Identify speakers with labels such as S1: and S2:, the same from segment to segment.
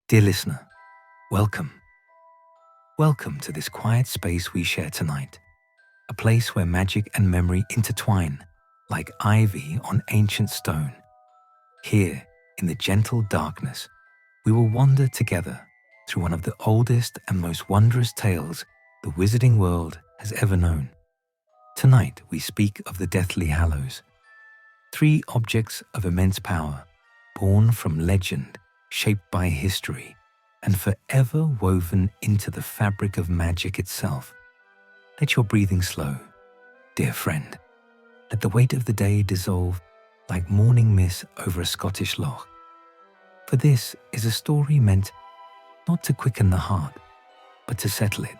S1: Dear listener, welcome. Welcome to this quiet space we share tonight, a place where magic and memory intertwine like ivy on ancient stone. Here, in the gentle darkness, we will wander together through one of the oldest and most wondrous tales the wizarding world has ever known. Tonight, we speak of the Deathly Hallows, three objects of immense power, born from legend, shaped by history, and forever woven into the fabric of magic itself. Let your breathing slow, dear friend. Let the weight of the day dissolve like morning mist over a Scottish loch. For this is a story meant not to quicken the heart, but to settle it.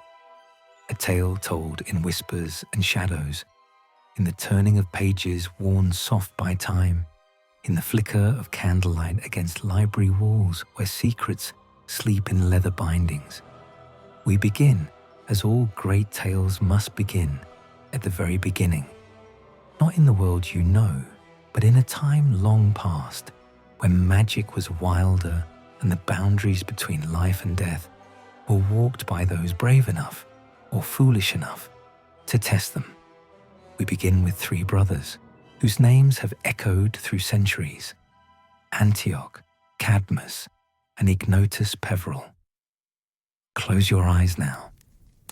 S1: A tale told in whispers and shadows, in the turning of pages worn soft by time, in the flicker of candlelight against library walls where secrets sleep in leather bindings. We begin, as all great tales must begin, at the very beginning. Not in the world you know, but in a time long past, when magic was wilder and the boundaries between life and death were walked by those brave enough or foolish enough to test them. We begin with three brothers, whose names have echoed through centuries: Antioch, Cadmus, and Ignotus Peveril. Close your eyes now,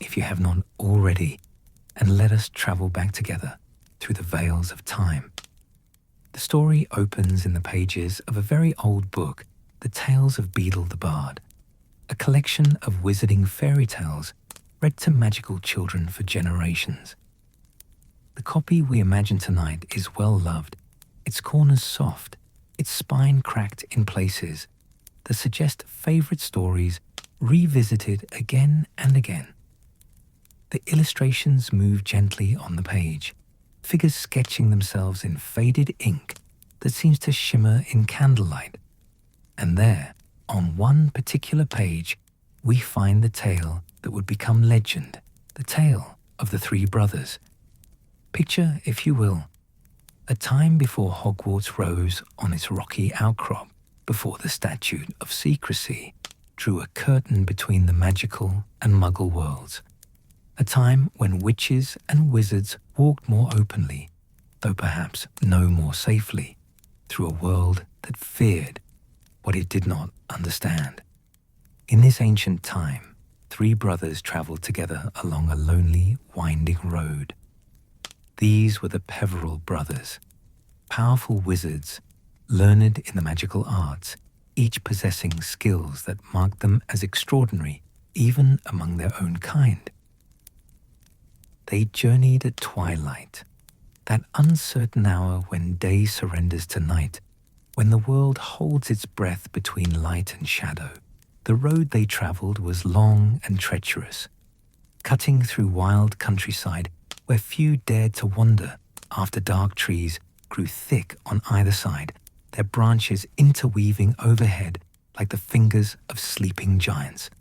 S1: if you have not already, and let us travel back together through the veils of time. The story opens in the pages of a very old book, The Tales of Beedle the Bard, a collection of wizarding fairy tales read to magical children for generations. The copy we imagine tonight is well loved, its corners soft, its spine cracked in places that suggest favorite stories revisited again and again. The illustrations move gently on the page, figures sketching themselves in faded ink that seems to shimmer in candlelight. And there, on one particular page, we find the tale that would become legend, the tale of the three brothers. Picture, if you will, a time before Hogwarts rose on its rocky outcrop, before the Statute of Secrecy drew a curtain between the magical and muggle worlds. A time when witches and wizards walked more openly, though perhaps no more safely, through a world that feared what it did not understand. In this ancient time, three brothers traveled together along a lonely, winding road. These were the Peveril brothers, powerful wizards, learned in the magical arts, each possessing skills that marked them as extraordinary even among their own kind. They journeyed at twilight, that uncertain hour when day surrenders to night, when the world holds its breath between light and shadow. The road they traveled was long and treacherous, cutting through wild countryside where few dared to wander after dark trees grew thick on either side, their branches interweaving overhead like the fingers of sleeping giants.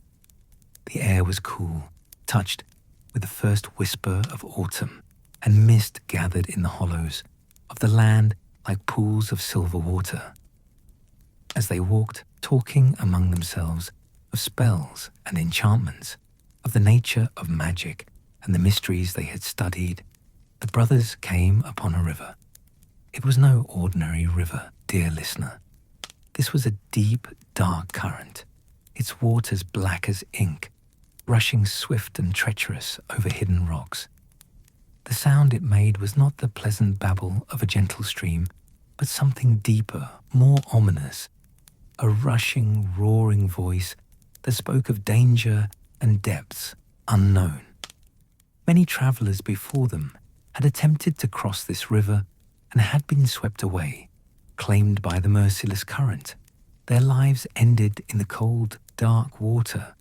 S1: The air was cool, touched with the first whisper of autumn, and mist gathered in the hollows of the land like pools of silver water. As they walked, talking among themselves of spells and enchantments, of the nature of magic and the mysteries they had studied, the brothers came upon a river. It was no ordinary river, dear listener. This was a deep, dark current, its waters black as ink, rushing swift and treacherous over hidden rocks. The sound it made was not the pleasant babble of a gentle stream, but something deeper, more ominous, a rushing, roaring voice that spoke of danger and depths unknown. Many travelers before them had attempted to cross this river and had been swept away, claimed by the merciless current. Their lives ended in the cold, dark water.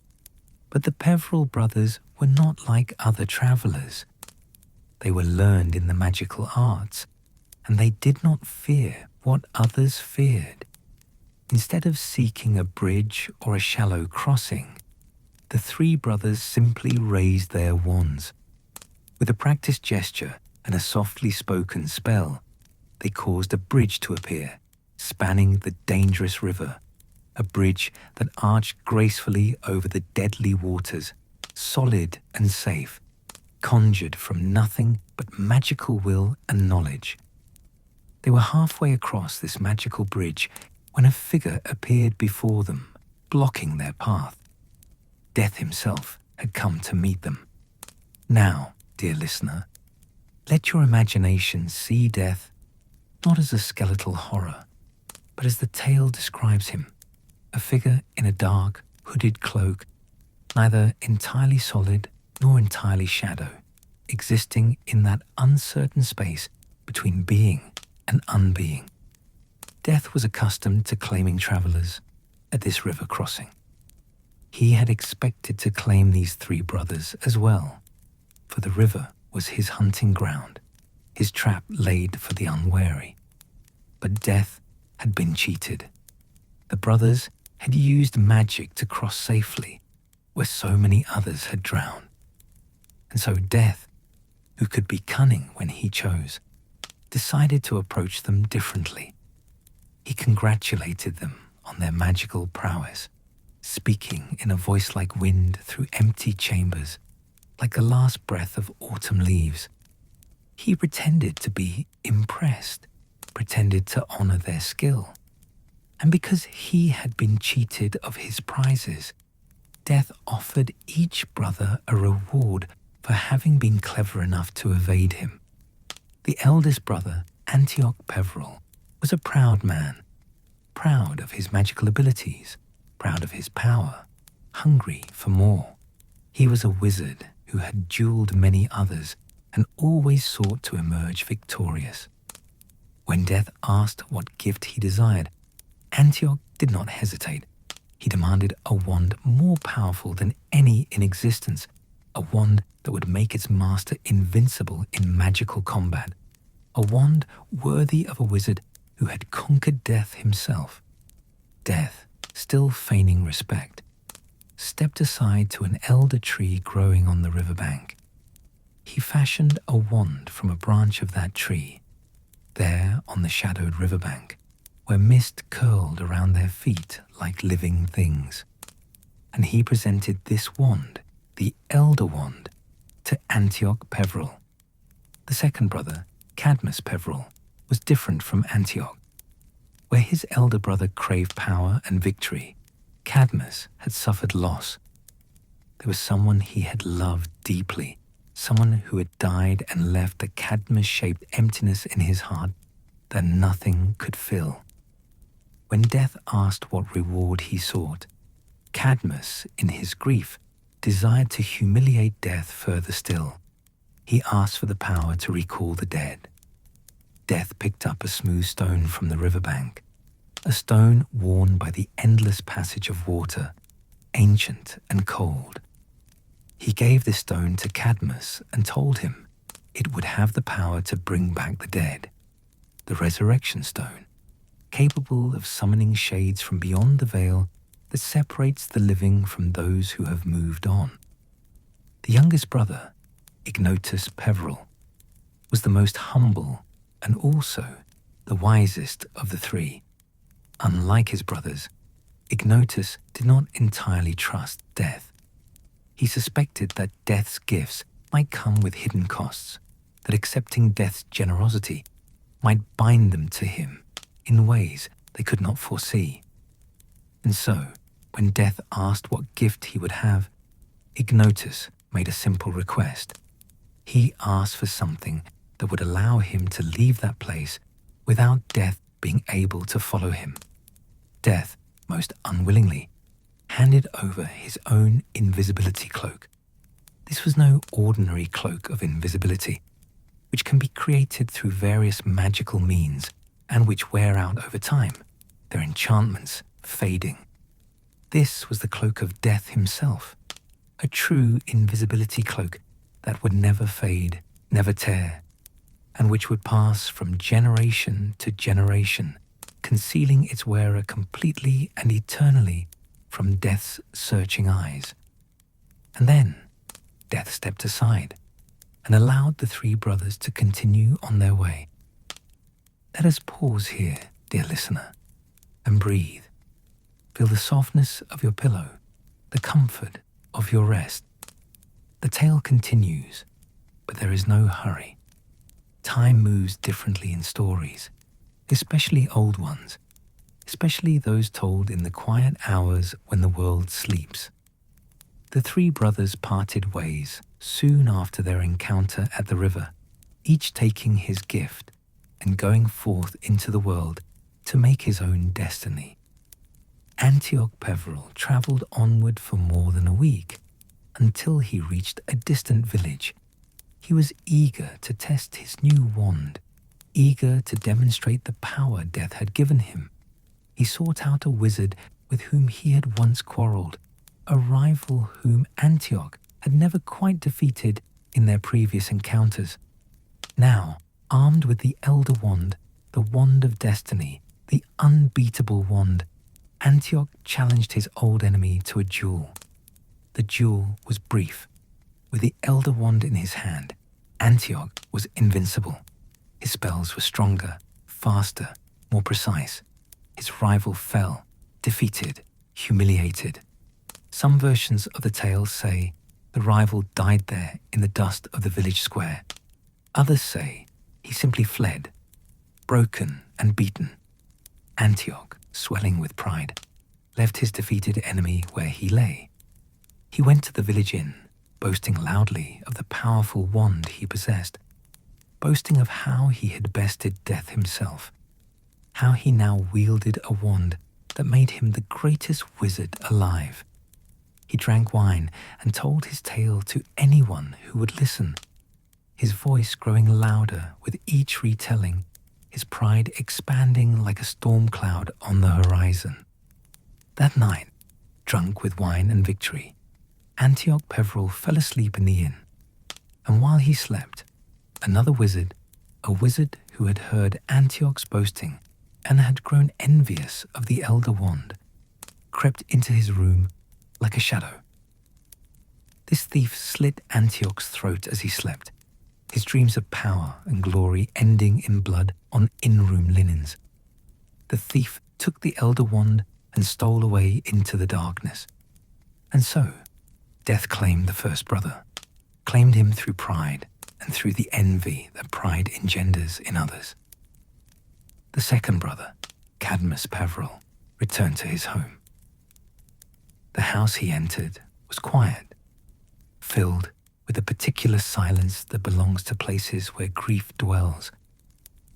S1: But the Peveril brothers were not like other travelers. They were learned in the magical arts, and they did not fear what others feared. Instead of seeking a bridge or a shallow crossing, the three brothers simply raised their wands. With a practiced gesture and a softly spoken spell, they caused a bridge to appear, spanning the dangerous river. a bridge that arched gracefully over the deadly waters, solid and safe, conjured from nothing but magical will and knowledge. They were halfway across this magical bridge when a figure appeared before them, blocking their path. Death himself had come to meet them. Now, dear listener, let your imagination see Death not as a skeletal horror, but as the tale describes him, a figure in a dark, hooded cloak, neither entirely solid nor entirely shadow, existing in that uncertain space between being and unbeing. Death was accustomed to claiming travelers at this river crossing. He had expected to claim these three brothers as well, for the river was his hunting ground, his trap laid for the unwary. But Death had been cheated. The brothers had used magic to cross safely where so many others had drowned. And so Death, who could be cunning when he chose, decided to approach them differently. He congratulated them on their magical prowess, speaking in a voice like wind through empty chambers, like the last breath of autumn leaves. He pretended to be impressed, pretended to honor their skill. And because he had been cheated of his prizes, Death offered each brother a reward for having been clever enough to evade him. The eldest brother, Antioch Peveril, was a proud man, proud of his magical abilities, proud of his power, hungry for more. He was a wizard who had dueled many others and always sought to emerge victorious. When Death asked what gift he desired, Antioch did not hesitate. He demanded a wand more powerful than any in existence, a wand that would make its master invincible in magical combat, a wand worthy of a wizard who had conquered Death himself. Death, still feigning respect, stepped aside to an elder tree growing on the riverbank. He fashioned a wand from a branch of that tree, there on the shadowed riverbank, where mist curled around their feet like living things. And he presented this wand, the Elder Wand, to Antioch Peveril. The second brother, Cadmus Peveril, was different from Antioch. Where his elder brother craved power and victory, Cadmus had suffered loss. There was someone he had loved deeply, someone who had died and left a Cadmus-shaped emptiness in his heart that nothing could fill. When Death asked what reward he sought, Cadmus, in his grief, desired to humiliate Death further still. He asked for the power to recall the dead. Death picked up a smooth stone from the riverbank, a stone worn by the endless passage of water, ancient and cold. He gave this stone to Cadmus and told him it would have the power to bring back the dead, the resurrection stone, capable of summoning shades from beyond the veil that separates the living from those who have moved on. The youngest brother, Ignotus Peveril, was the most humble and also the wisest of the three. Unlike his brothers, Ignotus did not entirely trust Death. He suspected that Death's gifts might come with hidden costs, that accepting Death's generosity might bind them to him in ways they could not foresee. And so, when Death asked what gift he would have, Ignotus made a simple request. He asked for something that would allow him to leave that place without Death being able to follow him. Death, most unwillingly, handed over his own invisibility cloak. This was no ordinary cloak of invisibility, which can be created through various magical means and which wear out over time, their enchantments fading. This was the cloak of Death himself, a true invisibility cloak that would never fade, never tear, and which would pass from generation to generation, concealing its wearer completely and eternally from Death's searching eyes. And then Death stepped aside and allowed the three brothers to continue on their way. Let us pause here, dear listener, and breathe. Feel the softness of your pillow, the comfort of your rest. The tale continues, but there is no hurry. Time moves differently in stories, especially old ones, especially those told in the quiet hours when the world sleeps. The three brothers parted ways soon after their encounter at the river, each taking his gift and going forth into the world to make his own destiny. Antioch Peveril travelled onward for more than a week until he reached a distant village. He was eager to test his new wand, eager to demonstrate the power death had given him. He sought out a wizard with whom he had once quarrelled, a rival whom Antioch had never quite defeated in their previous encounters. Now, armed with the Elder Wand, the Wand of Destiny, the unbeatable wand, Antioch challenged his old enemy to a duel. The duel was brief. With the Elder Wand in his hand, Antioch was invincible. His spells were stronger, faster, more precise. His rival fell, defeated, humiliated. Some versions of the tale say the rival died there in the dust of the village square. Others say he simply fled, broken and beaten. Antioch, swelling with pride, left his defeated enemy where he lay. He went to the village inn, boasting loudly of the powerful wand he possessed, boasting of how he had bested death himself, how he now wielded a wand that made him the greatest wizard alive. He drank wine and told his tale to anyone who would listen, his voice growing louder with each retelling, his pride expanding like a storm cloud on the horizon. That night, drunk with wine and victory, Antioch Peveril fell asleep in the inn, and while he slept, another wizard, a wizard who had heard Antioch's boasting and had grown envious of the Elder Wand, crept into his room like a shadow. This thief slit Antioch's throat as he slept, his dreams of power and glory ending in blood on in-room linens. The thief took the Elder Wand and stole away into the darkness. And so, death claimed the first brother, claimed him through pride and through the envy that pride engenders in others. The second brother, Cadmus Peveril, returned to his home. The house he entered was quiet, filled with the particular silence that belongs to places where grief dwells.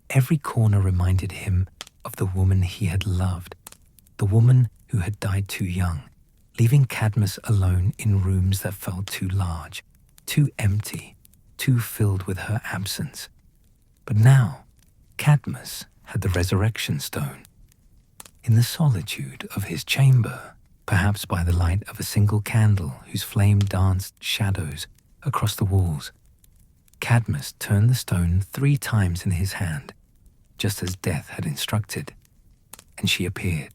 S1: Every corner reminded him of the woman he had loved, the woman who had died too young, leaving Cadmus alone in rooms that felt too large, too empty, too filled with her absence. But now, Cadmus had the resurrection stone. In the solitude of his chamber, perhaps by the light of a single candle whose flame danced shadows across the walls, Cadmus turned the stone 3 times in his hand, just as death had instructed, and she appeared.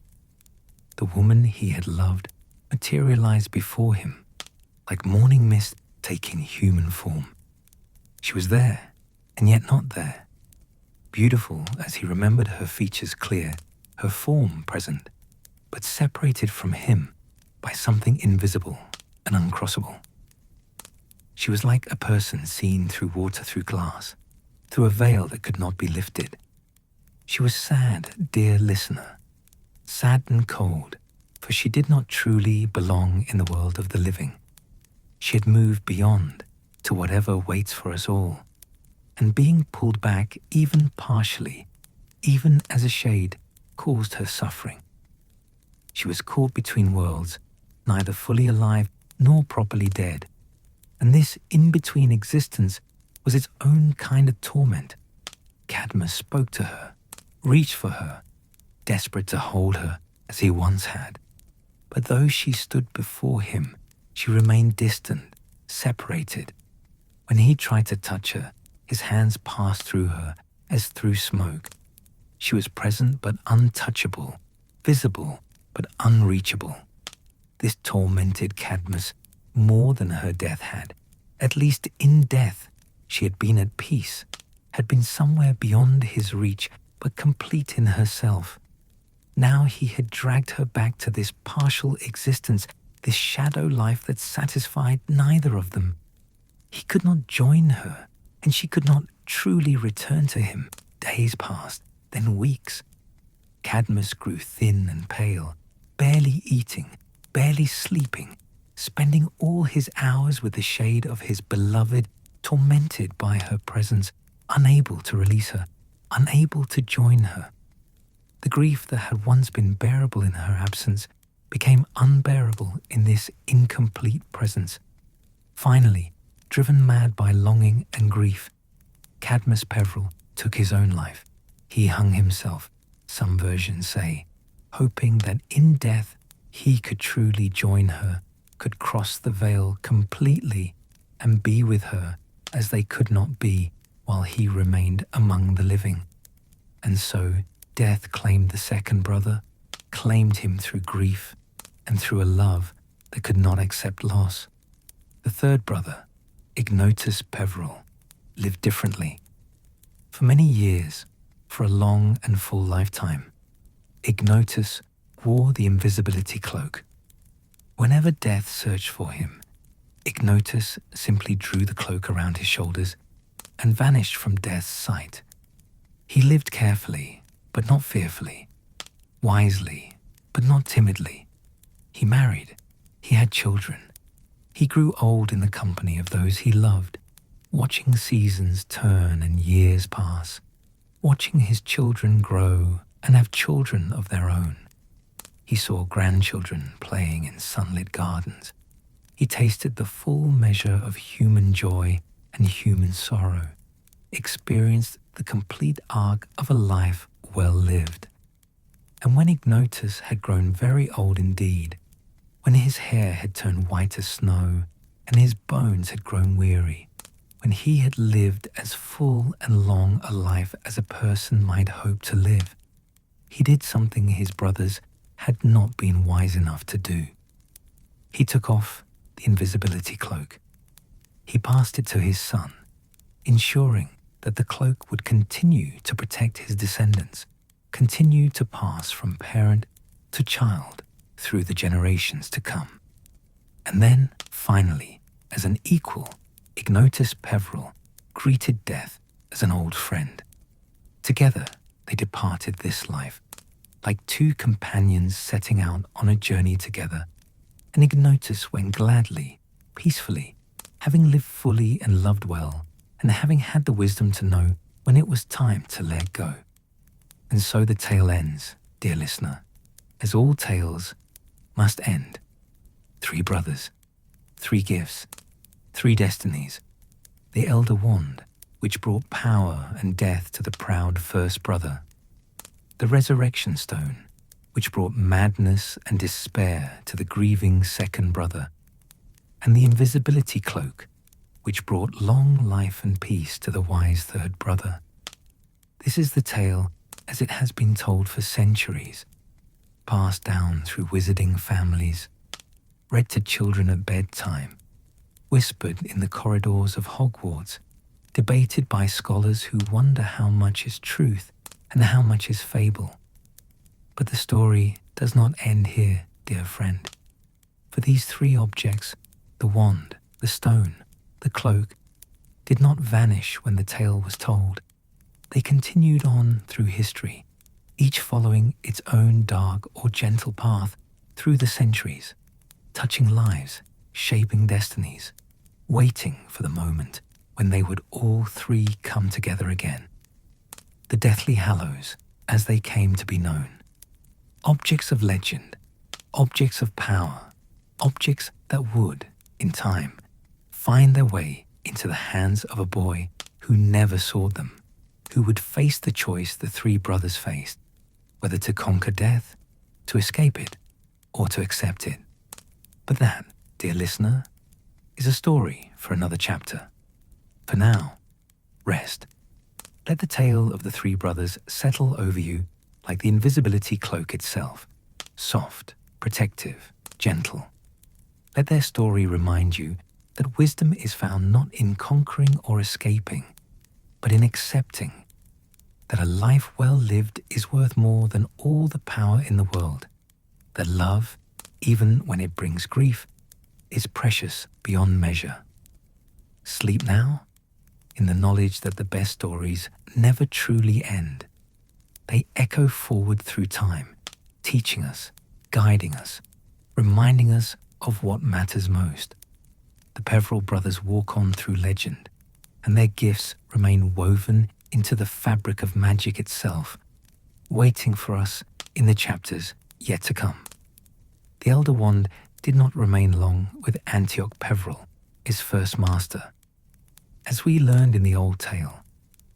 S1: The woman he had loved materialized before him, like morning mist taking human form. She was there, and yet not there. Beautiful as he remembered her features clear, her form present, but separated from him by something invisible and uncrossable. She was like a person seen through water through glass, through a veil that could not be lifted. She was sad, dear listener, sad and cold, for she did not truly belong in the world of the living. She had moved beyond to whatever waits for us all, and being pulled back even partially, even as a shade, caused her suffering. She was caught between worlds, neither fully alive nor properly dead, and this in-between existence was its own kind of torment. Cadmus spoke to her, reached for her, desperate to hold her as he once had. But though she stood before him, she remained distant, separated. When he tried to touch her, his hands passed through her as through smoke. She was present but untouchable, visible but unreachable. This tormented Cadmus more than her death had. At least in death, she had been at peace, had been somewhere beyond his reach, but complete in herself. Now he had dragged her back to this partial existence, this shadow life that satisfied neither of them. He could not join her, and she could not truly return to him. Days passed, then weeks. Cadmus grew thin and pale, barely eating, barely sleeping, spending all his hours with the shade of his beloved, tormented by her presence, unable to release her, unable to join her. The grief that had once been bearable in her absence became unbearable in this incomplete presence. Finally, driven mad by longing and grief, Cadmus Peveril took his own life. He hung himself, some versions say, hoping that in death he could truly join her, could cross the veil completely and be with her as they could not be while he remained among the living. And so death claimed the second brother, claimed him through grief and through a love that could not accept loss. The third brother, Ignotus Peveril, lived differently. For many years, for a long and full lifetime, Ignotus wore the invisibility cloak. Whenever death searched for him, Ignotus simply drew the cloak around his shoulders and vanished from death's sight. He lived carefully, but not fearfully, wisely, but not timidly. He married, he had children. He grew old in the company of those he loved, watching seasons turn and years pass, watching his children grow and have children of their own. He saw grandchildren playing in sunlit gardens. He tasted the full measure of human joy and human sorrow, experienced the complete arc of a life well lived. And when Ignotus had grown very old indeed, when his hair had turned white as snow and his bones had grown weary, when he had lived as full and long a life as a person might hope to live, he did something his brothers had not been wise enough to do. He took off the invisibility cloak. He passed it to his son, ensuring that the cloak would continue to protect his descendants, continue to pass from parent to child through the generations to come. And then, finally, as an equal, Ignotus Peveril greeted death as an old friend. Together, they departed this life, like two companions setting out on a journey together, and Ignotus went gladly, peacefully, having lived fully and loved well, and having had the wisdom to know when it was time to let go. And so the tale ends, dear listener, as all tales must end. 3 brothers, 3 gifts, 3 destinies, the elder wand, which brought power and death to the proud first brother, the resurrection stone, which brought madness and despair to the grieving second brother, and the invisibility cloak, which brought long life and peace to the wise third brother. This is the tale as it has been told for centuries, passed down through wizarding families, read to children at bedtime, whispered in the corridors of Hogwarts, debated by scholars who wonder how much is truth and how much is fable. But the story does not end here, dear friend. For these 3 objects, the wand, the stone, the cloak, did not vanish when the tale was told. They continued on through history, each following its own dark or gentle path through the centuries, touching lives, shaping destinies, waiting for the moment when they would all 3 come together again. The Deathly Hallows, as they came to be known. Objects of legend, objects of power, objects that would, in time, find their way into the hands of a boy who never sought them, who would face the choice the 3 brothers faced, whether to conquer death, to escape it, or to accept it. But that, dear listener, is a story for another chapter. For now, rest. Let the tale of the 3 brothers settle over you like the invisibility cloak itself, soft, protective, gentle. Let their story remind you that wisdom is found not in conquering or escaping, but in accepting, that a life well lived is worth more than all the power in the world, that love, even when it brings grief, is precious beyond measure. Sleep now, in the knowledge that the best stories never truly end. They echo forward through time, teaching us, guiding us, reminding us of what matters most. The Peveril brothers walk on through legend, and their gifts remain woven into the fabric of magic itself, waiting for us in the chapters yet to come. The Elder Wand did not remain long with Antioch Peveril, his first master. As we learned in the old tale,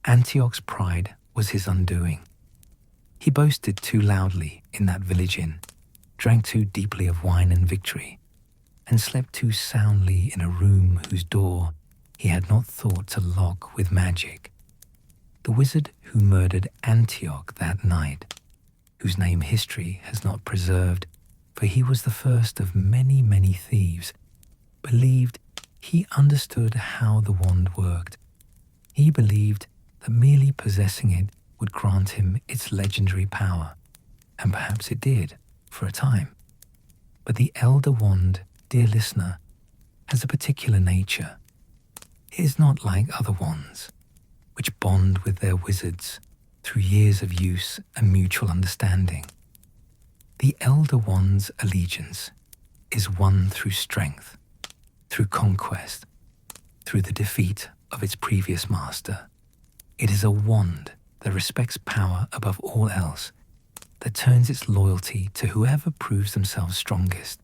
S1: Antioch's pride was his undoing. He boasted too loudly in that village inn, drank too deeply of wine and victory, and slept too soundly in a room whose door he had not thought to lock with magic. The wizard who murdered Antioch that night, whose name history has not preserved, for he was the first of many, many thieves, believed he understood how the wand worked. He believed that merely possessing it would grant him its legendary power, and perhaps it did, for a time. But the Elder Wand, dear listener, has a particular nature. It is not like other wands, which bond with their wizards through years of use and mutual understanding. The Elder Wand's allegiance is won through strength, through conquest, through the defeat of its previous master. It is a wand that respects power above all else, that turns its loyalty to whoever proves themselves strongest.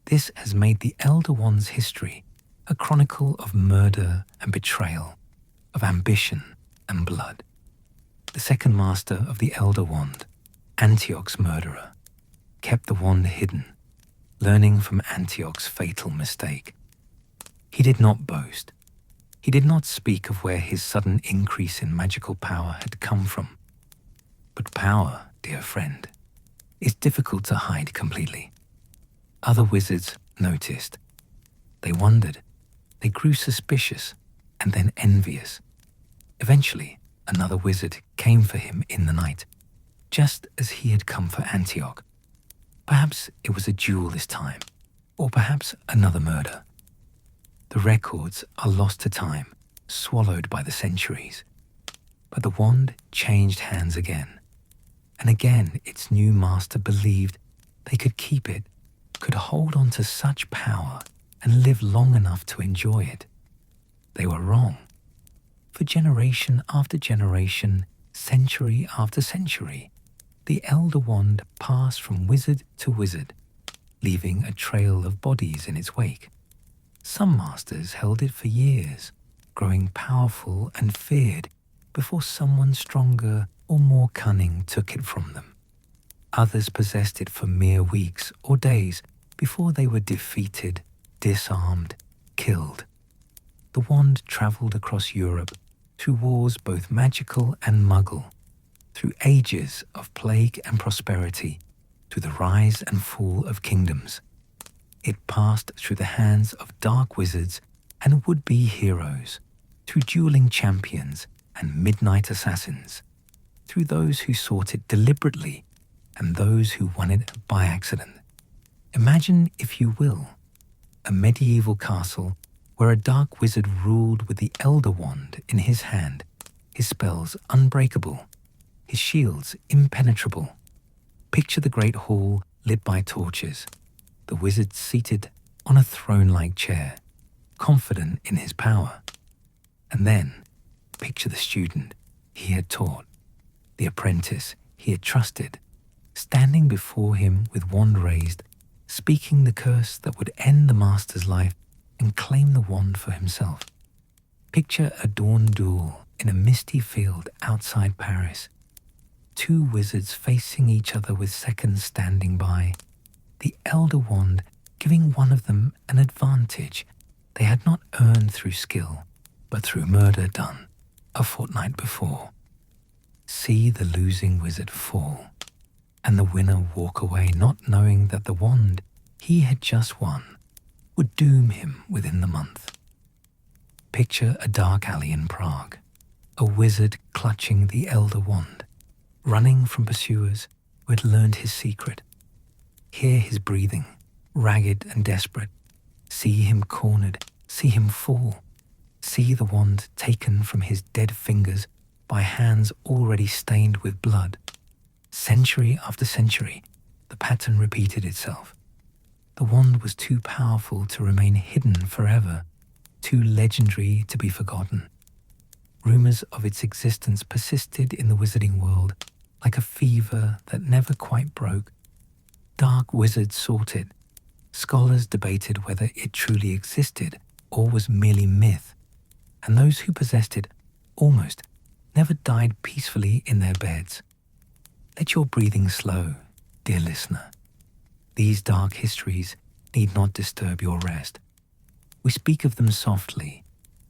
S1: This has made the Elder Wand's history a chronicle of murder and betrayal, of ambition and blood. The second master of the Elder Wand, Antioch's murderer, kept the wand hidden, learning from Antioch's fatal mistake. He did not boast. He did not speak of where his sudden increase in magical power had come from. But power, dear friend, is difficult to hide completely. Other wizards noticed. They wondered. They grew suspicious and then envious. Eventually, another wizard came for him in the night, just as he had come for Antioch. Perhaps it was a duel this time, or perhaps another murder. The records are lost to time, swallowed by the centuries. But the wand changed hands again, and again its new master believed they could keep it, could hold on to such power and live long enough to enjoy it. They were wrong. For generation after generation, century after century, the Elder Wand passed from wizard to wizard, leaving a trail of bodies in its wake. Some masters held it for years, growing powerful and feared before someone stronger or more cunning took it from them. Others possessed it for mere weeks or days before they were defeated, disarmed, killed. The wand travelled across Europe through wars both magical and muggle, through ages of plague and prosperity, through the rise and fall of kingdoms. It passed through the hands of dark wizards and would-be heroes, through dueling champions and midnight assassins, through those who sought it deliberately and those who won it by accident. Imagine, if you will, a medieval castle where a dark wizard ruled with the Elder Wand in his hand, his spells unbreakable, his shields impenetrable. Picture the great hall lit by torches, the wizard seated on a throne-like chair, confident in his power. And then, picture the student he had taught, the apprentice he had trusted, standing before him with wand raised, speaking the curse that would end the master's life and claim the wand for himself. Picture a dawn duel in a misty field outside Paris. Two wizards facing each other with seconds standing by, the Elder Wand giving one of them an advantage they had not earned through skill, but through murder done a fortnight before. See the losing wizard fall, and the winner walk away not knowing that the wand he had just won would doom him within the month. Picture a dark alley in Prague, a wizard clutching the elder wand, running from pursuers who had learned his secret. Hear his breathing, ragged and desperate. See him cornered, see him fall. See the wand taken from his dead fingers by hands already stained with blood. Century after century, the pattern repeated itself. The wand was too powerful to remain hidden forever, too legendary to be forgotten. Rumors of its existence persisted in the wizarding world like a fever that never quite broke. Dark wizards sought it. Scholars debated whether it truly existed or was merely myth, and those who possessed it almost never died peacefully in their beds. Let your breathing slow, dear listener. These dark histories need not disturb your rest. We speak of them softly,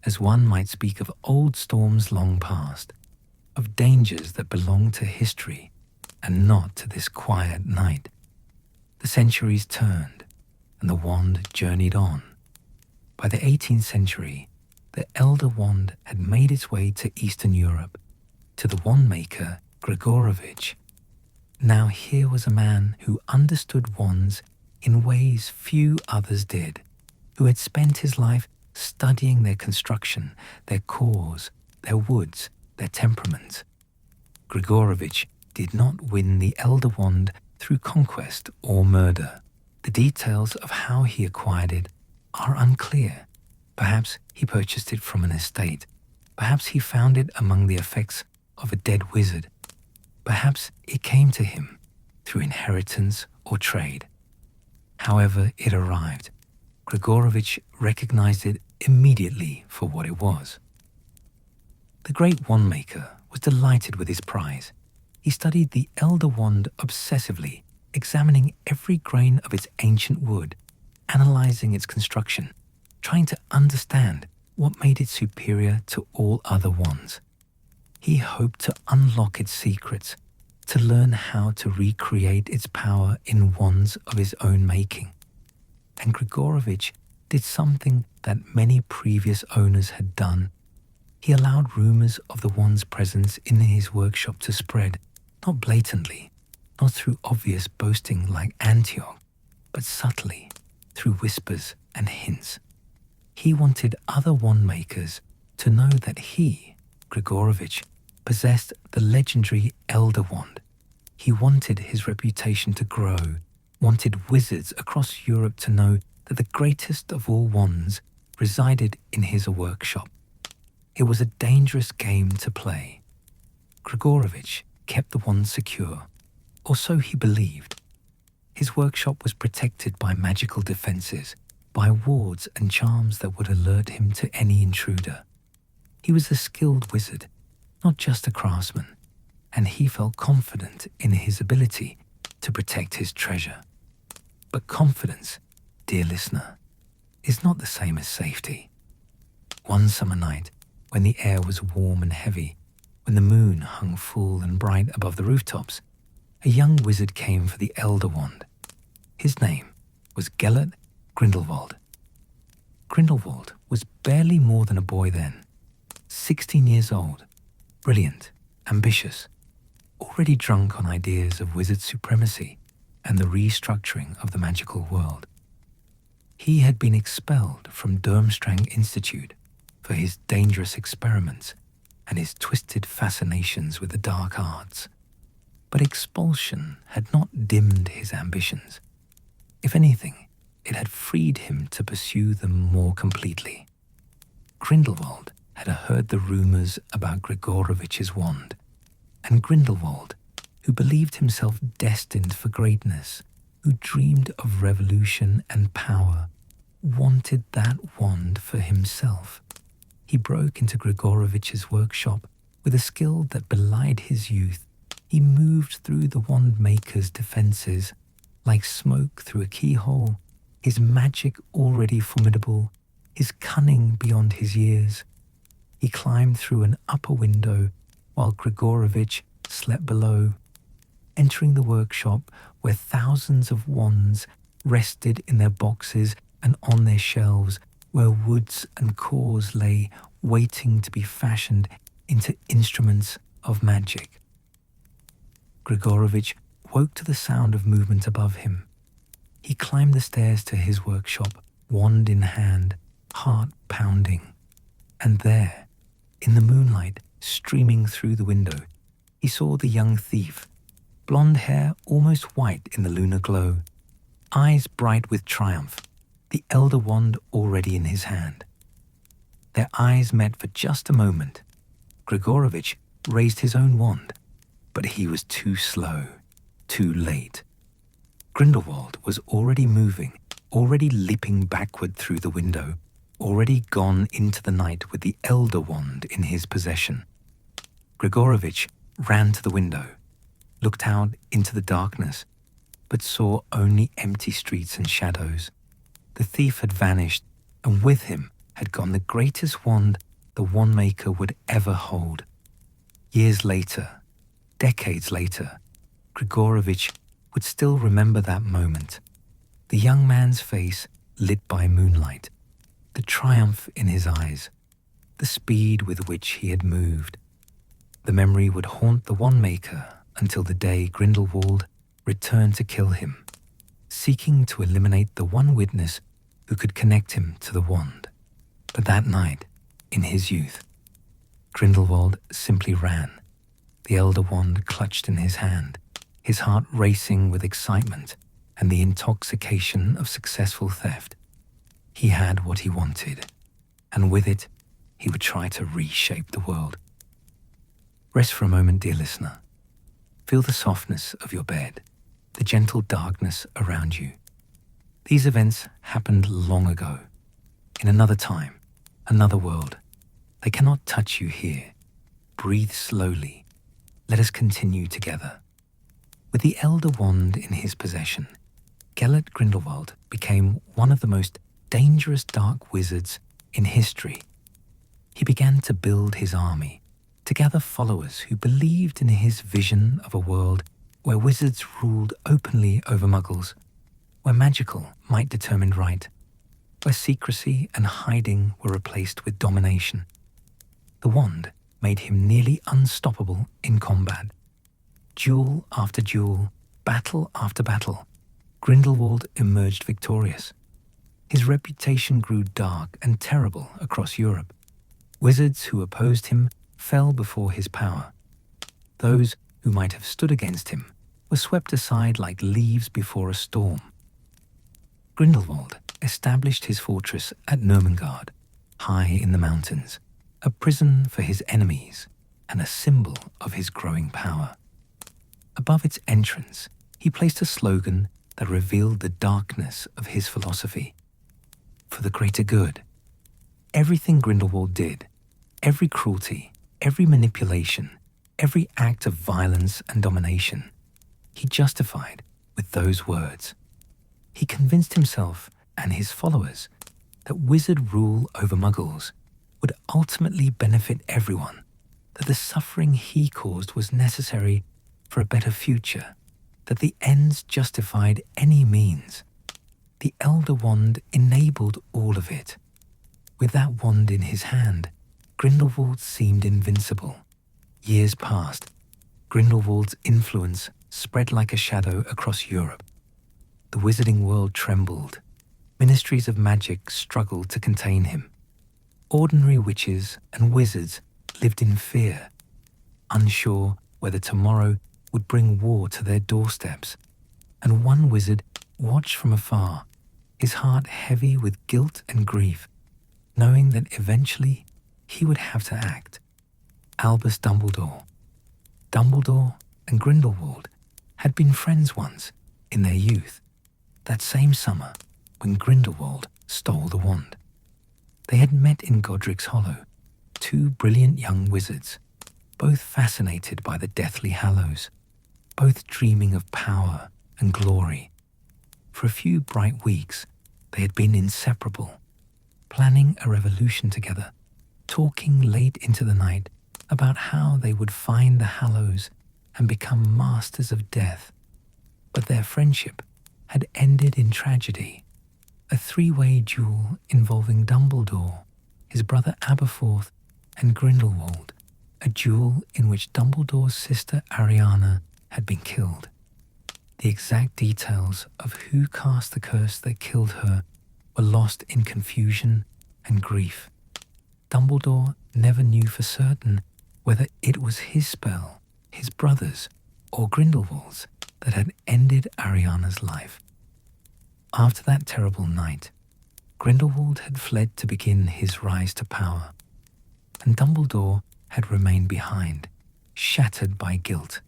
S1: as one might speak of old storms long past, of dangers that belong to history and not to this quiet night. The centuries turned, and the wand journeyed on. By the 18th century, the elder wand had made its way to Eastern Europe, to the wand maker Grigorovich. Now here was a man who understood wands in ways few others did, who had spent his life studying their construction, their cores, their woods, their temperaments. Grigorovich did not win the elder wand through conquest or murder. The details of how he acquired it are unclear. Perhaps he purchased it from an estate. Perhaps he found it among the effects of a dead wizard. Perhaps it came to him through inheritance or trade. However it arrived, Grigorovich recognized it immediately for what it was. The great wand maker was delighted with his prize. He studied the elder wand obsessively, examining every grain of its ancient wood, analyzing its construction, trying to understand what made it superior to all other wands. He hoped to unlock its secrets, to learn how to recreate its power in wands of his own making. And Grigorovich did something that many previous owners had done. He allowed rumors of the wand's presence in his workshop to spread, not blatantly, not through obvious boasting like Antioch, but subtly, through whispers and hints. He wanted other wand makers to know that he, Grigorovich, possessed the legendary Elder Wand. He wanted his reputation to grow, wanted wizards across Europe to know that the greatest of all wands resided in his workshop. It was a dangerous game to play. Grigorovich kept the wand secure, or so he believed. His workshop was protected by magical defenses, by wards and charms that would alert him to any intruder. He was a skilled wizard, not just a craftsman, and he felt confident in his ability to protect his treasure. But confidence, dear listener, is not the same as safety. One summer night, when the air was warm and heavy, when the moon hung full and bright above the rooftops, a young wizard came for the Elder Wand. His name was Gellert Grindelwald. Grindelwald was barely more than a boy then, 16 years old, brilliant, ambitious, already drunk on ideas of wizard supremacy and the restructuring of the magical world. He had been expelled from Durmstrang Institute for his dangerous experiments and his twisted fascinations with the dark arts. But expulsion had not dimmed his ambitions. If anything, it had freed him to pursue them more completely. Grindelwald had heard the rumors about Grigorovich's wand, and Grindelwald, who believed himself destined for greatness, who dreamed of revolution and power, wanted that wand for himself. He broke into Grigorovich's workshop with a skill that belied his youth. He moved through the wand maker's defenses like smoke through a keyhole, his magic already formidable, his cunning beyond his years. He climbed through an upper window while Grigorovich slept below, entering the workshop where thousands of wands rested in their boxes and on their shelves, where woods and cores lay waiting to be fashioned into instruments of magic. Grigorovich woke to the sound of movement above him. He climbed the stairs to his workshop, wand in hand, heart pounding. And there, in the moonlight streaming through the window, he saw the young thief, blonde hair almost white in the lunar glow, eyes bright with triumph, the elder wand already in his hand. Their eyes met for just a moment. Grigorovich raised his own wand, but he was too slow, too late. Grindelwald was already moving, already leaping backward through the window, already gone into the night with the elder wand in his possession. Grigorovich ran to the window, looked out into the darkness, but saw only empty streets and shadows. The thief had vanished, and with him had gone the greatest wand the wandmaker would ever hold. Years later, decades later, Grigorovich would still remember that moment. The young man's face lit by moonlight, the triumph in his eyes, the speed with which he had moved. The memory would haunt the wandmaker until the day Grindelwald returned to kill him, seeking to eliminate the one witness who could connect him to the wand. But that night, in his youth, Grindelwald simply ran, the elder wand clutched in his hand, his heart racing with excitement and the intoxication of successful theft. He had what he wanted, and with it, he would try to reshape the world. Rest for a moment, dear listener. Feel the softness of your bed, the gentle darkness around you. These events happened long ago, in another time, another world. They cannot touch you here. Breathe slowly. Let us continue together. With the elder wand in his possession, Gellert Grindelwald became one of the most dangerous dark wizards in history. He began to build his army, to gather followers who believed in his vision of a world where wizards ruled openly over muggles, where magical might determine right, where secrecy and hiding were replaced with domination. The wand made him nearly unstoppable in combat. Duel after duel, battle after battle, Grindelwald emerged victorious. His reputation grew dark and terrible across Europe. Wizards who opposed him fell before his power. Those who might have stood against him were swept aside like leaves before a storm. Grindelwald established his fortress at Nurmengard, high in the mountains, a prison for his enemies and a symbol of his growing power. Above its entrance, he placed a slogan that revealed the darkness of his philosophy. For the greater good. Everything Grindelwald did, every cruelty, every manipulation, every act of violence and domination, he justified with those words. He convinced himself and his followers that wizard rule over muggles would ultimately benefit everyone, that the suffering he caused was necessary for a better future, that the ends justified any means. The elder wand enabled all of it. With that wand in his hand, Grindelwald seemed invincible. Years passed. Grindelwald's influence spread like a shadow across Europe. The wizarding world trembled. Ministries of magic struggled to contain him. Ordinary witches and wizards lived in fear, unsure whether tomorrow would bring war to their doorsteps, and one wizard watched from afar, his heart heavy with guilt and grief, knowing that eventually he would have to act. Albus Dumbledore. Dumbledore and Grindelwald had been friends once in their youth, that same summer when Grindelwald stole the wand. They had met in Godric's Hollow, two brilliant young wizards, both fascinated by the Deathly Hallows, both dreaming of power and glory. For a few bright weeks, they had been inseparable, planning a revolution together, talking late into the night about how they would find the Hallows and become masters of death. But their friendship had ended in tragedy, a three-way duel involving Dumbledore, his brother Aberforth, and Grindelwald, a duel in which Dumbledore's sister Ariana had been killed. The exact details of who cast the curse that killed her were lost in confusion and grief. Dumbledore never knew for certain whether it was his spell, his brother's, or Grindelwald's that had ended Ariana's life. After that terrible night, Grindelwald had fled to begin his rise to power, and Dumbledore had remained behind, shattered by guilt,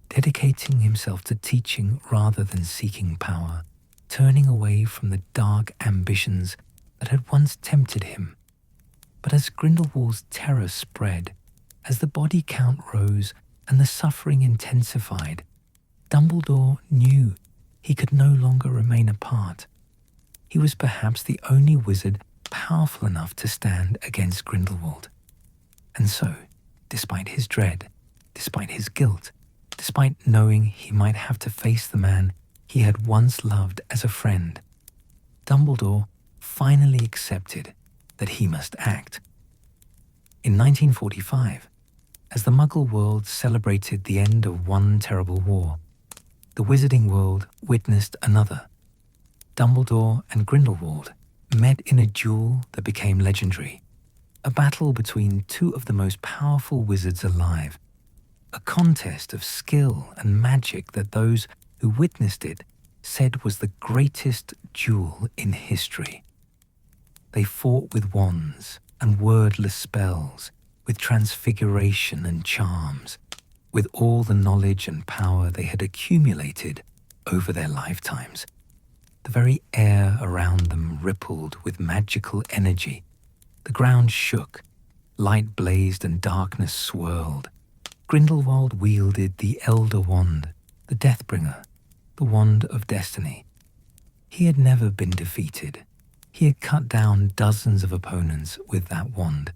S1: dedicating himself to teaching rather than seeking power, turning away from the dark ambitions that had once tempted him. But as Grindelwald's terror spread, as the body count rose and the suffering intensified, Dumbledore knew he could no longer remain apart. He was perhaps the only wizard powerful enough to stand against Grindelwald. And so, despite his dread, despite his guilt, despite knowing he might have to face the man he had once loved as a friend, Dumbledore finally accepted that he must act. In 1945, as the Muggle world celebrated the end of one terrible war, the wizarding world witnessed another. Dumbledore and Grindelwald met in a duel that became legendary, a battle between two of the most powerful wizards alive, a contest of skill and magic that those who witnessed it said was the greatest duel in history. They fought with wands and wordless spells, with transfiguration and charms, with all the knowledge and power they had accumulated over their lifetimes. The very air around them rippled with magical energy. The ground shook, light blazed and darkness swirled. Grindelwald wielded the Elder Wand, the Deathbringer, the Wand of Destiny. He had never been defeated. He had cut down dozens of opponents with that wand.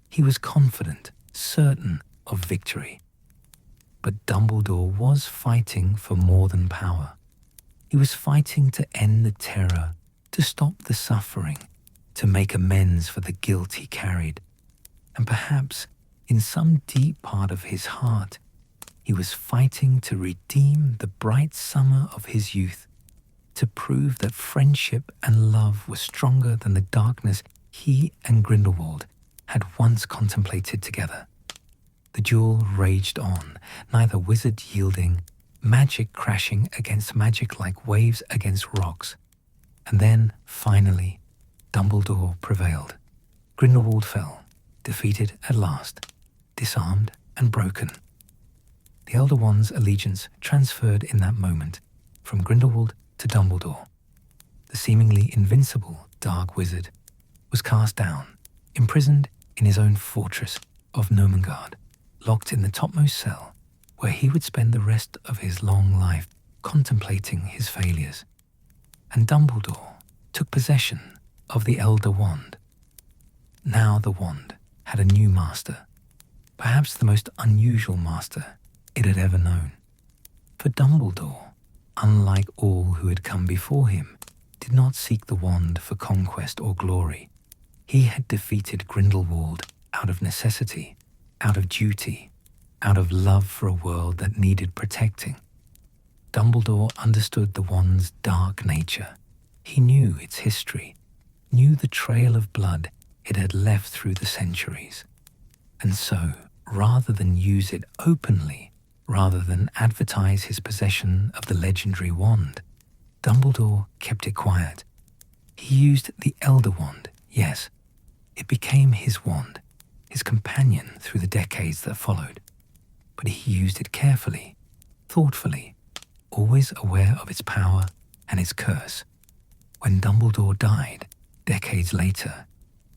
S1: He was confident, certain of victory. But Dumbledore was fighting for more than power. He was fighting to end the terror, to stop the suffering, to make amends for the guilt he carried. And perhaps, in some deep part of his heart, he was fighting to redeem the bright summer of his youth, to prove that friendship and love were stronger than the darkness he and Grindelwald had once contemplated together. The duel raged on, neither wizard yielding, magic crashing against magic like waves against rocks. And then, finally, Dumbledore prevailed. Grindelwald fell, defeated at last, disarmed and broken. The Elder Wand's allegiance transferred in that moment from Grindelwald to Dumbledore. The seemingly invincible dark wizard was cast down, imprisoned in his own fortress of Nomengard, locked in the topmost cell where he would spend the rest of his long life contemplating his failures. And Dumbledore took possession of the Elder Wand. Now the wand had a new master, perhaps the most unusual master it had ever known. For Dumbledore, unlike all who had come before him, did not seek the wand for conquest or glory. He had defeated Grindelwald out of necessity, out of duty, out of love for a world that needed protecting. Dumbledore understood the wand's dark nature. He knew its history, knew the trail of blood it had left through the centuries. And so, rather than use it openly, rather than advertise his possession of the legendary wand, Dumbledore kept it quiet. He used the Elder Wand, yes. It became his wand, his companion through the decades that followed. But he used it carefully, thoughtfully, always aware of its power and its curse. When Dumbledore died, decades later,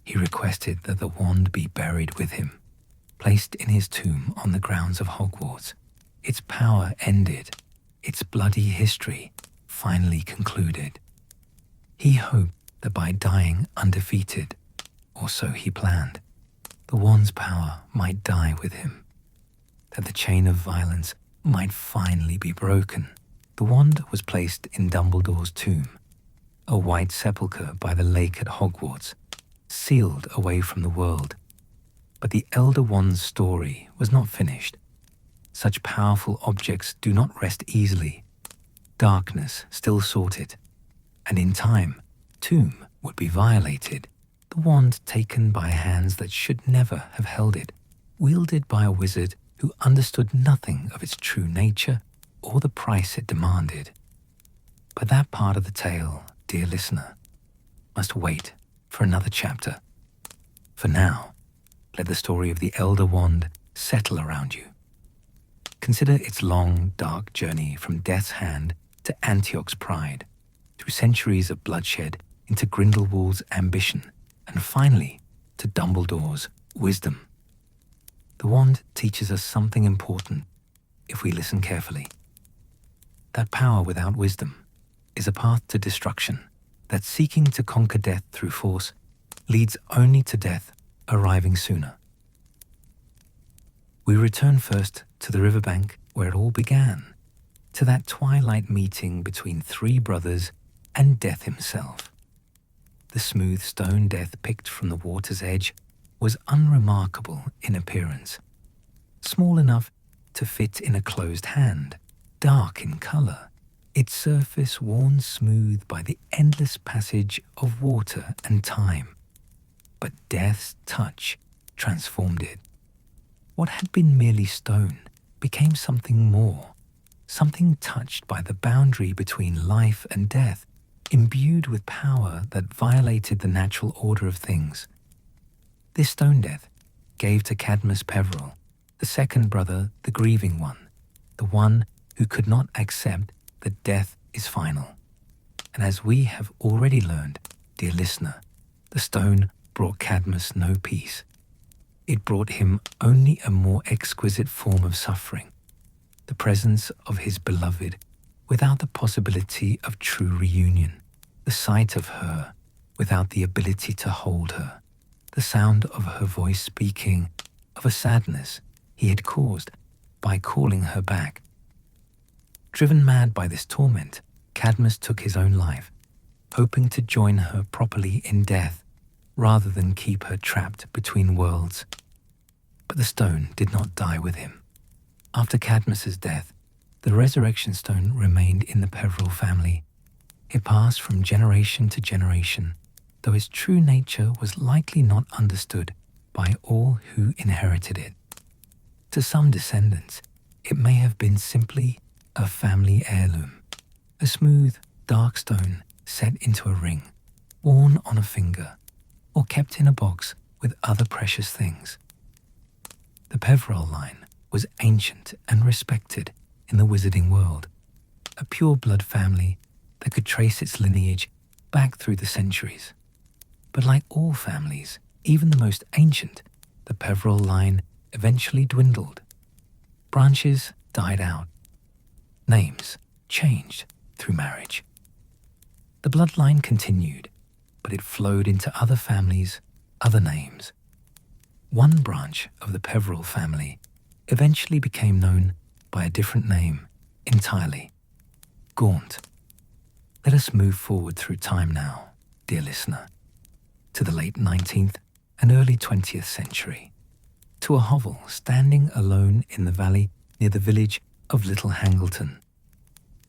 S1: he requested that the wand be buried with him, placed in his tomb on the grounds of Hogwarts. Its power ended, its bloody history finally concluded. He hoped that by dying undefeated, or so he planned, the wand's power might die with him, that the chain of violence might finally be broken. The wand was placed in Dumbledore's tomb, a white sepulchre by the lake at Hogwarts, sealed away from the world. But the Elder One's story was not finished. Such powerful objects do not rest easily. Darkness still sought it, and in time, tomb would be violated, the wand taken by hands that should never have held it, wielded by a wizard who understood nothing of its true nature or the price it demanded. But that part of the tale, dear listener, must wait for another chapter. For now, let the story of the Elder Wand settle around you. Consider its long, dark journey from Death's hand to Antioch's pride, through centuries of bloodshed into Grindelwald's ambition, and finally to Dumbledore's wisdom. The wand teaches us something important if we listen carefully. That power without wisdom is a path to destruction, that seeking to conquer death through force leads only to death arriving sooner. We return first to the riverbank where it all began, to that twilight meeting between three brothers and Death himself. The smooth stone Death picked from the water's edge was unremarkable in appearance, small enough to fit in a closed hand, dark in color, its surface worn smooth by the endless passage of water and time. But Death's touch transformed it. What had been merely stone became something more, something touched by the boundary between life and death, imbued with power that violated the natural order of things. This stone Death gave to Cadmus Peveril, the second brother, the grieving one, the one who could not accept that death is final. And as we have already learned, dear listener, the stone brought Cadmus no peace. It brought him only a more exquisite form of suffering, the presence of his beloved without the possibility of true reunion, the sight of her without the ability to hold her, the sound of her voice speaking of a sadness he had caused by calling her back. Driven mad by this torment, Cadmus took his own life, hoping to join her properly in death rather than keep her trapped between worlds. But the stone did not die with him. After Cadmus's death, the resurrection stone remained in the Peveril family. It passed from generation to generation, though its true nature was likely not understood by all who inherited it. To some descendants, it may have been simply a family heirloom, a smooth, dark stone set into a ring, worn on a finger, or kept in a box with other precious things. The Peveril line was ancient and respected in the wizarding world, a pure-blood family that could trace its lineage back through the centuries. But like all families, even the most ancient, the Peveril line eventually dwindled. Branches died out. Names changed through marriage. The bloodline continued, but it flowed into other families, other names. One branch of the Peveril family eventually became known by a different name entirely: Gaunt. Let us move forward through time now, dear listener, to the late 19th and early 20th century, to a hovel standing alone in the valley near the village of Little Hangleton.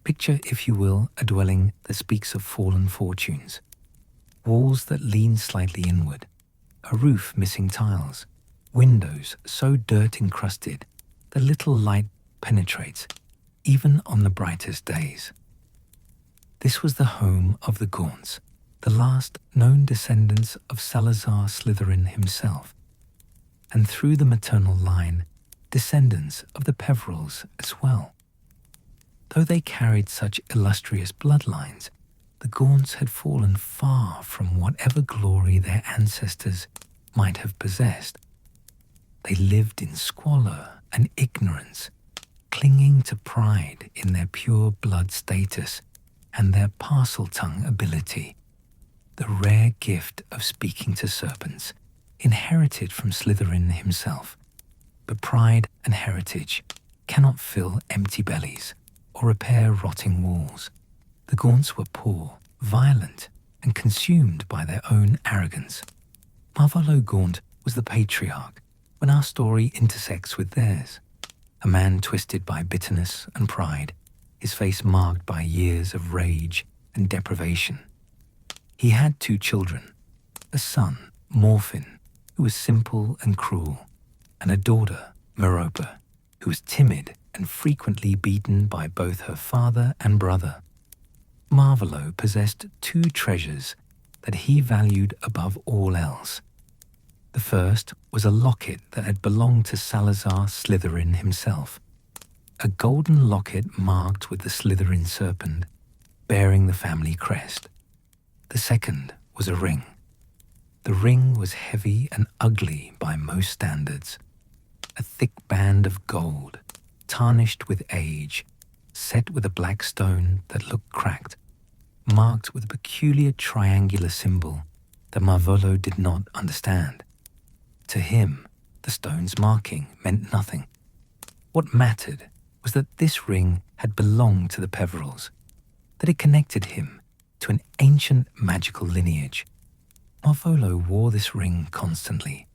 S1: Picture, if you will, a dwelling that speaks of fallen fortunes, walls that lean slightly inward, a roof missing tiles, windows so dirt-encrusted that little light penetrates, even on the brightest days. This was the home of the Gaunts, the last known descendants of Salazar Slytherin himself, and through the maternal line, descendants of the Peverils as well. Though they carried such illustrious bloodlines, the Gaunts had fallen far from whatever glory their ancestors might have possessed. They lived in squalor and ignorance, clinging to pride in their pure blood status and their parcel-tongue ability, the rare gift of speaking to serpents, inherited from Slytherin himself. But pride and heritage cannot fill empty bellies or repair rotting walls. The Gaunts were poor, violent, and consumed by their own arrogance. Marvolo Gaunt was the patriarch, when our story intersects with theirs. A man twisted by bitterness and pride, his face marked by years of rage and deprivation. He had 2 children, a son, Morphin, who was simple and cruel, and a daughter, Merope, who was timid and frequently beaten by both her father and brother. Marvolo possessed 2 treasures that he valued above all else. The first was a locket that had belonged to Salazar Slytherin himself, a golden locket marked with the Slytherin serpent, bearing the family crest. The second was a ring. The ring was heavy and ugly by most standards, a thick band of gold, tarnished with age, set with a black stone that looked cracked, marked with a peculiar triangular symbol that Marvolo did not understand. To him, the stone's marking meant nothing. What mattered was that this ring had belonged to the Peverils, that it connected him to an ancient magical lineage. Marvolo wore this ring constantly,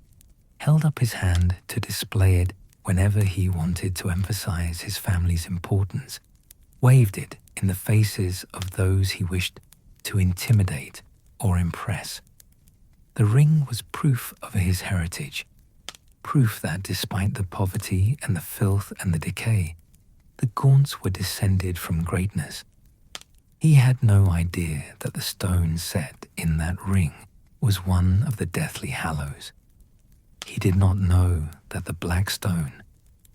S1: held up his hand to display it whenever he wanted to emphasize his family's importance, waved it in the faces of those he wished to intimidate or impress. The ring was proof of his heritage, proof that despite the poverty and the filth and the decay, the Gaunts were descended from greatness. He had no idea that the stone set in that ring was one of the Deathly Hallows. He did not know that the black stone,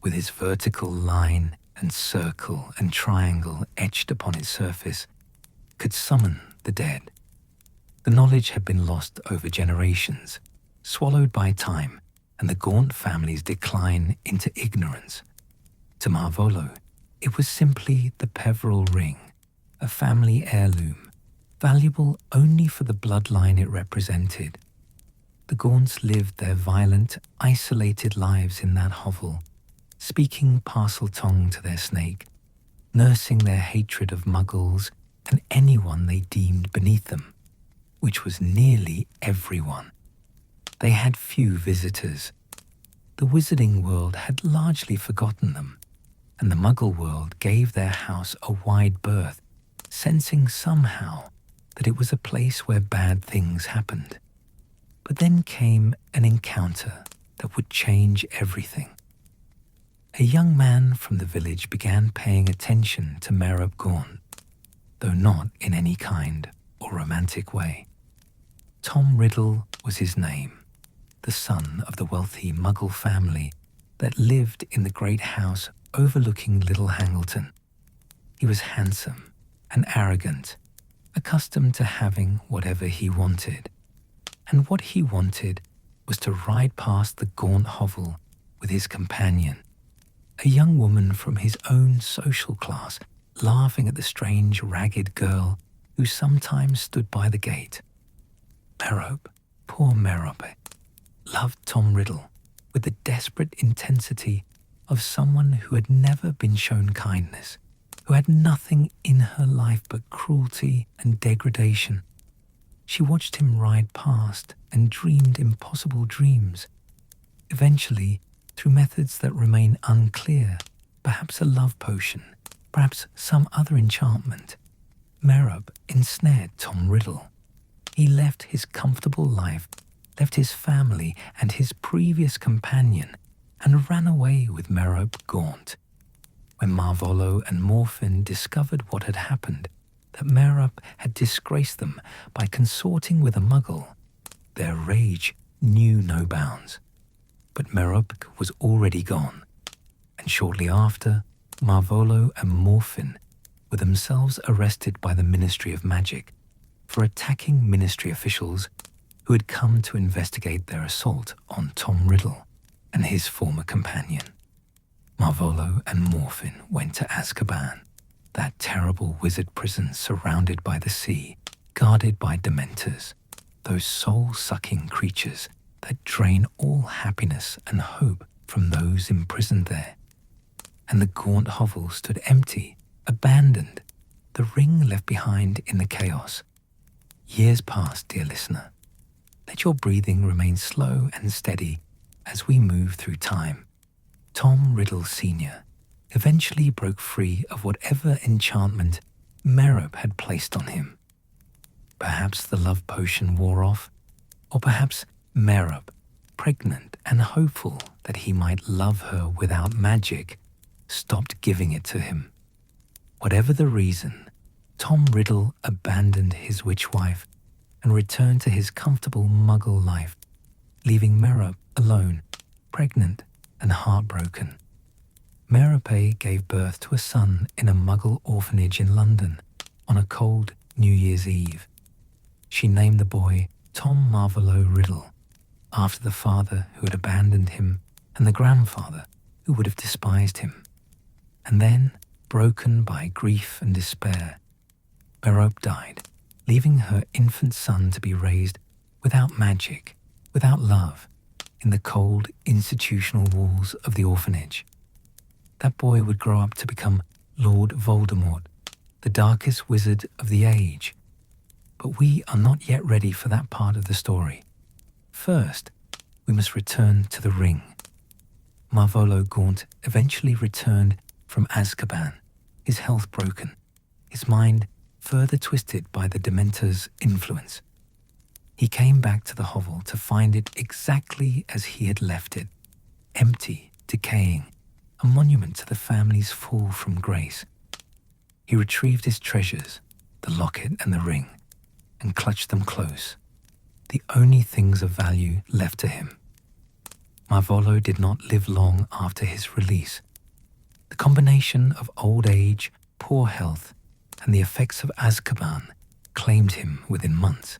S1: with its vertical line and circle and triangle etched upon its surface, could summon the dead. The knowledge had been lost over generations, swallowed by time and the Gaunt family's decline into ignorance. To Marvolo, it was simply the Peveril ring, a family heirloom, valuable only for the bloodline it represented. The Gaunts lived their violent, isolated lives in that hovel, speaking parcel tongue to their snake, nursing their hatred of muggles and anyone they deemed beneath them, which was nearly everyone. They had few visitors. The wizarding world had largely forgotten them, and the muggle world gave their house a wide berth, sensing somehow that it was a place where bad things happened. But then came an encounter that would change everything. A young man from the village began paying attention to Merope Gaunt, though not in any kind or romantic way. Tom Riddle was his name, the son of the wealthy Muggle family that lived in the great house overlooking Little Hangleton. He was handsome and arrogant, accustomed to having whatever he wanted. And what he wanted was to ride past the Gaunt hovel with his companion, a young woman from his own social class, laughing at the strange, ragged girl who sometimes stood by the gate. Merope, poor Merope, loved Tom Riddle with the desperate intensity of someone who had never been shown kindness, who had nothing in her life but cruelty and degradation. She watched him ride past and dreamed impossible dreams. Eventually, through methods that remain unclear, perhaps a love potion, perhaps some other enchantment, Merope ensnared Tom Riddle. He left his comfortable life, left his family and his previous companion, and ran away with Merope Gaunt. When Marvolo and Morphin discovered what had happened, that Merope had disgraced them by consorting with a muggle, their rage knew no bounds. But Merope was already gone, and shortly after, Marvolo and Morphin were themselves arrested by the Ministry of Magic for attacking Ministry officials who had come to investigate their assault on Tom Riddle and his former companion. Marvolo and Morphin went to Azkaban, that terrible wizard prison surrounded by the sea, guarded by dementors, those soul-sucking creatures that drain all happiness and hope from those imprisoned there. And the Gaunt hovel stood empty, abandoned, the ring left behind in the chaos. Years passed, dear listener. Let your breathing remain slow and steady as we move through time, Tom Riddle Sr. eventually broke free of whatever enchantment Merope had placed on him. Perhaps the love potion wore off, or perhaps Merope, pregnant and hopeful that he might love her without magic, stopped giving it to him. Whatever the reason, Tom Riddle abandoned his witch wife and returned to his comfortable muggle life, leaving Merope alone, pregnant and heartbroken. Merope gave birth to a son in a muggle orphanage in London on a cold New Year's Eve. She named the boy Tom Marvolo Riddle, after the father who had abandoned him and the grandfather who would have despised him. And then, broken by grief and despair, Merope died, leaving her infant son to be raised without magic, without love, in the cold institutional walls of the orphanage. That boy would grow up to become Lord Voldemort, the darkest wizard of the age. But we are not yet ready for that part of the story. First, we must return to the ring. Marvolo Gaunt eventually returned from Azkaban, his health broken, his mind further twisted by the Dementor's influence. He came back to the hovel to find it exactly as he had left it, empty, decaying, a monument to the family's fall from grace. He retrieved his treasures, the locket and the ring, and clutched them close, the only things of value left to him. Marvolo did not live long after his release. The combination of old age, poor health, and the effects of Azkaban claimed him within months.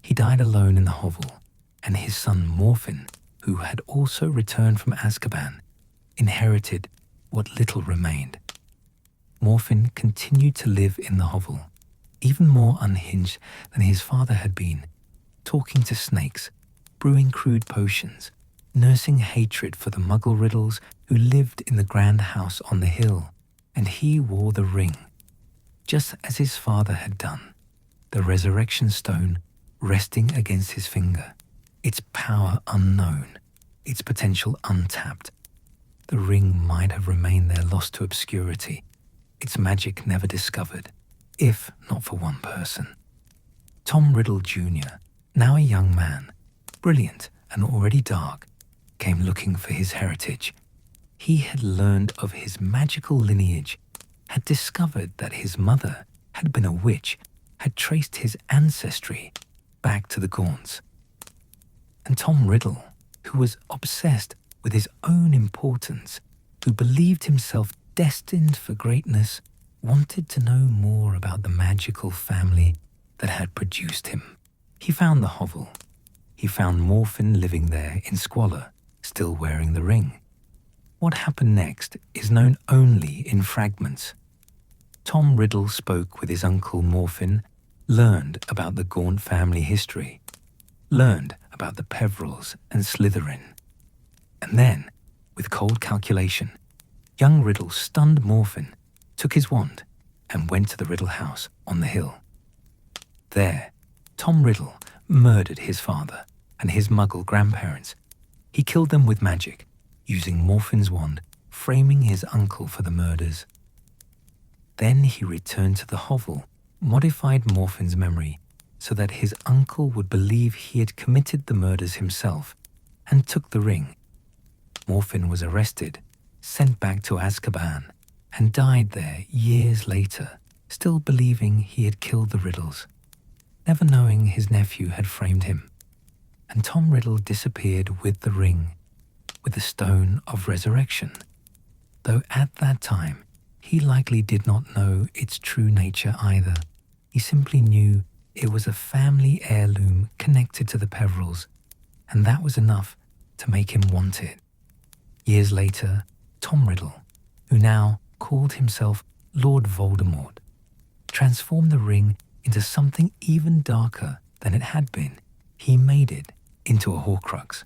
S1: He died alone in the hovel, and his son Morphin, who had also returned from Azkaban, inherited what little remained. Morphin continued to live in the hovel, even more unhinged than his father had been, talking to snakes, brewing crude potions, nursing hatred for the Muggle Riddles who lived in the grand house on the hill, and he wore the ring, just as his father had done, the resurrection stone resting against his finger, its power unknown, its potential untapped. The ring might have remained there lost to obscurity, its magic never discovered, if not for one person. Tom Riddle Jr., now a young man, brilliant and already dark, came looking for his heritage. He had learned of his magical lineage, had discovered that his mother had been a witch, had traced his ancestry back to the Gaunts. And Tom Riddle, who was obsessed with his own importance, who believed himself destined for greatness, wanted to know more about the magical family that had produced him. He found the hovel. He found Morphin living there in squalor, still wearing the ring. What happened next is known only in fragments. Tom Riddle spoke with his uncle Morphin, learned about the Gaunt family history, learned about the Peverils and Slytherin. And then, with cold calculation, young Riddle stunned Morphin, took his wand, and went to the Riddle house on the hill. There, Tom Riddle murdered his father and his Muggle grandparents. He killed them with magic, using Morphin's wand, framing his uncle for the murders. Then he returned to the hovel, modified Morphin's memory so that his uncle would believe he had committed the murders himself, and took the ring. Morphin was arrested, sent back to Azkaban, and died there years later, still believing he had killed the Riddles, never knowing his nephew had framed him. And Tom Riddle disappeared with the ring, with the stone of resurrection, though at that time he likely did not know its true nature either. He simply knew it was a family heirloom connected to the Peverils, and that was enough to make him want it. Years later, Tom Riddle, who now called himself Lord Voldemort, transformed the ring into something even darker than it had been. He made it into a Horcrux.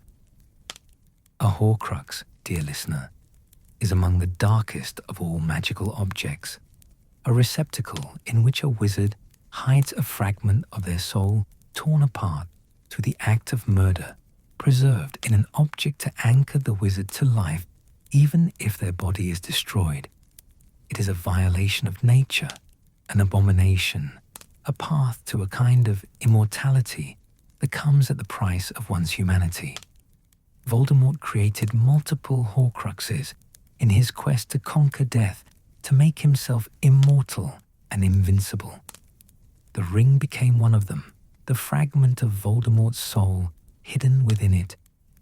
S1: A Horcrux, dear listener, is among the darkest of all magical objects, a receptacle in which a wizard hides a fragment of their soul torn apart through the act of murder, preserved in an object to anchor the wizard to life, even if their body is destroyed. It is a violation of nature, an abomination, a path to a kind of immortality that comes at the price of one's humanity. Voldemort created multiple Horcruxes in his quest to conquer death, to make himself immortal and invincible. The ring became one of them, the fragment of Voldemort's soul hidden within it,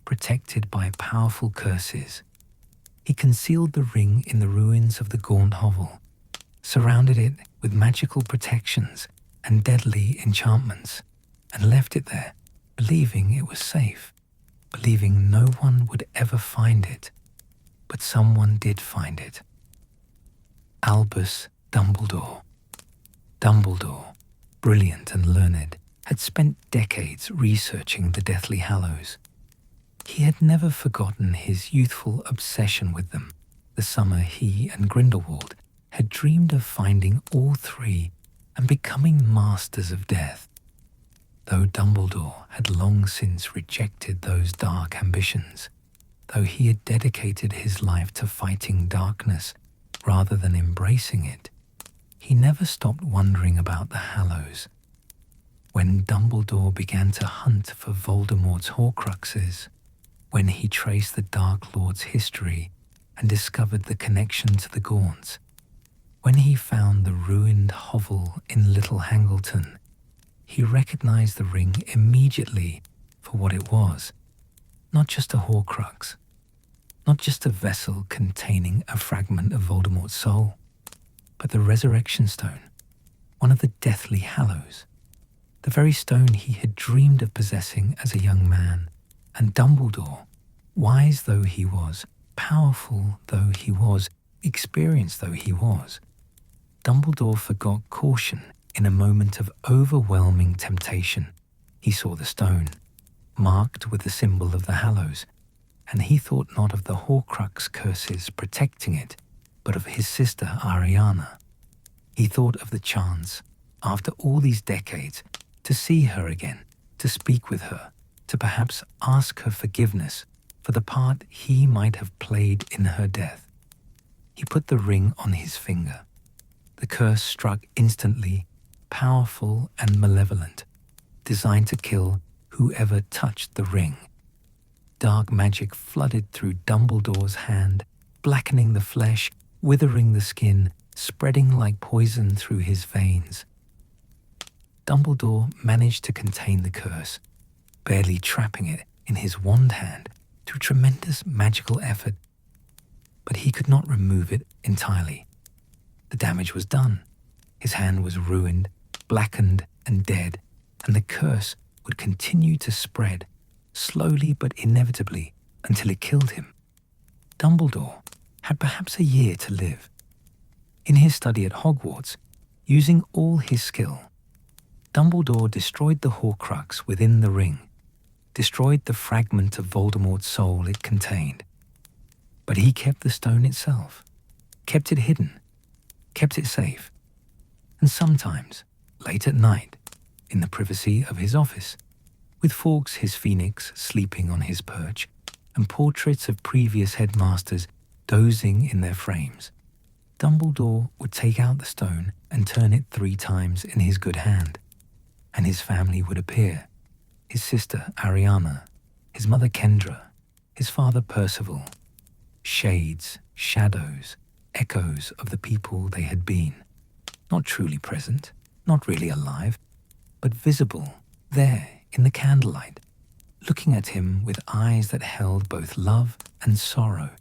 S1: protected by powerful curses. He concealed the ring in the ruins of the Gaunt Hovel, surrounded it with magical protections and deadly enchantments, and left it there, believing it was safe, believing no one would ever find it. But someone did find it. Albus Dumbledore. Dumbledore, brilliant and learned, had spent decades researching the Deathly Hallows. He had never forgotten his youthful obsession with them, the summer he and Grindelwald had dreamed of finding all three and becoming masters of death. Though Dumbledore had long since rejected those dark ambitions, though he had dedicated his life to fighting darkness rather than embracing it, he never stopped wondering about the Hallows. When Dumbledore began to hunt for Voldemort's Horcruxes, when he traced the Dark Lord's history and discovered the connection to the Gaunts, when he found the ruined hovel in Little Hangleton, he recognized the ring immediately for what it was, not just a Horcrux, not just a vessel containing a fragment of Voldemort's soul, but the Resurrection Stone, one of the Deathly Hallows, the very stone he had dreamed of possessing as a young man. And Dumbledore, wise though he was, powerful though he was, experienced though he was, Dumbledore forgot caution in a moment of overwhelming temptation. He saw the stone, marked with the symbol of the Hallows, and he thought not of the Horcrux curses protecting it, but of his sister Ariana. He thought of the chance, after all these decades, to see her again, to speak with her, to perhaps ask her forgiveness for the part he might have played in her death. He put the ring on his finger. The curse struck instantly, powerful and malevolent, designed to kill whoever touched the ring. Dark magic flooded through Dumbledore's hand, blackening the flesh, withering the skin, spreading like poison through his veins. Dumbledore managed to contain the curse, barely trapping it in his wand hand through tremendous magical effort. But he could not remove it entirely. The damage was done. His hand was ruined, blackened and dead, and the curse would continue to spread, slowly but inevitably, until it killed him. Dumbledore had perhaps a year to live. In his study at Hogwarts, using all his skill, Dumbledore destroyed the Horcrux within the ring, destroyed the fragment of Voldemort's soul it contained. But he kept the stone itself, kept it hidden, kept it safe. And sometimes, late at night, in the privacy of his office, with Fawkes his phoenix sleeping on his perch, and portraits of previous headmasters dozing in their frames, Dumbledore would take out the stone and turn it 3 times in his good hand, and his family would appear, his sister Ariana, his mother Kendra, his father Percival, shades, shadows, echoes of the people they had been, not truly present, not really alive, but visible, there in the candlelight, looking at him with eyes that held both love and sorrow.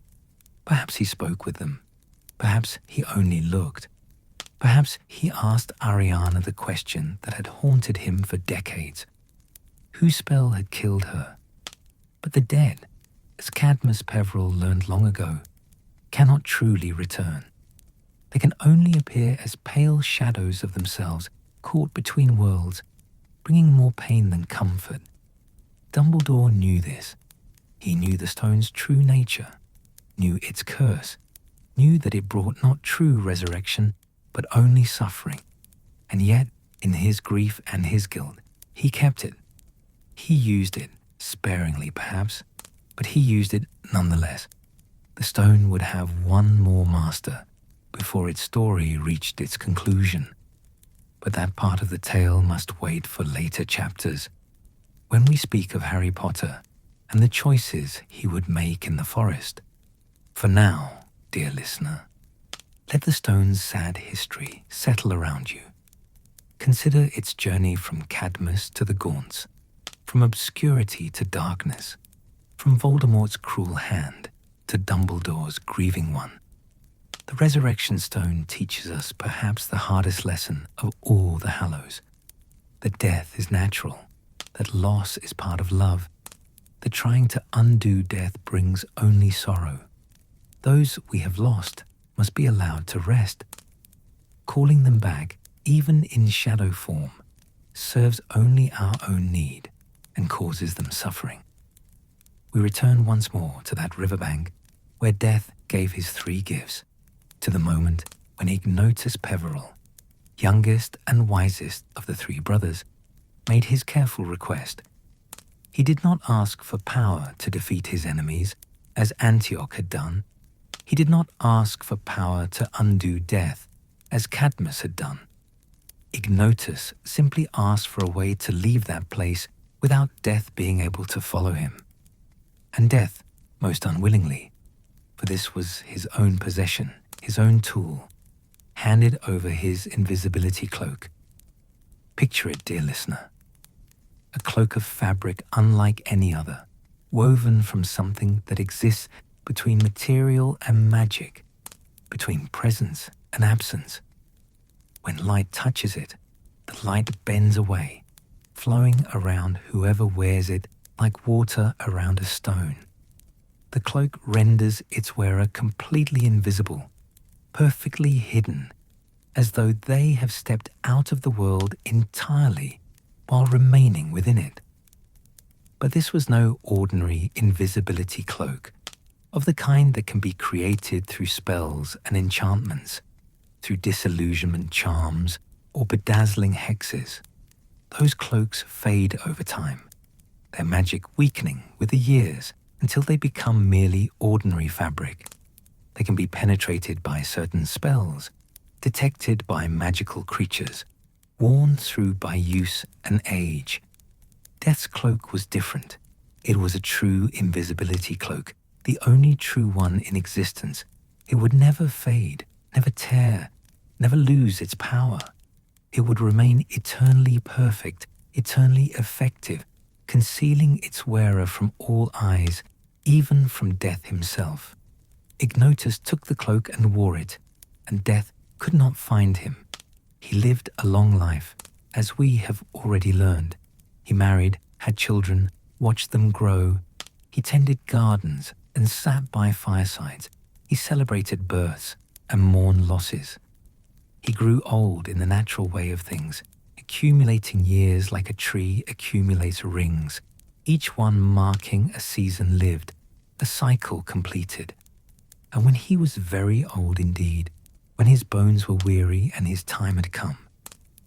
S1: Perhaps he spoke with them. Perhaps he only looked. Perhaps he asked Ariana the question that had haunted him for decades. Whose spell had killed her? But the dead, as Cadmus Peverell learned long ago, cannot truly return. They can only appear as pale shadows of themselves caught between worlds, bringing more pain than comfort. Dumbledore knew this. He knew the stone's true nature, knew its curse, knew that it brought not true resurrection, but only suffering. And yet, in his grief and his guilt, he kept it. He used it, sparingly perhaps, but he used it nonetheless. The stone would have one more master before its story reached its conclusion. But that part of the tale must wait for later chapters, when we speak of Harry Potter and the choices he would make in the forest. For now, dear listener, let the stone's sad history settle around you. Consider its journey from Cadmus to the Gaunts, from obscurity to darkness, from Voldemort's cruel hand to Dumbledore's grieving one. The Resurrection Stone teaches us perhaps the hardest lesson of all the Hallows, that death is natural, that loss is part of love, that trying to undo death brings only sorrow. Those we have lost must be allowed to rest. Calling them back, even in shadow form, serves only our own need and causes them suffering. We return once more to that riverbank where Death gave his 3 gifts, to the moment when Ignotus Peverell, youngest and wisest of the 3 brothers, made his careful request. He did not ask for power to defeat his enemies, as Antioch had done. He did not ask for power to undo death, as Cadmus had done. Ignotus simply asked for a way to leave that place without Death being able to follow him. And Death, most unwillingly, for this was his own possession, his own tool, handed over his invisibility cloak. Picture it, dear listener. A cloak of fabric unlike any other, woven from something that exists between material and magic, between presence and absence. When light touches it, the light bends away, flowing around whoever wears it like water around a stone. The cloak renders its wearer completely invisible, perfectly hidden, as though they have stepped out of the world entirely while remaining within it. But this was no ordinary invisibility cloak, of the kind that can be created through spells and enchantments, through disillusionment charms or bedazzling hexes. Those cloaks fade over time, their magic weakening with the years until they become merely ordinary fabric. They can be penetrated by certain spells, detected by magical creatures, worn through by use and age. Death's cloak was different. It was a true invisibility cloak, the only true one in existence. It would never fade, never tear, never lose its power. It would remain eternally perfect, eternally effective, concealing its wearer from all eyes, even from Death himself. Ignotus took the cloak and wore it, and Death could not find him. He lived a long life, as we have already learned. He married, had children, watched them grow. He tended gardens and sat by firesides. He celebrated births and mourned losses. He grew old in the natural way of things, accumulating years like a tree accumulates rings, each one marking a season lived, a cycle completed. And when he was very old indeed, when his bones were weary and his time had come,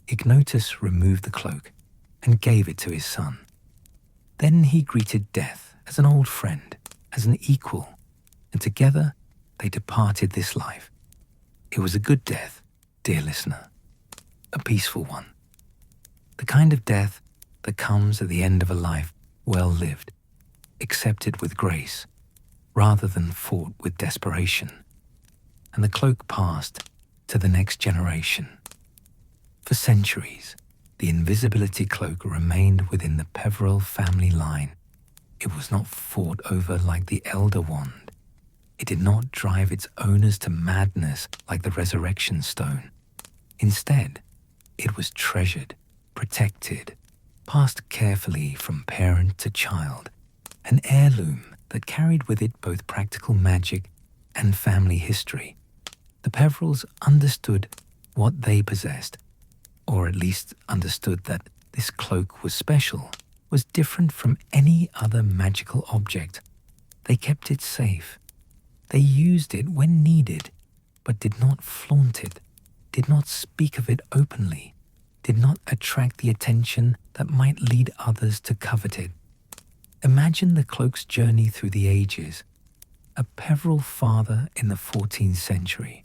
S1: Ignotus removed the cloak and gave it to his son. Then he greeted Death as an old friend, as an equal, and together they departed this life. It was a good death, dear listener, a peaceful one. The kind of death that comes at the end of a life well lived, accepted with grace, rather than fought with desperation. And the cloak passed to the next generation. For centuries, the invisibility cloak remained within the Peverell family line. It was not fought over like the Elder Wand. It did not drive its owners to madness like the Resurrection Stone. Instead, it was treasured, protected, passed carefully from parent to child, an heirloom that carried with it both practical magic and family history. The Peverells understood what they possessed, or at least understood that this cloak was special, was different from any other magical object. They kept it safe. They used it when needed, but did not flaunt it, did not speak of it openly, did not attract the attention that might lead others to covet it. Imagine the Cloak's journey through the ages, a Peveril father in the 14th century,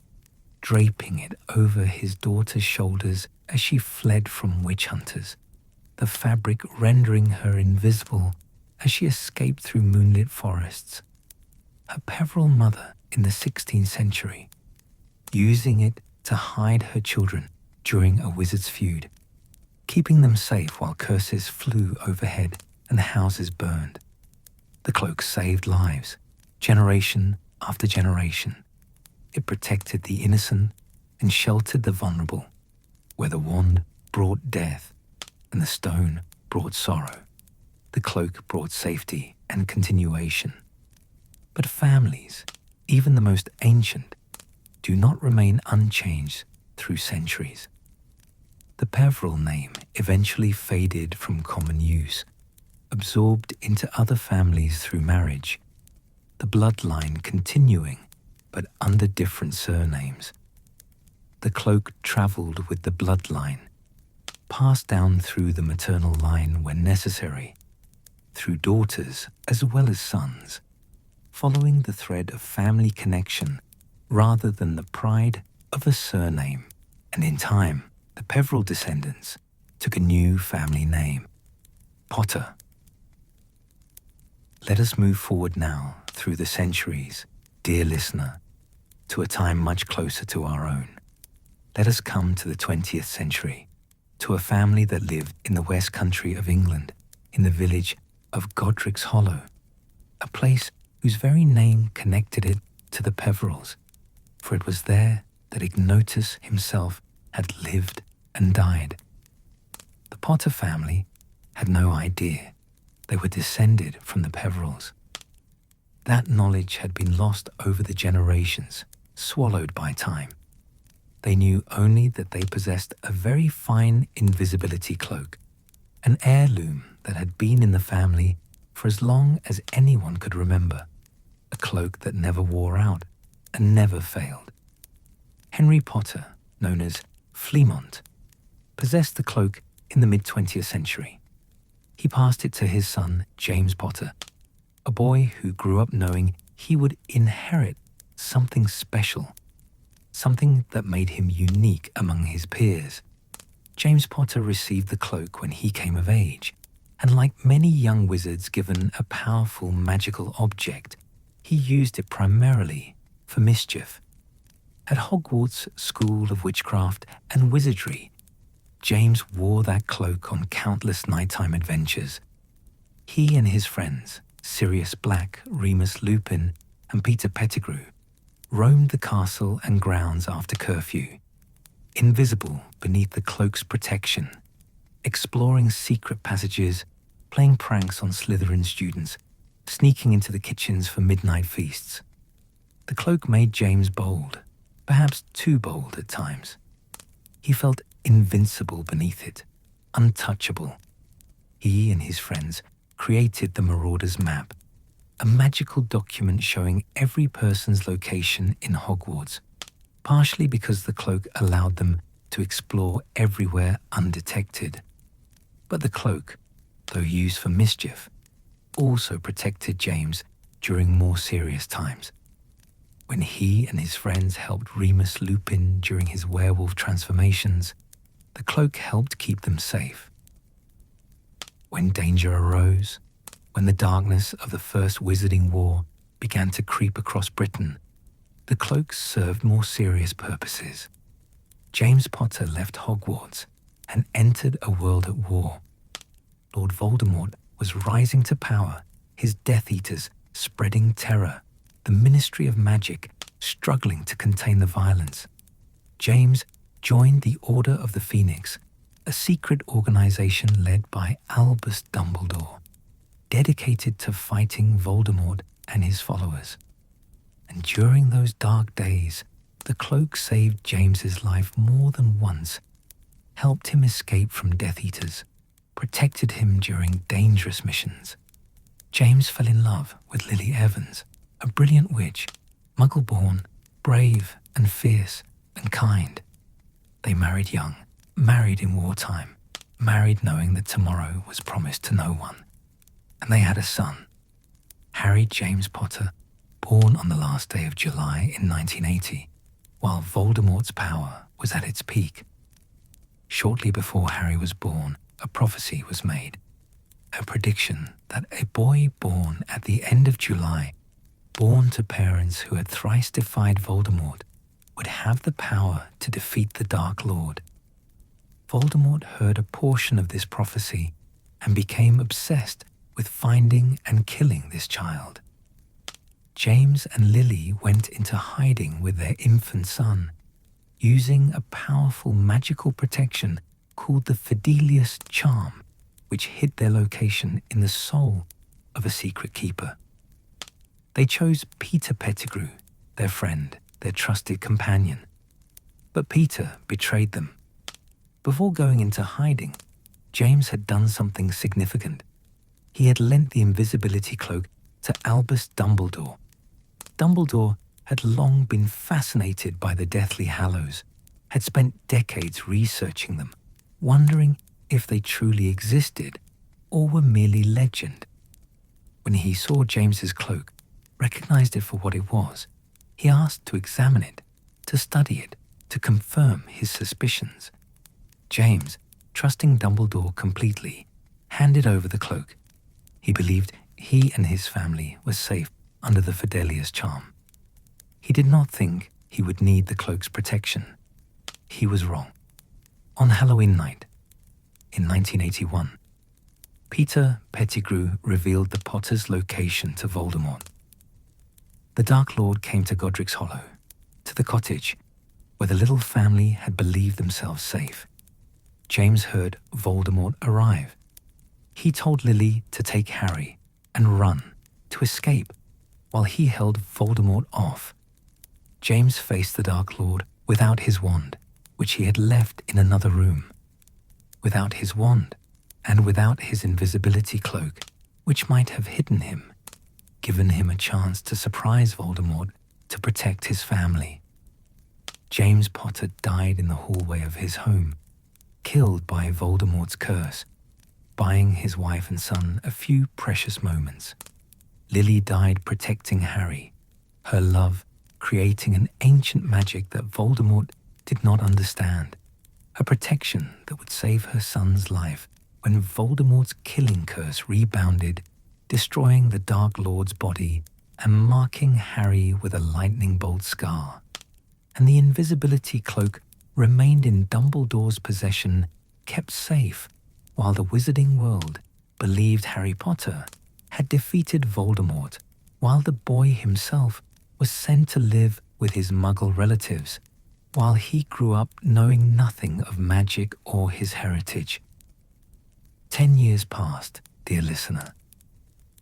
S1: draping it over his daughter's shoulders as she fled from witch hunters, the fabric rendering her invisible as she escaped through moonlit forests. Her Peveril mother in the 16th century, using it to hide her children during a wizard's feud, keeping them safe while curses flew overhead and houses burned. The Cloak saved lives, generation after generation. It protected the innocent and sheltered the vulnerable, where the wand brought death and the stone brought sorrow. The Cloak brought safety and continuation. But families, even the most ancient, do not remain unchanged through centuries. The Peveril name eventually faded from common use, absorbed into other families through marriage, the bloodline continuing, but under different surnames. The Cloak travelled with the bloodline, passed down through the maternal line when necessary, through daughters as well as sons, following the thread of family connection rather than the pride of a surname. And in time, the Peveril descendants took a new family name, Potter. Let us move forward now through the centuries, dear listener, to a time much closer to our own. Let us come to the 20th century, to a family that lived in the West Country of England, in the village of Godric's Hollow, a place whose very name connected it to the Peverils, for it was there that Ignotus himself had lived and died. The Potter family had no idea they were descended from the Peverils. That knowledge had been lost over the generations, swallowed by time. They knew only that they possessed a very fine invisibility cloak, an heirloom that had been in the family for as long as anyone could remember, a cloak that never wore out and never failed. Henry Potter, known as Fleamont, possessed the cloak in the mid-20th century. He passed it to his son, James Potter, a boy who grew up knowing he would inherit something special, something that made him unique among his peers. James Potter received the cloak when he came of age, and like many young wizards given a powerful magical object, he used it primarily for mischief. At Hogwarts School of Witchcraft and Wizardry, James wore that cloak on countless nighttime adventures. He and his friends, Sirius Black, Remus Lupin, and Peter Pettigrew, roamed the castle and grounds after curfew, invisible beneath the cloak's protection, exploring secret passages, playing pranks on Slytherin students, sneaking into the kitchens for midnight feasts. The cloak made James bold, perhaps too bold at times. He felt invincible beneath it, untouchable. He and his friends created the Marauder's Map, a magical document showing every person's location in Hogwarts, partially because the cloak allowed them to explore everywhere undetected. But the cloak, though used for mischief, also protected James during more serious times. When he and his friends helped Remus Lupin during his werewolf transformations, the cloak helped keep them safe. When danger arose, when the darkness of the First Wizarding War began to creep across Britain, the cloak served more serious purposes. James Potter left Hogwarts and entered a world at war. Lord Voldemort was rising to power, his Death Eaters spreading terror, the Ministry of Magic struggling to contain the violence. James joined the Order of the Phoenix, a secret organization led by Albus Dumbledore, dedicated to fighting Voldemort and his followers. And during those dark days, the cloak saved James's life more than once, helped him escape from Death Eaters, protected him during dangerous missions. James fell in love with Lily Evans, a brilliant witch, Muggle-born, brave and fierce and kind. They married young, married in wartime, married knowing that tomorrow was promised to no one. and they had a son, Harry James Potter, born on the last day of July in 1980, while Voldemort's power was at its peak. Shortly before Harry was born, a prophecy was made, a prediction that a boy born at the end of July, born to parents who had thrice defied Voldemort, would have the power to defeat the Dark Lord. Voldemort heard a portion of this prophecy and became obsessed with finding and killing this child. James and Lily went into hiding with their infant son, using a powerful magical protection called the Fidelius Charm, which hid their location in the soul of a secret keeper. They chose Peter Pettigrew, their friend, their trusted companion. But Peter betrayed them. Before going into hiding, James had done something significant. He had lent the invisibility cloak to Albus Dumbledore. Dumbledore had long been fascinated by the Deathly Hallows, had spent decades researching them, wondering if they truly existed or were merely legend. When he saw James's cloak, recognized it for what it was, he asked to examine it, to study it, to confirm his suspicions. James, trusting Dumbledore completely, handed over the cloak. He believed he and his family were safe under the Fidelius Charm. He did not think he would need the cloak's protection. He was wrong. On Halloween night, in 1981, Peter Pettigrew revealed the Potter's location to Voldemort. The Dark Lord came to Godric's Hollow, to the cottage where the little family had believed themselves safe. James heard Voldemort arrive. He told Lily to take Harry and run, to escape, while he held Voldemort off. James faced the Dark Lord without his wand, which he had left in another room. Without his wand, and without his invisibility cloak, which might have hidden him, given him a chance to surprise Voldemort to protect his family. James Potter died in the hallway of his home, killed by Voldemort's curse, buying his wife and son a few precious moments. Lily died protecting Harry, her love creating an ancient magic that Voldemort did not understand, a protection that would save her son's life when Voldemort's killing curse rebounded, destroying the Dark Lord's body and marking Harry with a lightning bolt scar. And the invisibility cloak remained in Dumbledore's possession, kept safe, while the wizarding world believed Harry Potter had defeated Voldemort, while the boy himself was sent to live with his Muggle relatives, while he grew up knowing nothing of magic or his heritage. 10 years passed, dear listener.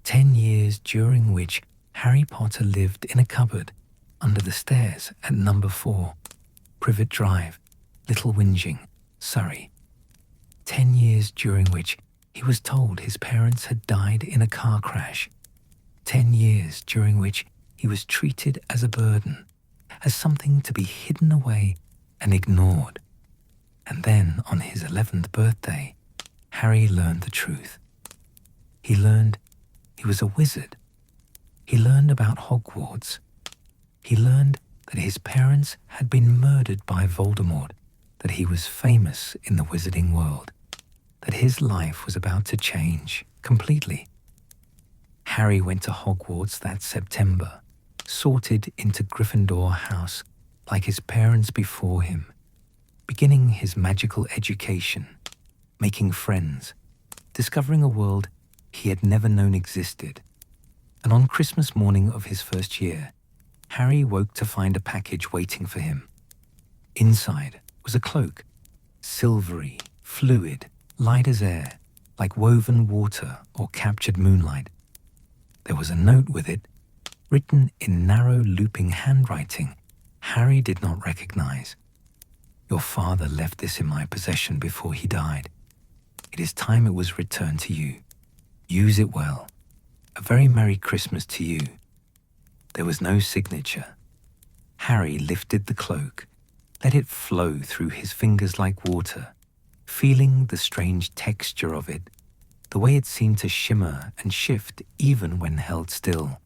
S1: 10 years during which Harry Potter lived in a cupboard under the stairs at number 4, Privet Drive, Little Whinging, Surrey. 10 years during which he was told his parents had died in a car crash. 10 years during which he was treated as a burden, as something to be hidden away and ignored. And then, on his 11th birthday, Harry learned the truth. He learned he was a wizard. He learned about Hogwarts. He learned that his parents had been murdered by Voldemort, that he was famous in the wizarding world, that his life was about to change completely. Harry went to Hogwarts that September, sorted into Gryffindor House like his parents before him, beginning his magical education, making friends, discovering a world he had never known existed. And on Christmas morning of his first year, Harry woke to find a package waiting for him. Inside was a cloak, silvery, fluid, light as air, like woven water or captured moonlight. There was a note with it, written in narrow looping handwriting Harry did not recognize. Your father left this in my possession before he died. It is time it was returned to you. Use it well. A very Merry Christmas to you. There was no signature. Harry lifted the cloak, let it flow through his fingers like water, feeling the strange texture of it, the way it seemed to shimmer and shift even when held still.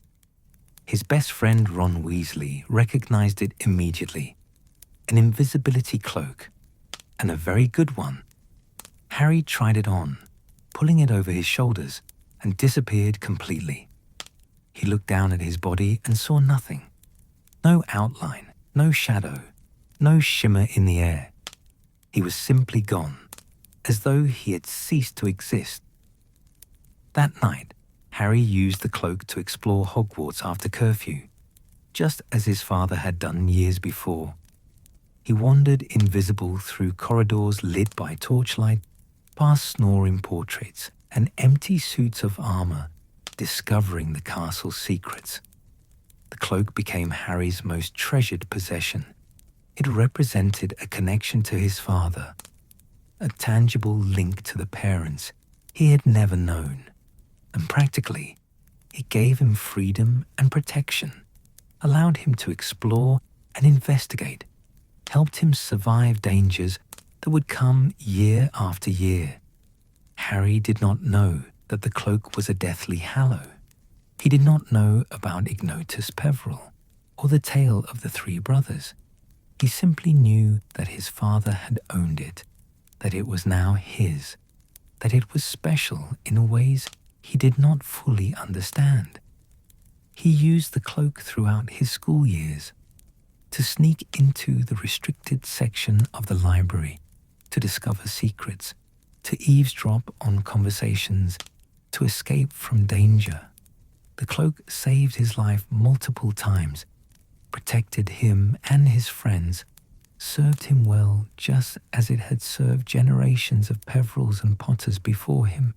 S1: His best friend Ron Weasley recognized it immediately. An invisibility cloak, and a very good one. Harry tried it on, pulling it over his shoulders, and disappeared completely. He looked down at his body and saw nothing. No outline, no shadow, no shimmer in the air. He was simply gone, as though he had ceased to exist. That night, Harry used the cloak to explore Hogwarts after curfew, just as his father had done years before. He wandered invisible through corridors lit by torchlight, past snoring portraits and empty suits of armor, discovering the castle's secrets. The cloak became Harry's most treasured possession. It represented a connection to his father, a tangible link to the parents he had never known, and practically, it gave him freedom and protection, allowed him to explore and investigate, helped him survive dangers that would come year after year. Harry did not know that the cloak was a Deathly Hallow. He did not know about Ignotus Peverell or the tale of the three brothers. He simply knew that his father had owned it, that it was now his, that it was special in ways he did not fully understand. He used the cloak throughout his school years, to sneak into the restricted section of the library, to discover secrets, to eavesdrop on conversations, to escape from danger. The cloak saved his life multiple times, protected him and his friends, served him well just as it had served generations of Peverells and Potters before him.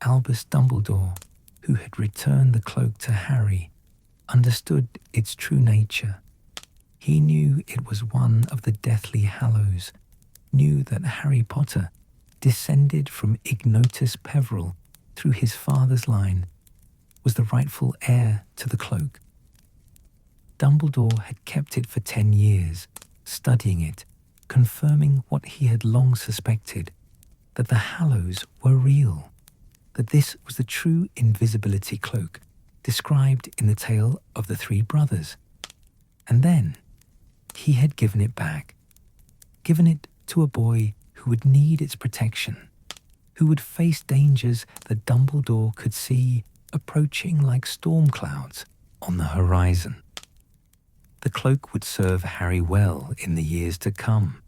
S1: Albus Dumbledore, who had returned the cloak to Harry, understood its true nature. He knew it was one of the Deathly Hallows, knew that Harry Potter, descended from Ignotus Peverell through his father's line, was the rightful heir to the cloak. Dumbledore had kept it for 10 years, studying it, confirming what he had long suspected, that the Hallows were real, that this was the true invisibility cloak described in the tale of the three brothers. And then he had given it back, given it to a boy who would need its protection, who would face dangers that Dumbledore could see approaching like storm clouds on the horizon. The cloak would serve Harry well in the years to come.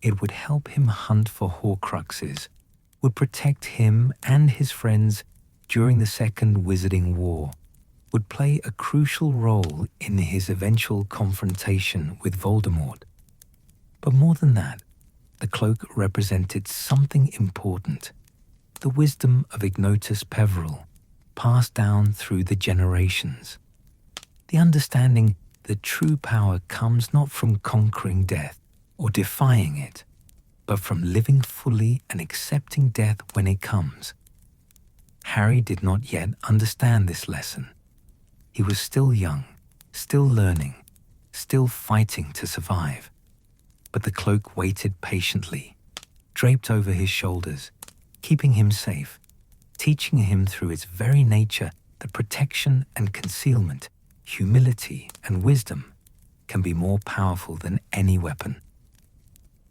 S1: It would help him hunt for Horcruxes, would protect him and his friends during the Second Wizarding War, would play a crucial role in his eventual confrontation with Voldemort. But more than that, the cloak represented something important, the wisdom of Ignotus Peverell, passed down through the generations. The understanding that true power comes not from conquering death or defying it, but from living fully and accepting death when it comes. Harry did not yet understand this lesson. He was still young, still learning, still fighting to survive. But the cloak waited patiently, draped over his shoulders, keeping him safe, teaching him through its very nature that protection and concealment, humility and wisdom can be more powerful than any weapon.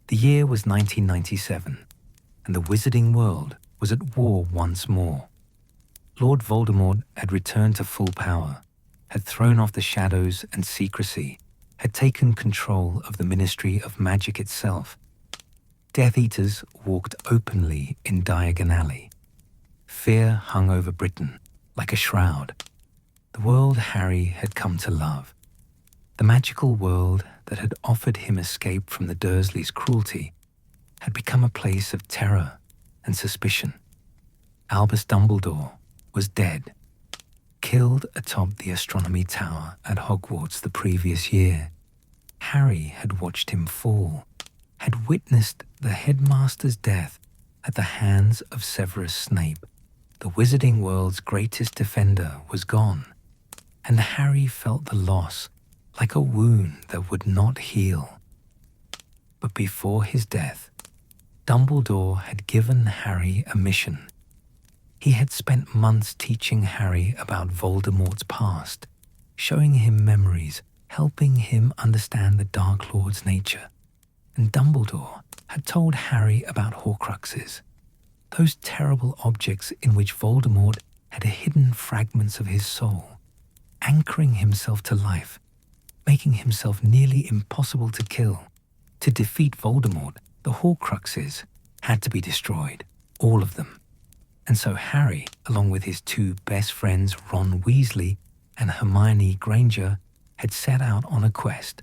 S1: The year was 1997, and the wizarding world was at war once more. Lord Voldemort had returned to full power, had thrown off the shadows and secrecy, had taken control of the Ministry of Magic itself. Death Eaters walked openly in Diagon Alley. Fear hung over Britain like a shroud. The world Harry had come to love, the magical world that had offered him escape from the Dursleys' cruelty, had become a place of terror and suspicion. Albus Dumbledore was dead, killed atop the astronomy tower at Hogwarts the previous year. Harry had watched him fall, had witnessed the headmaster's death at the hands of Severus Snape. The wizarding world's greatest defender was gone, and Harry felt the loss like a wound that would not heal. But before his death, Dumbledore had given Harry a mission, He had spent months teaching Harry about Voldemort's past, showing him memories, helping him understand the Dark Lord's nature. And Dumbledore had told Harry about Horcruxes, those terrible objects in which Voldemort had hidden fragments of his soul, anchoring himself to life, making himself nearly impossible to kill. To defeat Voldemort, the Horcruxes had to be destroyed, all of them. And so Harry, along with his two best friends Ron Weasley and Hermione Granger, had set out on a quest.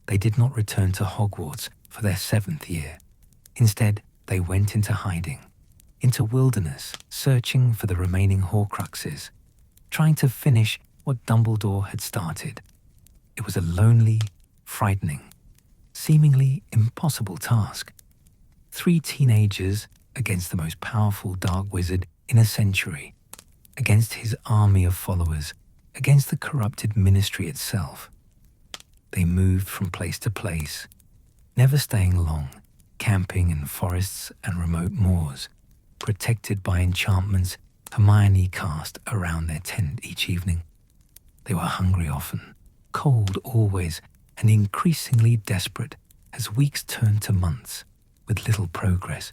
S1: They did not return to Hogwarts for their 7th year. Instead, they went into hiding, into wilderness, searching for the remaining Horcruxes, trying to finish what Dumbledore had started. It was a lonely, frightening, seemingly impossible task. 3 teenagers against the most powerful dark wizard in a century, against his army of followers, against the corrupted ministry itself. They moved from place to place, never staying long, camping in forests and remote moors, protected by enchantments Hermione cast around their tent each evening. They were hungry often, cold always, and increasingly desperate as weeks turned to months, with little progress.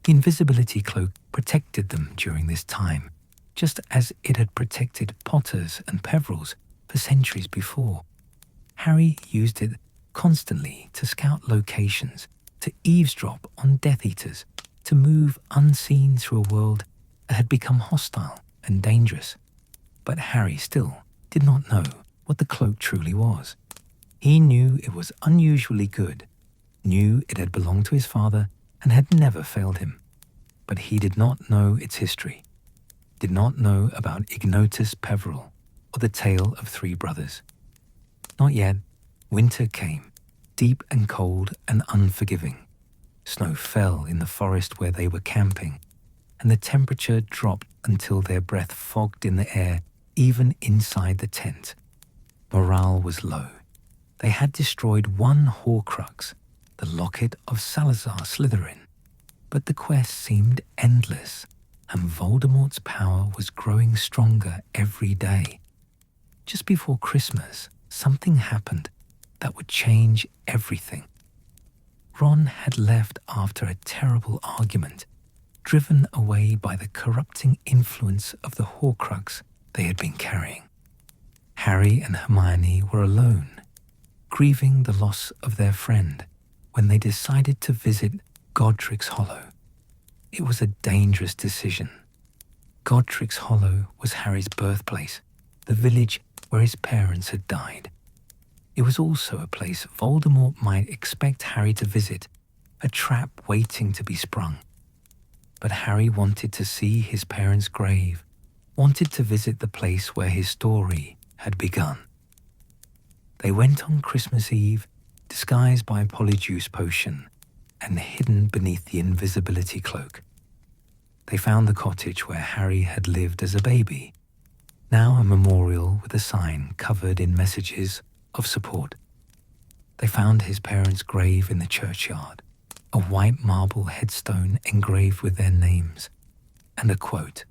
S1: The invisibility cloak protected them during this time, just as it had protected Potters and Peverils for centuries before. Harry used it constantly to scout locations, to eavesdrop on Death Eaters, to move unseen through a world that had become hostile and dangerous. But Harry still did not know what the cloak truly was. He knew it was unusually good, knew it had belonged to his father and had never failed him. But he did not know its history, did not know about Ignotus Peveril or the tale of 3 brothers. Not yet. Winter came, deep and cold and unforgiving. Snow fell in the forest where they were camping, and the temperature dropped until their breath fogged in the air, even inside the tent. Morale was low. They had destroyed 1 Horcrux, the locket of Salazar Slytherin, but the quest seemed endless, and Voldemort's power was growing stronger every day. Just before Christmas, something happened that would change everything. Ron had left after a terrible argument, driven away by the corrupting influence of the Horcrux they had been carrying. Harry and Hermione were alone, grieving the loss of their friend, when they decided to visit Godric's Hollow. It was a dangerous decision. Godric's Hollow was Harry's birthplace, the village where his parents had died. It was also a place Voldemort might expect Harry to visit, a trap waiting to be sprung. But Harry wanted to see his parents' grave, wanted to visit the place where his story had begun. They went on Christmas Eve, disguised by a Polyjuice potion and hidden beneath the invisibility cloak. They found the cottage where Harry had lived as a baby, now a memorial with a sign covered in messages of support. They found his parents' grave in the churchyard, a white marble headstone engraved with their names, and a quote,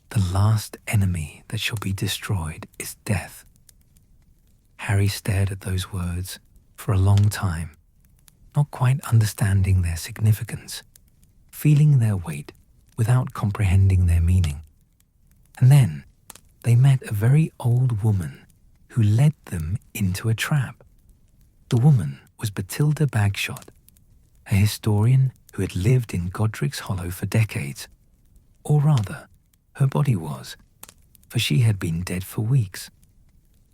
S1: "The last enemy that shall be destroyed is death." Harry stared at those words for a long time, not quite understanding their significance, feeling their weight without comprehending their meaning. And then they met a very old woman who led them into a trap. The woman was Bathilda Bagshot, a historian who had lived in Godric's Hollow for decades. Or rather, her body was, for she had been dead for weeks.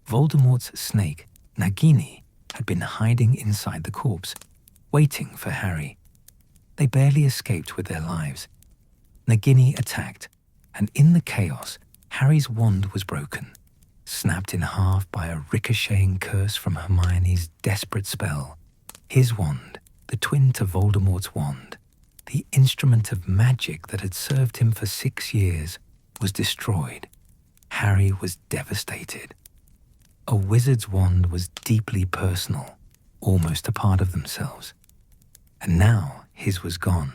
S1: Voldemort's snake, Nagini, had been hiding inside the corpse, waiting for Harry. They barely escaped with their lives. Nagini attacked, and in the chaos, Harry's wand was broken, snapped in half by a ricocheting curse from Hermione's desperate spell. His wand, the twin to Voldemort's wand, the instrument of magic that had served him for 6 years, was destroyed. Harry was devastated. A wizard's wand was deeply personal, almost a part of themselves. And now his was gone.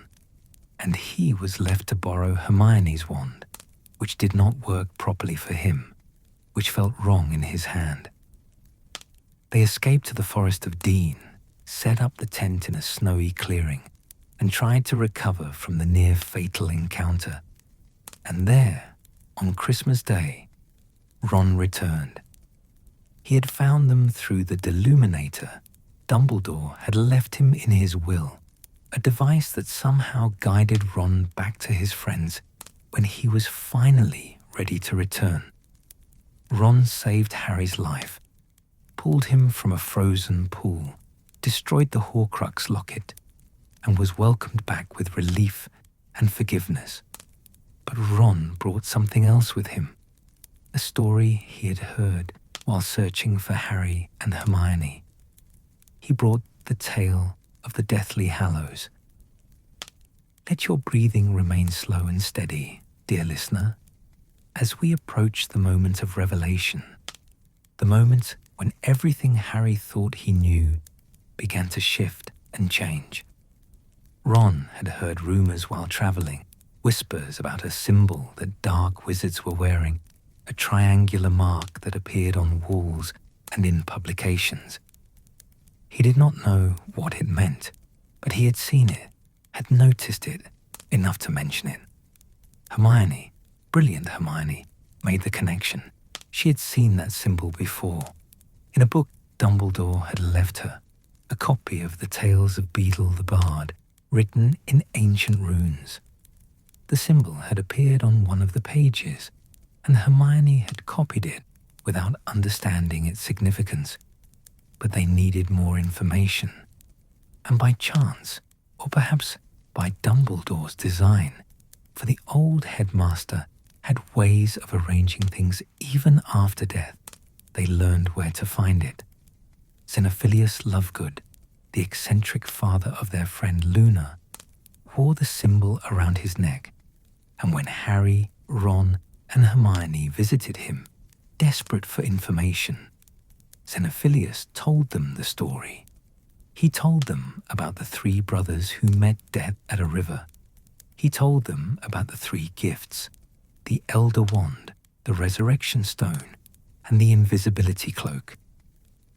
S1: and he was left to borrow Hermione's wand, which did not work properly for him, which felt wrong in his hand. They escaped to the Forest of Dean, set up the tent in a snowy clearing, and tried to recover from the near-fatal encounter. And there, on Christmas Day, Ron returned. He had found them through the Deluminator Dumbledore had left him in his will, a device that somehow guided Ron back to his friends when he was finally ready to return. Ron saved Harry's life, pulled him from a frozen pool, destroyed the Horcrux locket, and was welcomed back with relief and forgiveness. But Ron brought something else with him, a story he had heard while searching for Harry and Hermione. He brought the tale of the Deathly Hallows. Let your breathing remain slow and steady, dear listener, as we approach the moment of revelation, the moment when everything Harry thought he knew began to shift and change. Ron had heard rumors while traveling, whispers about a symbol that dark wizards were wearing, a triangular mark that appeared on walls and in publications. He did not know what it meant, but he had seen it, had noticed it, enough to mention it. Hermione, brilliant Hermione, made the connection. She had seen that symbol before. In a book Dumbledore had left her, a copy of the Tales of Beedle the Bard, written in ancient runes. The symbol had appeared on one of the pages, and Hermione had copied it without understanding its significance. But they needed more information. And by chance, or perhaps by Dumbledore's design, for the old headmaster had ways of arranging things even after death, they learned where to find it. Xenophilius Lovegood, the eccentric father of their friend Luna, wore the symbol around his neck, and when Harry, Ron, and Hermione visited him, desperate for information, Xenophilius told them the story. He told them about the three brothers who met death at a river. He told them about the three gifts, the Elder Wand, the Resurrection Stone, and the Invisibility Cloak.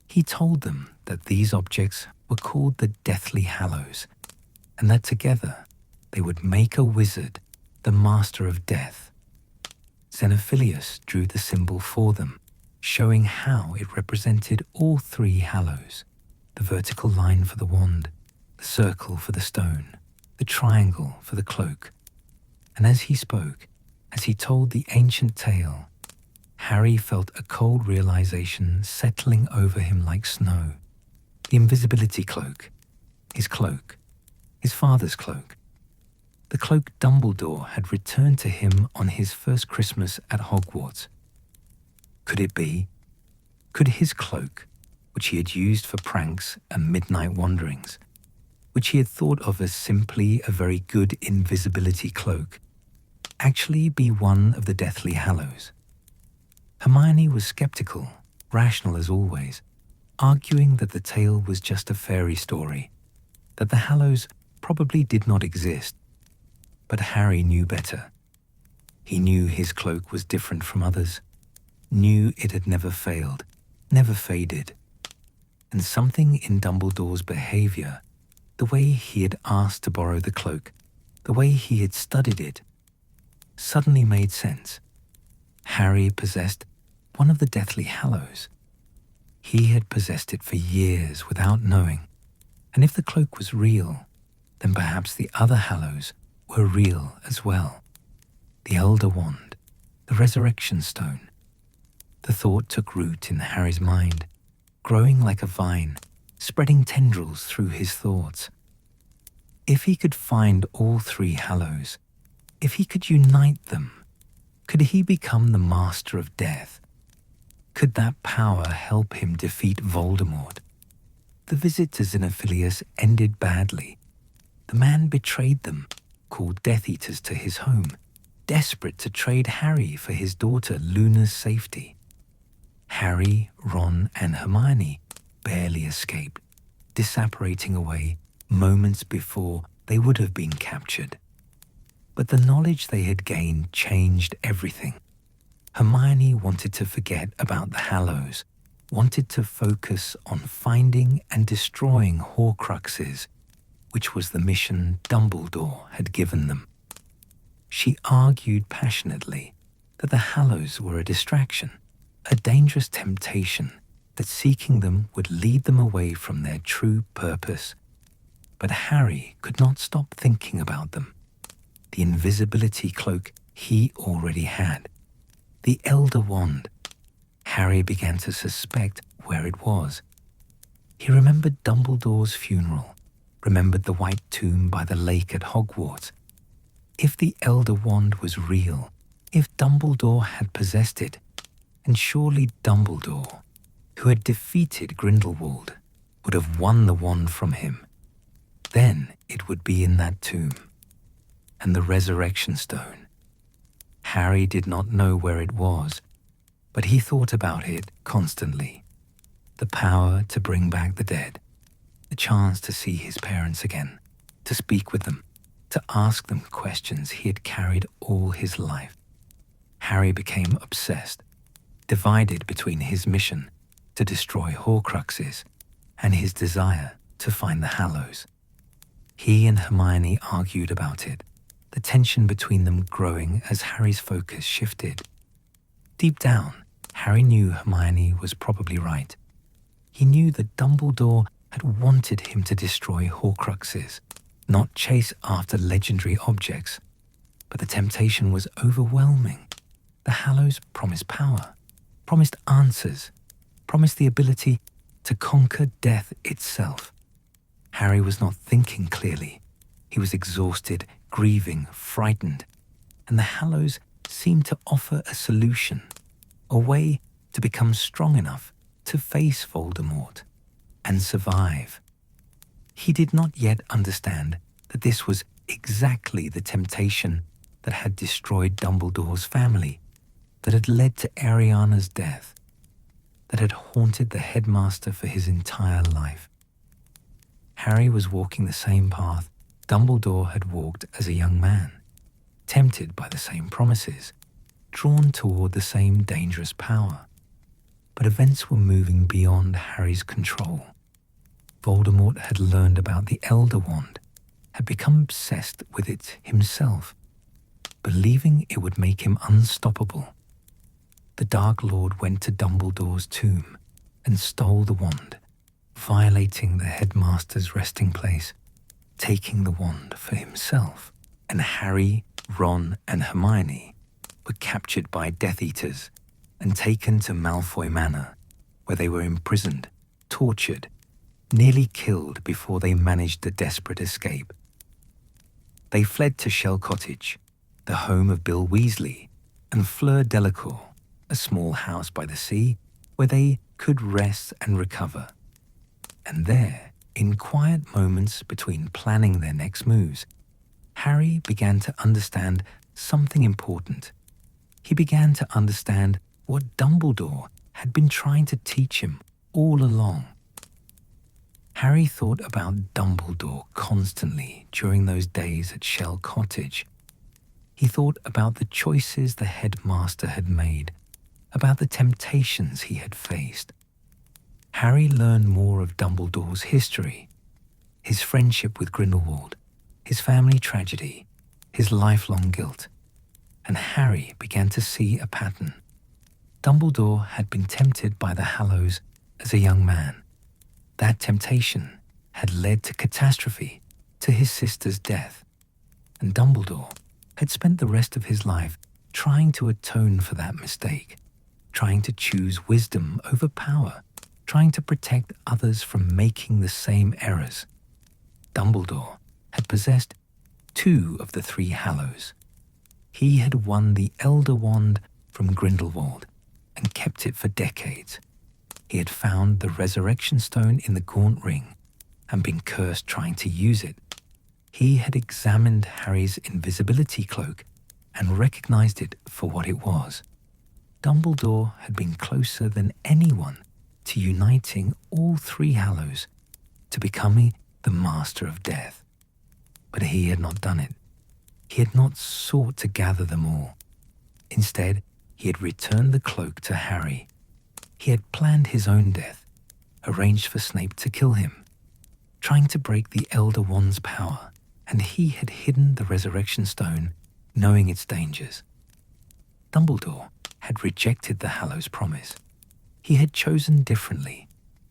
S1: He told them that these objects were called the Deathly Hallows, and that together they would make a wizard the master of death. Xenophilius drew the symbol for them, showing how it represented all three hallows: the vertical line for the wand, the circle for the stone, the triangle for the cloak. And as he spoke, as he told the ancient tale, Harry felt a cold realization settling over him like snow. The invisibility cloak, his father's cloak, the cloak Dumbledore had returned to him on his first Christmas at Hogwarts. Could it be? Could his cloak, which he had used for pranks and midnight wanderings, which he had thought of as simply a very good invisibility cloak, actually be one of the Deathly Hallows? Hermione was skeptical, rational as always, arguing that the tale was just a fairy story, that the Hallows probably did not exist. But Harry knew better. He knew his cloak was different from others, knew it had never failed, never faded. And something in Dumbledore's behavior, the way he had asked to borrow the cloak, the way he had studied it, suddenly made sense. Harry possessed one of the Deathly Hallows. He had possessed it for years without knowing, and if the cloak was real, then perhaps the other Hallows were real as well. The Elder Wand, the Resurrection Stone. The thought took root in Harry's mind, growing like a vine, spreading tendrils through his thoughts. If he could find all three Hallows, if he could unite them, could he become the master of death? Could that power help him defeat Voldemort? The visit to Xenophilius ended badly. The man betrayed them, called Death Eaters to his home, desperate to trade Harry for his daughter Luna's safety. Harry, Ron, and Hermione barely escaped, disapparating away moments before they would have been captured. But the knowledge they had gained changed everything. Hermione wanted to forget about the Hallows, wanted to focus on finding and destroying Horcruxes, which was the mission Dumbledore had given them. She argued passionately that the Hallows were a distraction, a dangerous temptation, that seeking them would lead them away from their true purpose. But Harry could not stop thinking about them. The invisibility cloak he already had. The Elder Wand. Harry began to suspect where it was. He remembered Dumbledore's funeral, remembered the white tomb by the lake at Hogwarts. If the Elder Wand was real, if Dumbledore had possessed it, and surely Dumbledore, who had defeated Grindelwald, would have won the wand from him, then it would be in that tomb. And the resurrection stone. Harry did not know where it was, but he thought about it constantly. The power to bring back the dead, the chance to see his parents again, to speak with them, to ask them questions he had carried all his life. Harry became obsessed, divided between his mission to destroy Horcruxes and his desire to find the Hallows. He and Hermione argued about it, the tension between them growing as Harry's focus shifted. Deep down, Harry knew Hermione was probably right. He knew that Dumbledore had wanted him to destroy Horcruxes, not chase after legendary objects. But the temptation was overwhelming. The Hallows promised power, promised answers, promised the ability to conquer death itself. Harry was not thinking clearly. He was exhausted, grieving, frightened, and the Hallows seemed to offer a solution, a way to become strong enough to face Voldemort and survive. He did not yet understand that this was exactly the temptation that had destroyed Dumbledore's family, that had led to Ariana's death, that had haunted the headmaster for his entire life. Harry was walking the same path Dumbledore had walked as a young man, tempted by the same promises, drawn toward the same dangerous power. But events were moving beyond Harry's control. Voldemort had learned about the Elder Wand, had become obsessed with it himself, believing it would make him unstoppable. The Dark Lord went to Dumbledore's tomb and stole the wand, violating the headmaster's resting place, taking the wand for himself. And Harry, Ron, and Hermione were captured by Death Eaters and taken to Malfoy Manor, where they were imprisoned, tortured, nearly killed before they managed a desperate escape. They fled to Shell Cottage, the home of Bill Weasley, and Fleur Delacour, a small house by the sea where they could rest and recover. And there, in quiet moments between planning their next moves, Harry began to understand something important. He began to understand what Dumbledore had been trying to teach him all along. Harry thought about Dumbledore constantly during those days at Shell Cottage. He thought about the choices the headmaster had made, about the temptations he had faced. Harry learned more of Dumbledore's history, his friendship with Grindelwald, his family tragedy, his lifelong guilt, and Harry began to see a pattern. Dumbledore had been tempted by the Hallows as a young man. That temptation had led to catastrophe, to his sister's death, and Dumbledore had spent the rest of his life trying to atone for that mistake, trying to choose wisdom over power, trying to protect others from making the same errors. Dumbledore had possessed 2 of the 3 Hallows. He had won the Elder Wand from Grindelwald and kept it for decades. He had found the resurrection stone in the Gaunt Ring and been cursed trying to use it. He had examined Harry's invisibility cloak and recognized it for what it was. Dumbledore had been closer than anyone to uniting all 3 Hallows, to becoming the Master of Death. But he had not done it. He had not sought to gather them all. Instead, he had returned the cloak to Harry. He had planned his own death, arranged for Snape to kill him, trying to break the Elder Wand's power, and he had hidden the Resurrection Stone, knowing its dangers. Dumbledore had rejected the Hallows' promise. He had chosen differently,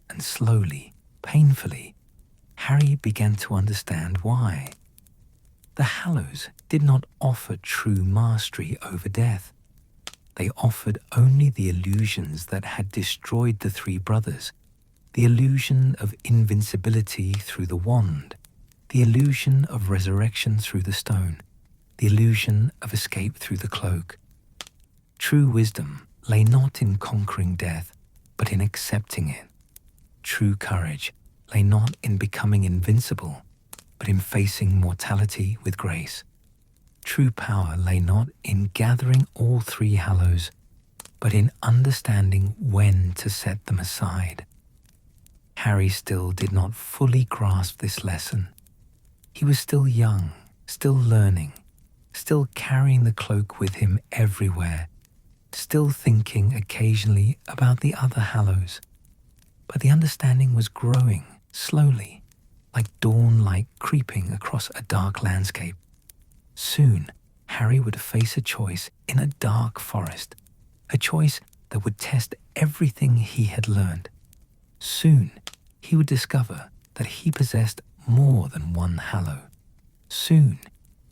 S1: and slowly, painfully, Harry began to understand why. The Hallows did not offer true mastery over death. They offered only the illusions that had destroyed the three brothers, the illusion of invincibility through the wand, the illusion of resurrection through the stone, the illusion of escape through the cloak. True wisdom lay not in conquering death, but in accepting it. True courage lay not in becoming invincible, but in facing mortality with grace. True power lay not in gathering all three Hallows, but in understanding when to set them aside. Harry still did not fully grasp this lesson. He was still young, still learning, still carrying the cloak with him everywhere, still thinking occasionally about the other Hallows. But the understanding was growing slowly, like dawn-light creeping across a dark landscape. Soon, Harry would face a choice in a dark forest, a choice that would test everything he had learned. Soon, he would discover that he possessed more than one Hallow. Soon,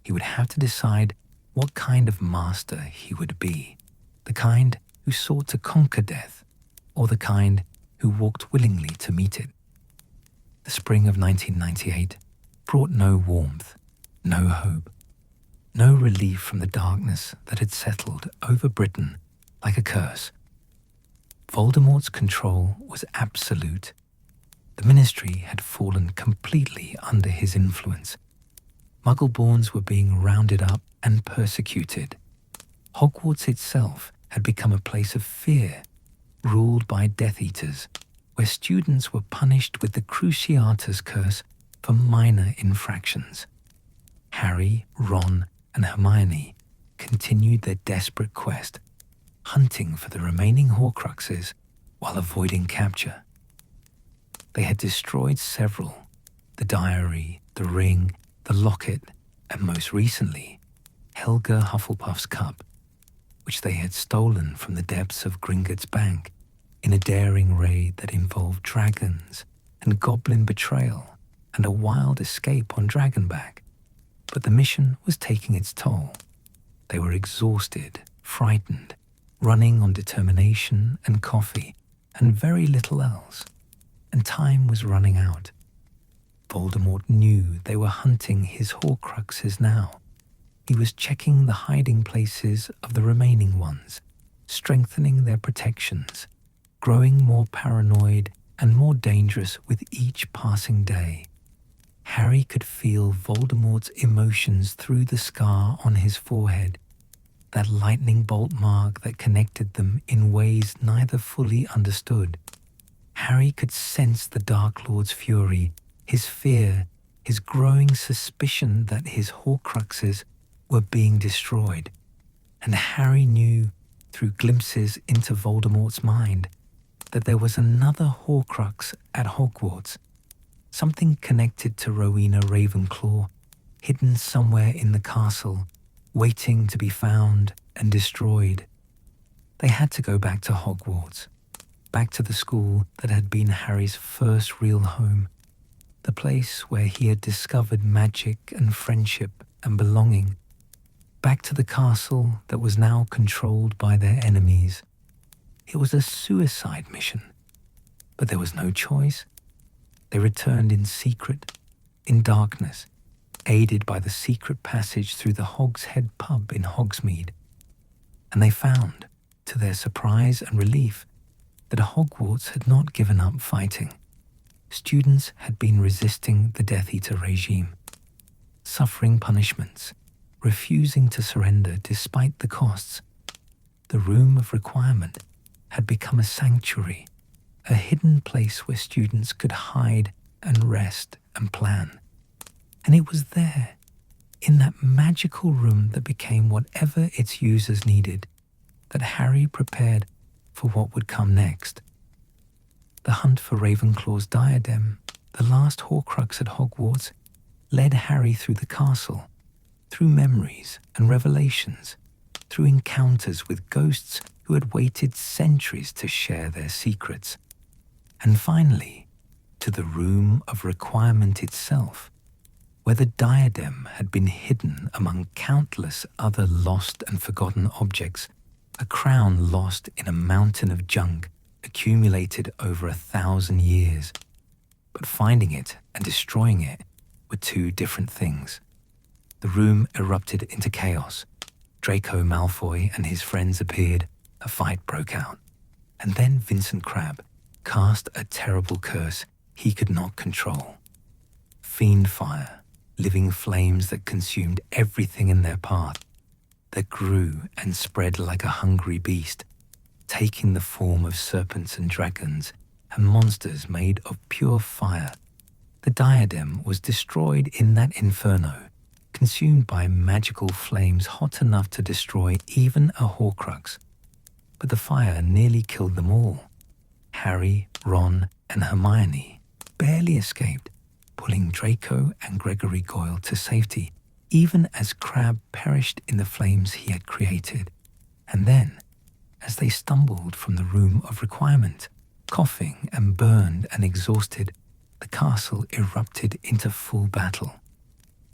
S1: he would have to decide what kind of master he would be, the kind who sought to conquer death, or the kind who walked willingly to meet it. The spring of 1998 brought no warmth, no hope, no relief from the darkness that had settled over Britain like a curse. Voldemort's control was absolute. The Ministry had fallen completely under his influence. Muggle-borns were being rounded up and persecuted. Hogwarts itself had become a place of fear, ruled by Death Eaters, where students were punished with the Cruciatus Curse for minor infractions. Harry, Ron, and Hermione continued their desperate quest, hunting for the remaining Horcruxes while avoiding capture. They had destroyed several: the diary, the ring, the locket, and most recently, Helga Hufflepuff's cup, which they had stolen from the depths of Gringotts Bank in a daring raid that involved dragons and goblin betrayal and a wild escape on Dragonback. But the mission was taking its toll. They were exhausted, frightened, running on determination and coffee and very little else, and time was running out. Voldemort knew they were hunting his Horcruxes now. He was checking the hiding places of the remaining ones, strengthening their protections, growing more paranoid and more dangerous with each passing day. Harry could feel Voldemort's emotions through the scar on his forehead, that lightning bolt mark that connected them in ways neither fully understood. Harry could sense the Dark Lord's fury, his fear, his growing suspicion that his Horcruxes were being destroyed. And Harry knew, through glimpses into Voldemort's mind, that there was another Horcrux at Hogwarts, something connected to Rowena Ravenclaw, hidden somewhere in the castle, waiting to be found and destroyed. They had to go back to Hogwarts, back to the school that had been Harry's first real home, the place where he had discovered magic and friendship and belonging, back to the castle that was now controlled by their enemies. It was a suicide mission, but there was no choice. They returned in secret, in darkness, aided by the secret passage through the Hog's Head pub in Hogsmeade. And they found, to their surprise and relief, that Hogwarts had not given up fighting. Students had been resisting the Death Eater regime, suffering punishments, refusing to surrender despite the costs. The Room of Requirement had become a sanctuary, a hidden place where students could hide and rest and plan. And it was there, in that magical room that became whatever its users needed, that Harry prepared for what would come next. The hunt for Ravenclaw's diadem, the last Horcrux at Hogwarts, led Harry through the castle, through memories and revelations, through encounters with ghosts who had waited centuries to share their secrets, and finally, to the room of requirement itself, where the diadem had been hidden among countless other lost and forgotten objects, a crown lost in a mountain of junk accumulated over 1,000 years. But finding it and destroying it were two different things. The room erupted into chaos. Draco Malfoy and his friends appeared. A fight broke out. And then Vincent Crabbe cast a terrible curse he could not control. Fiend fire, living flames that consumed everything in their path, that grew and spread like a hungry beast, taking the form of serpents and dragons and monsters made of pure fire. The diadem was destroyed in that inferno, consumed by magical flames hot enough to destroy even a Horcrux. But the fire nearly killed them all. Harry, Ron, and Hermione barely escaped, pulling Draco and Gregory Goyle to safety, even as Crabbe perished in the flames he had created. And then, as they stumbled from the room of requirement, coughing and burned and exhausted, the castle erupted into full battle.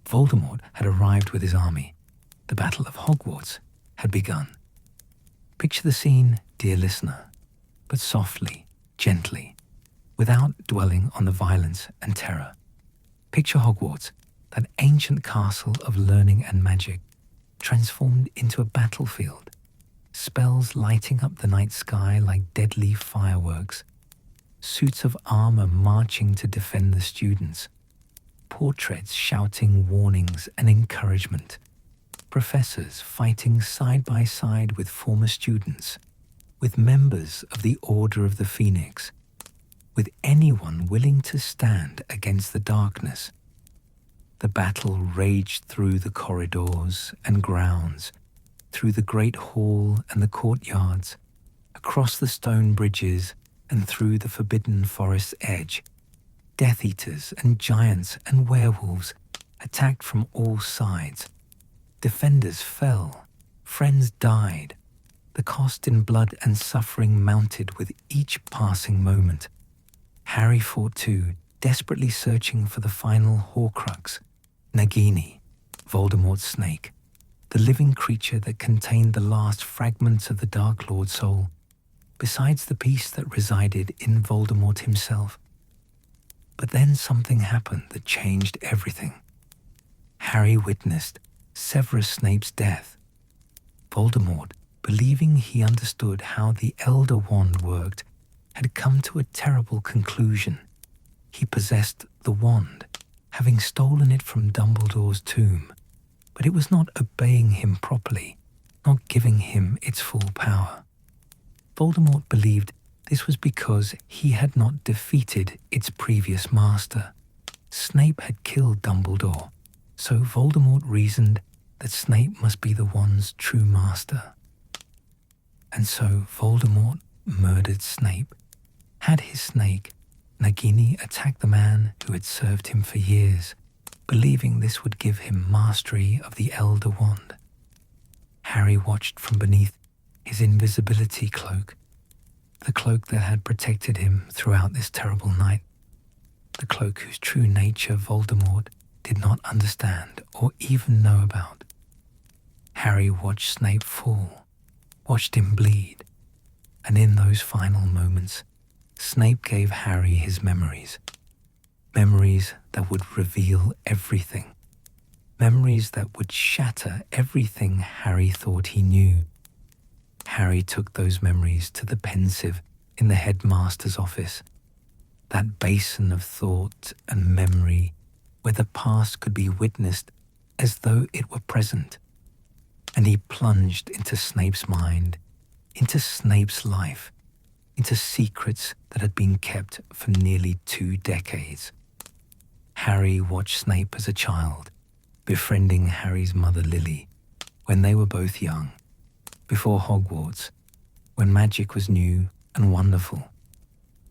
S1: Voldemort had arrived with his army. The Battle of Hogwarts had begun. Picture the scene, dear listener, but softly, gently, without dwelling on the violence and terror. Picture Hogwarts, that ancient castle of learning and magic, transformed into a battlefield, spells lighting up the night sky like deadly fireworks, suits of armor marching to defend the students, portraits shouting warnings and encouragement, professors fighting side by side with former students, with members of the Order of the Phoenix, with anyone willing to stand against the darkness. The battle raged through the corridors and grounds, through the great hall and the courtyards, across the stone bridges and through the forbidden forest's edge. Death Eaters and giants and werewolves attacked from all sides. Defenders fell, friends died. The cost in blood and suffering mounted with each passing moment. Harry fought too, desperately searching for the final Horcrux, Nagini, Voldemort's snake, the living creature that contained the last fragments of the Dark Lord's soul, besides the piece that resided in Voldemort himself. But then something happened that changed everything. Harry witnessed Severus Snape's death. Voldemort, believing he understood how the Elder Wand worked, had come to a terrible conclusion. He possessed the wand, having stolen it from Dumbledore's tomb, but it was not obeying him properly, not giving him its full power. Voldemort believed this was because he had not defeated its previous master. Snape had killed Dumbledore, so Voldemort reasoned that Snape must be the wand's true master. And so Voldemort murdered Snape, had his snake, Nagini, attack the man who had served him for years, believing this would give him mastery of the Elder Wand. Harry watched from beneath his invisibility cloak, the cloak that had protected him throughout this terrible night, the cloak whose true nature Voldemort did not understand or even know about. Harry watched Snape fall, watched him bleed, and in those final moments, Snape gave Harry his memories. Memories that would reveal everything. Memories that would shatter everything Harry thought he knew. Harry took those memories to the pensive in the headmaster's office, that basin of thought and memory where the past could be witnessed as though it were present. And he plunged into Snape's mind, into Snape's life, into secrets that had been kept for nearly 2 decades. Harry watched Snape as a child, befriending Harry's mother Lily when they were both young, before Hogwarts, when magic was new and wonderful.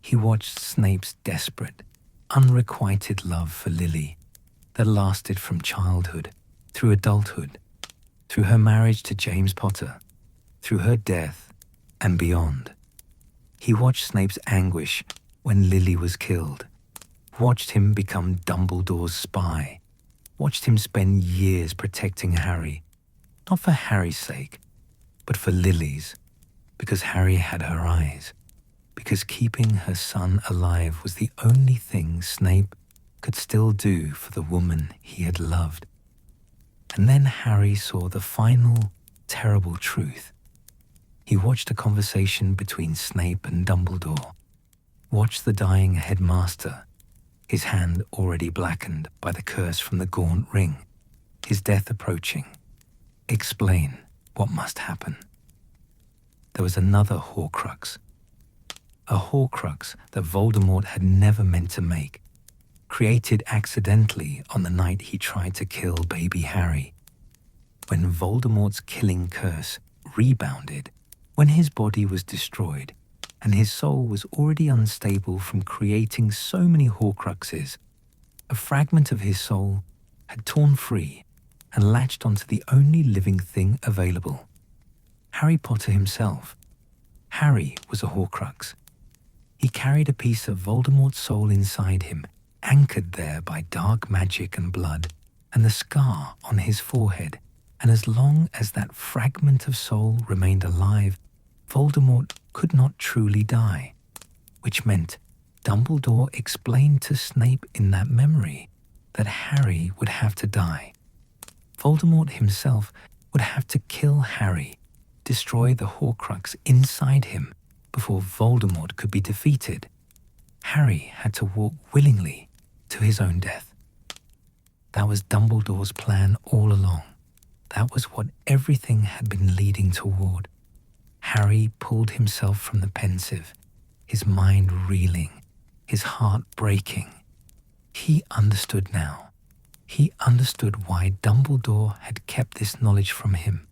S1: He watched Snape's desperate, unrequited love for Lily that lasted from childhood through adulthood, through her marriage to James Potter, through her death and beyond. He watched Snape's anguish when Lily was killed, watched him become Dumbledore's spy, watched him spend years protecting Harry, not for Harry's sake, but for Lily's, because Harry had her eyes, because keeping her son alive was the only thing Snape could still do for the woman he had loved. And then Harry saw the final, terrible truth. He watched a conversation between Snape and Dumbledore, watched the dying headmaster, his hand already blackened by the curse from the gaunt ring, his death approaching, explain what must happen. There was another Horcrux, a Horcrux that Voldemort had never meant to make, created accidentally on the night he tried to kill baby Harry. When Voldemort's killing curse rebounded, when his body was destroyed, and his soul was already unstable from creating so many Horcruxes, a fragment of his soul had torn free and latched onto the only living thing available, Harry Potter himself. Harry was a Horcrux. He carried a piece of Voldemort's soul inside him, anchored there by dark magic and blood, and the scar on his forehead. And as long as that fragment of soul remained alive, Voldemort could not truly die, which meant Dumbledore explained to Snape in that memory that Harry would have to die. Voldemort himself would have to kill Harry, destroy the Horcrux inside him before Voldemort could be defeated. Harry had to walk willingly to his own death. That was Dumbledore's plan all along. That was what everything had been leading toward. Harry pulled himself from the pensive, his mind reeling, his heart breaking. He understood now. He understood why Dumbledore had kept this knowledge from him,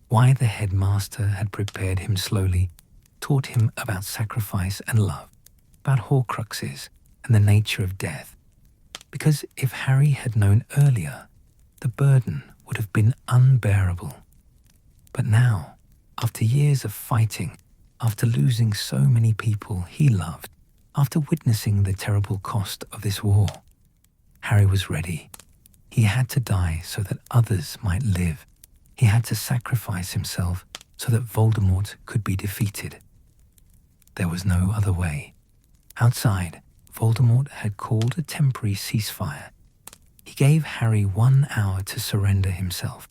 S1: why the headmaster had prepared him slowly, taught him about sacrifice and love, about Horcruxes and the nature of death. Because if Harry had known earlier, the burden would have been unbearable. But now, after years of fighting, after losing so many people he loved, after witnessing the terrible cost of this war, Harry was ready. He had to die so that others might live. He had to sacrifice himself so that Voldemort could be defeated. There was no other way. Outside, Voldemort had called a temporary ceasefire. He gave Harry 1 hour to surrender himself,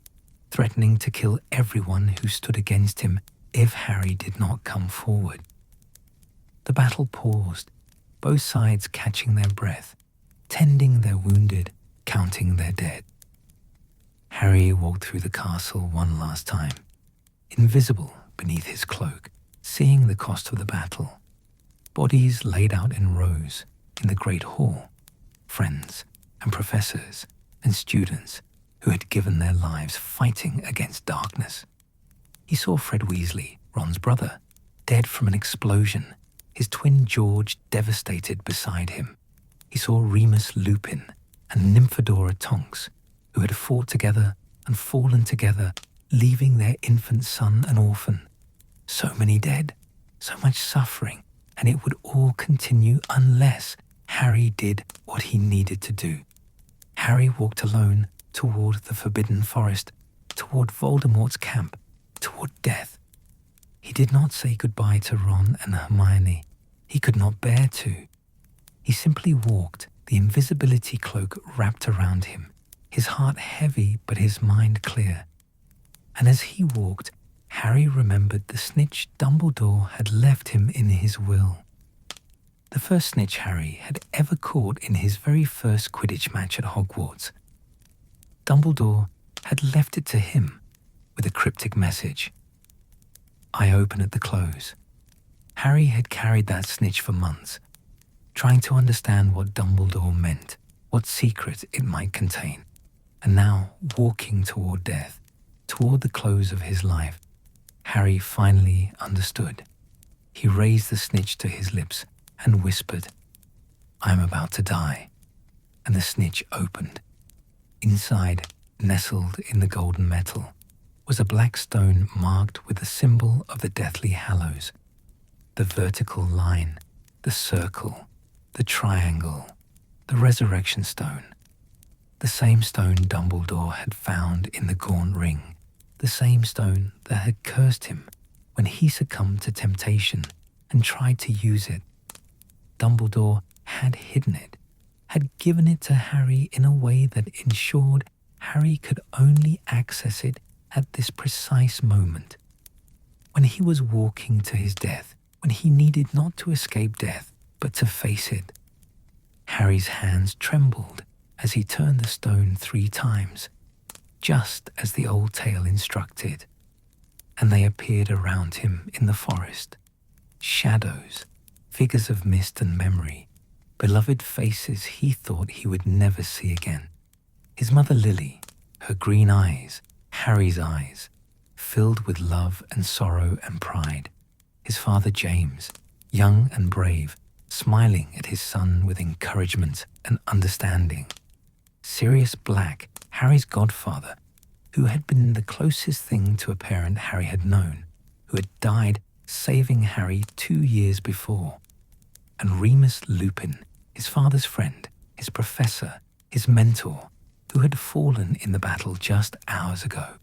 S1: threatening to kill everyone who stood against him if Harry did not come forward. The battle paused, both sides catching their breath, tending their wounded, counting their dead. Harry walked through the castle one last time, invisible beneath his cloak, seeing the cost of the battle. Bodies laid out in rows in the great hall, friends and professors and students who had given their lives fighting against darkness. He saw Fred Weasley, Ron's brother, dead from an explosion, his twin George devastated beside him. He saw Remus Lupin and Nymphadora Tonks, who had fought together and fallen together, leaving their infant son an orphan. So many dead, so much suffering, and it would all continue unless Harry did what he needed to do. Harry walked alone toward the Forbidden Forest, toward Voldemort's camp, toward death. He did not say goodbye to Ron and Hermione. He could not bear to. He simply walked, the invisibility cloak wrapped around him, his heart heavy but his mind clear. And as he walked, Harry remembered the snitch Dumbledore had left him in his will. The first snitch Harry had ever caught in his very first Quidditch match at Hogwarts. Dumbledore had left it to him with a cryptic message. "I open at the close." Harry had carried that snitch for months, trying to understand what Dumbledore meant, what secret it might contain. And now, walking toward death, toward the close of his life, Harry finally understood. He raised the snitch to his lips and whispered, "I am about to die." And the snitch opened. Inside, nestled in the golden metal, was a black stone marked with the symbol of the Deathly Hallows. The vertical line, the circle, the triangle, the resurrection stone. The same stone Dumbledore had found in the gaunt ring, the same stone that had cursed him when he succumbed to temptation and tried to use it. Dumbledore had hidden it, had given it to Harry in a way that ensured Harry could only access it at this precise moment. When he was walking to his death, when he needed not to escape death, but to face it. Harry's hands trembled as he turned the stone 3 times, just as the old tale instructed, and they appeared around him in the forest. Shadows, figures of mist and memory, beloved faces he thought he would never see again. His mother Lily, her green eyes, Harry's eyes, filled with love and sorrow and pride. His father James, young and brave, smiling at his son with encouragement and understanding. Sirius Black, Harry's godfather, who had been the closest thing to a parent Harry had known, who had died saving Harry 2 years before. And Remus Lupin, his father's friend, his professor, his mentor, who had fallen in the battle just hours ago.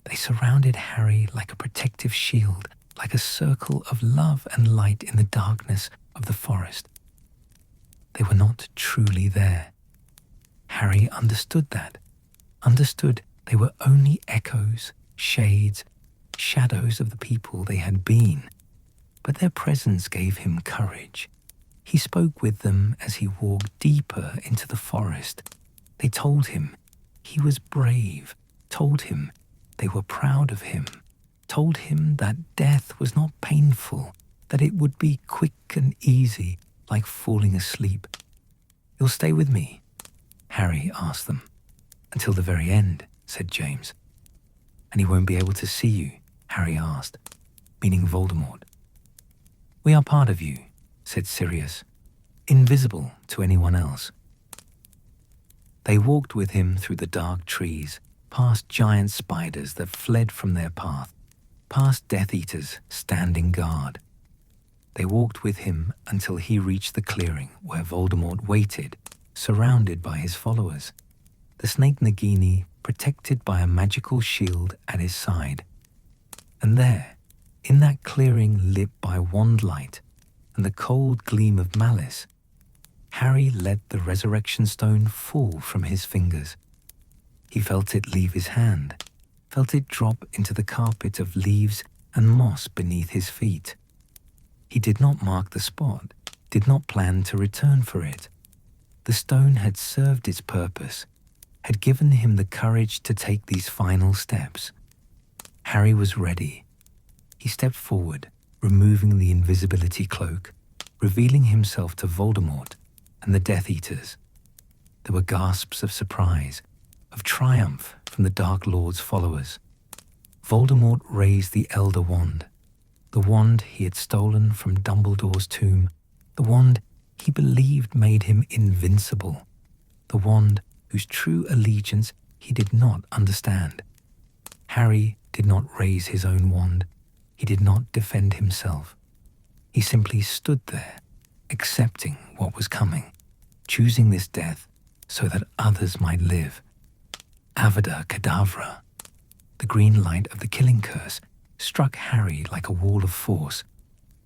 S1: They surrounded Harry like a protective shield, like a circle of love and light in the darkness of the forest. They were not truly there. Harry understood that, understood they were only echoes, shades, shadows of the people they had been, but their presence gave him courage. He spoke with them as he walked deeper into the forest. They told him he was brave, told him they were proud of him, told him that death was not painful, that it would be quick and easy, like falling asleep. "You'll stay with me?" Harry asked them. "Until the very end," said James. "And he won't be able to see you?" Harry asked, meaning Voldemort. "We are part of you," said Sirius, invisible to anyone else. They walked with him through the dark trees, past giant spiders that fled from their path, past Death Eaters standing guard. They walked with him until he reached the clearing where Voldemort waited, surrounded by his followers, the snake Nagini protected by a magical shield at his side. And there, in that clearing lit by wand light and the cold gleam of malice, Harry let the resurrection stone fall from his fingers. He felt it leave his hand, felt it drop into the carpet of leaves and moss beneath his feet. He did not mark the spot, did not plan to return for it. The stone had served its purpose, had given him the courage to take these final steps. Harry was ready. He stepped forward, removing the invisibility cloak, revealing himself to Voldemort and the Death Eaters. There were gasps of surprise, of triumph from the Dark Lord's followers. Voldemort raised the Elder Wand, the wand he had stolen from Dumbledore's tomb, the wand he believed made him invincible, the wand whose true allegiance he did not understand. Harry did not raise his own wand. He did not defend himself. He simply stood there, accepting what was coming, choosing this death so that others might live. Avada Kedavra, the green light of the killing curse, struck Harry like a wall of force,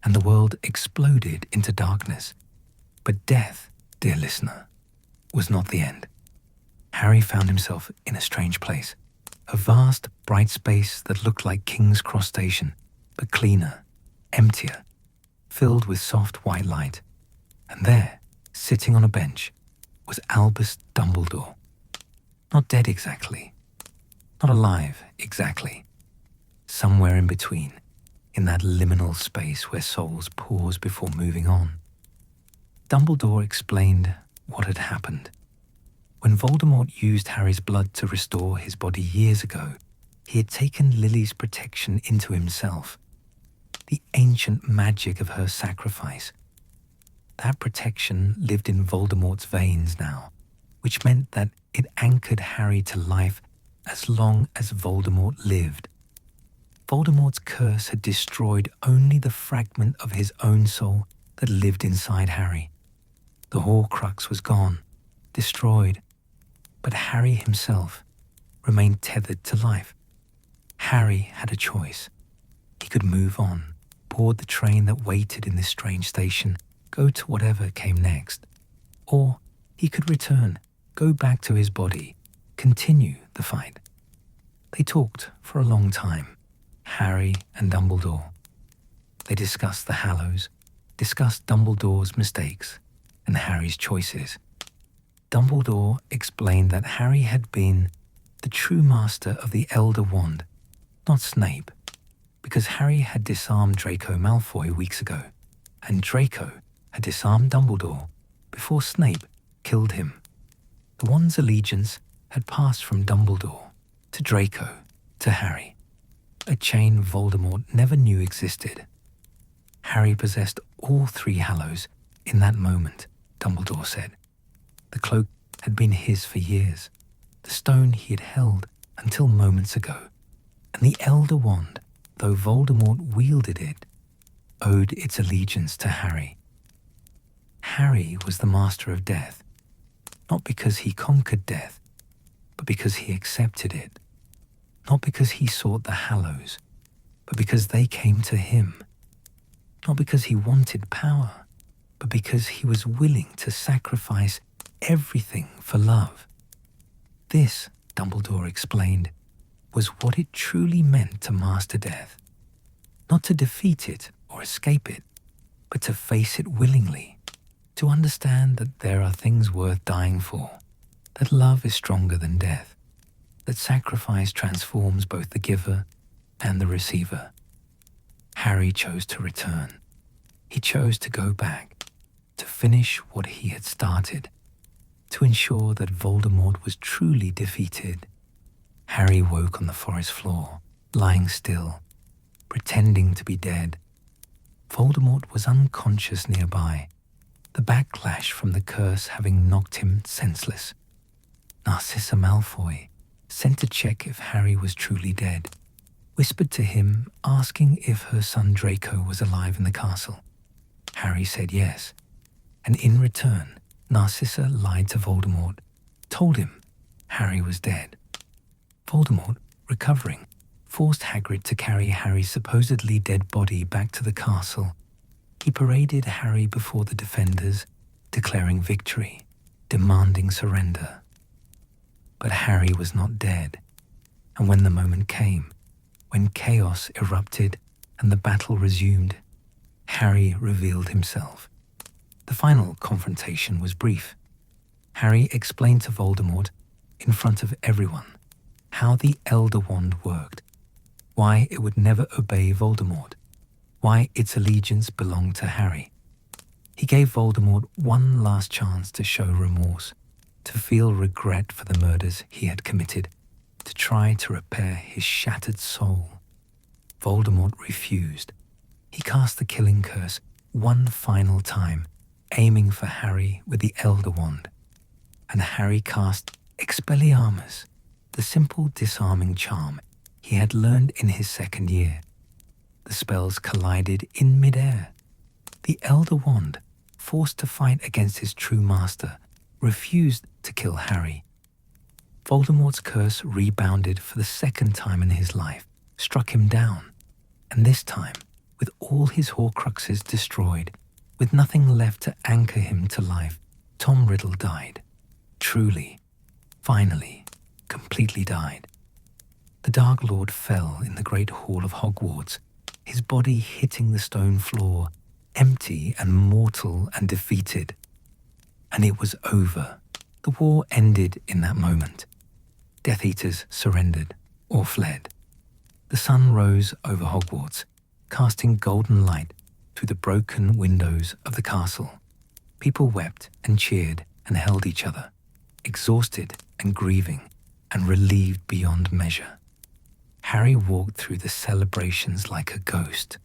S1: and the world exploded into darkness. But death, dear listener, was not the end. Harry found himself in a strange place, a vast, bright space that looked like King's Cross Station, but cleaner, emptier, filled with soft white light. And there, sitting on a bench, was Albus Dumbledore. Not dead exactly, not alive exactly, somewhere in between, in that liminal space where souls pause before moving on. Dumbledore explained what had happened. When Voldemort used Harry's blood to restore his body years ago, he had taken Lily's protection into himself. The ancient magic of her sacrifice. That protection lived in Voldemort's veins now, which meant that it anchored Harry to life as long as Voldemort lived. Voldemort's curse had destroyed only the fragment of his own soul that lived inside Harry. The Horcrux was gone, destroyed, but Harry himself remained tethered to life. Harry had a choice. He could move on, board the train that waited in this strange station, go to whatever came next. Or he could return, go back to his body, continue the fight. They talked for a long time, Harry and Dumbledore. They discussed the Hallows, discussed Dumbledore's mistakes and Harry's choices. Dumbledore explained that Harry had been the true master of the Elder Wand, not Snape, because Harry had disarmed Draco Malfoy weeks ago, and Draco had disarmed Dumbledore before Snape killed him. The wand's allegiance had passed from Dumbledore to Draco to Harry, a chain Voldemort never knew existed. Harry possessed all three Hallows in that moment, Dumbledore said. The cloak had been his for years, the stone he had held until moments ago, and the Elder Wand, though Voldemort wielded it, owed its allegiance to Harry. Harry was the master of death, not because he conquered death, but because he accepted it. Not because he sought the Hallows, but because they came to him. Not because he wanted power, but because he was willing to sacrifice everything for love. This, Dumbledore explained, was what it truly meant to master death. Not to defeat it or escape it, but to face it willingly, to understand that there are things worth dying for, that love is stronger than death, that sacrifice transforms both the giver and the receiver. Harry chose to return. He chose to go back, to finish what he had started, to ensure that Voldemort was truly defeated. Harry woke on the forest floor, lying still, pretending to be dead. Voldemort was unconscious nearby, the backlash from the curse having knocked him senseless. Narcissa Malfoy, sent to check if Harry was truly dead, whispered to him, asking if her son Draco was alive in the castle. Harry said yes, and in return, Narcissa lied to Voldemort, told him Harry was dead. Voldemort, recovering, forced Hagrid to carry Harry's supposedly dead body back to the castle. He paraded Harry before the defenders, declaring victory, demanding surrender. But Harry was not dead, and when the moment came, when chaos erupted and the battle resumed, Harry revealed himself. The final confrontation was brief. Harry explained to Voldemort, in front of everyone, how the Elder Wand worked, why it would never obey Voldemort, why its allegiance belonged to Harry. He gave Voldemort one last chance to show remorse, to feel regret for the murders he had committed, to try to repair his shattered soul. Voldemort refused. He cast the killing curse one final time, aiming for Harry with the Elder Wand. And Harry cast Expelliarmus, the simple disarming charm he had learned in his second year. The spells collided in midair. The Elder Wand, forced to fight against his true master, refused to kill Harry. Voldemort's curse rebounded for the second time in his life, struck him down, and this time, with all his Horcruxes destroyed, with nothing left to anchor him to life, Tom Riddle died. Truly, finally, completely died. The Dark Lord fell in the great hall of Hogwarts, his body hitting the stone floor, empty and mortal and defeated. And it was over. The war ended in that moment. Death Eaters surrendered or fled. The sun rose over Hogwarts, casting golden light through the broken windows of the castle. People wept and cheered and held each other. exhausted and grieving and relieved beyond measure. Harry walked through the celebrations like a ghost,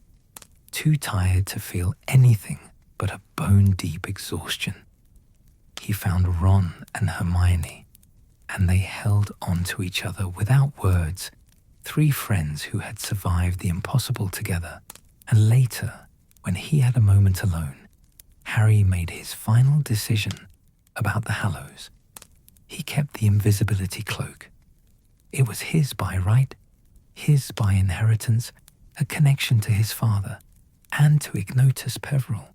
S1: too tired to feel anything but a bone-deep exhaustion. He found Ron and Hermione, and they held on to each other without words, 3 friends who had survived the impossible together. And later, when he had a moment alone, Harry made his final decision about the Hallows. He kept the invisibility cloak. It was his by right, his by inheritance, a connection to his father and to Ignotus Peverell.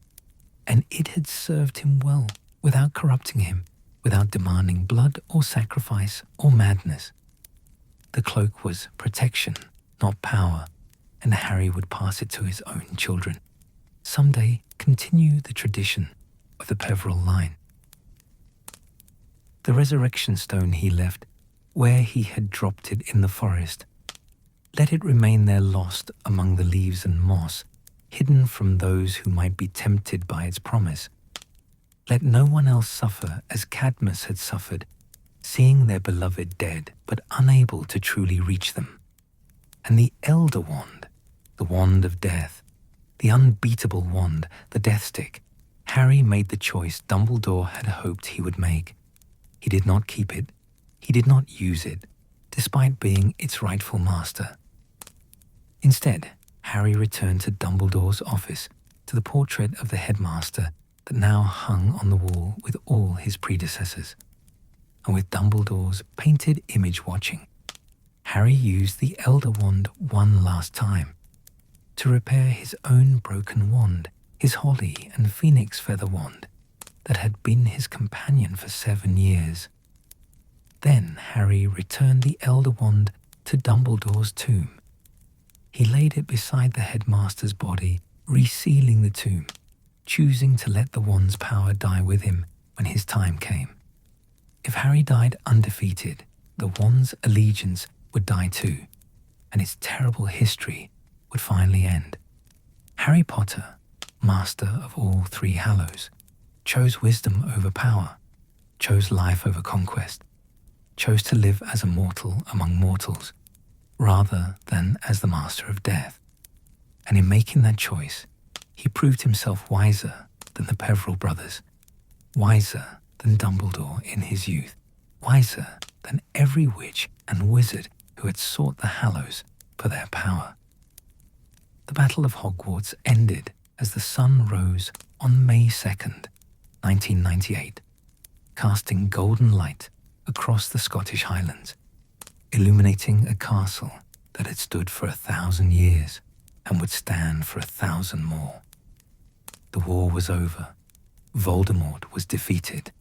S1: And it had served him well, without corrupting him, without demanding blood or sacrifice or madness. The cloak was protection, not power, and Harry would pass it to his own children. Someday continue the tradition of the Peverell line. The resurrection stone he left where he had dropped it in the forest. Let it remain there lost among the leaves and moss, hidden from those who might be tempted by its promise. Let no one else suffer as Cadmus had suffered, seeing their beloved dead but unable to truly reach them. And the elder wand, the wand of death, the unbeatable wand, the death stick, Harry made the choice Dumbledore had hoped he would make. He did not keep it. He did not use it, despite being its rightful master. Instead, Harry returned to Dumbledore's office, to the portrait of the headmaster that now hung on the wall with all his predecessors. And with Dumbledore's painted image watching, Harry used the Elder Wand one last time to repair his own broken wand, his holly and phoenix feather wand that had been his companion for 7 years. Then Harry returned the Elder Wand to Dumbledore's tomb. He laid it beside the headmaster's body, resealing the tomb, choosing to let the wand's power die with him when his time came. If Harry died undefeated, the wand's allegiance would die too, and its terrible history would finally end. Harry Potter, master of all 3 Hallows, chose wisdom over power, chose life over conquest, chose to live as a mortal among mortals, rather than as the master of death. And in making that choice, he proved himself wiser than the Peverell brothers, wiser than Dumbledore in his youth, wiser than every witch and wizard who had sought the Hallows for their power. The Battle of Hogwarts ended as the sun rose on May 2nd, 1998, casting golden light across the Scottish Highlands, illuminating a castle that had stood for 1,000 years and would stand for 1,000 more. The war was over. Voldemort was defeated.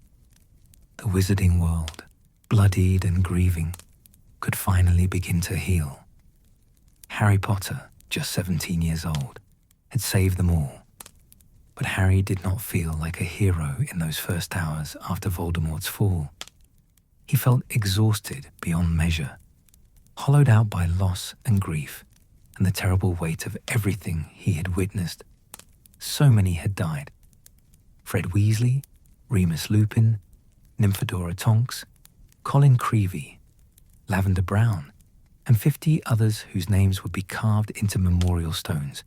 S1: The wizarding world, bloodied and grieving, could finally begin to heal. Harry Potter, just 17 years old, had saved them all. But Harry did not feel like a hero in those first hours after Voldemort's fall. He felt exhausted beyond measure, hollowed out by loss and grief and the terrible weight of everything he had witnessed. So many had died. Fred Weasley, Remus Lupin, Nymphadora Tonks, Colin Creevey, Lavender Brown, and 50 others whose names would be carved into memorial stones,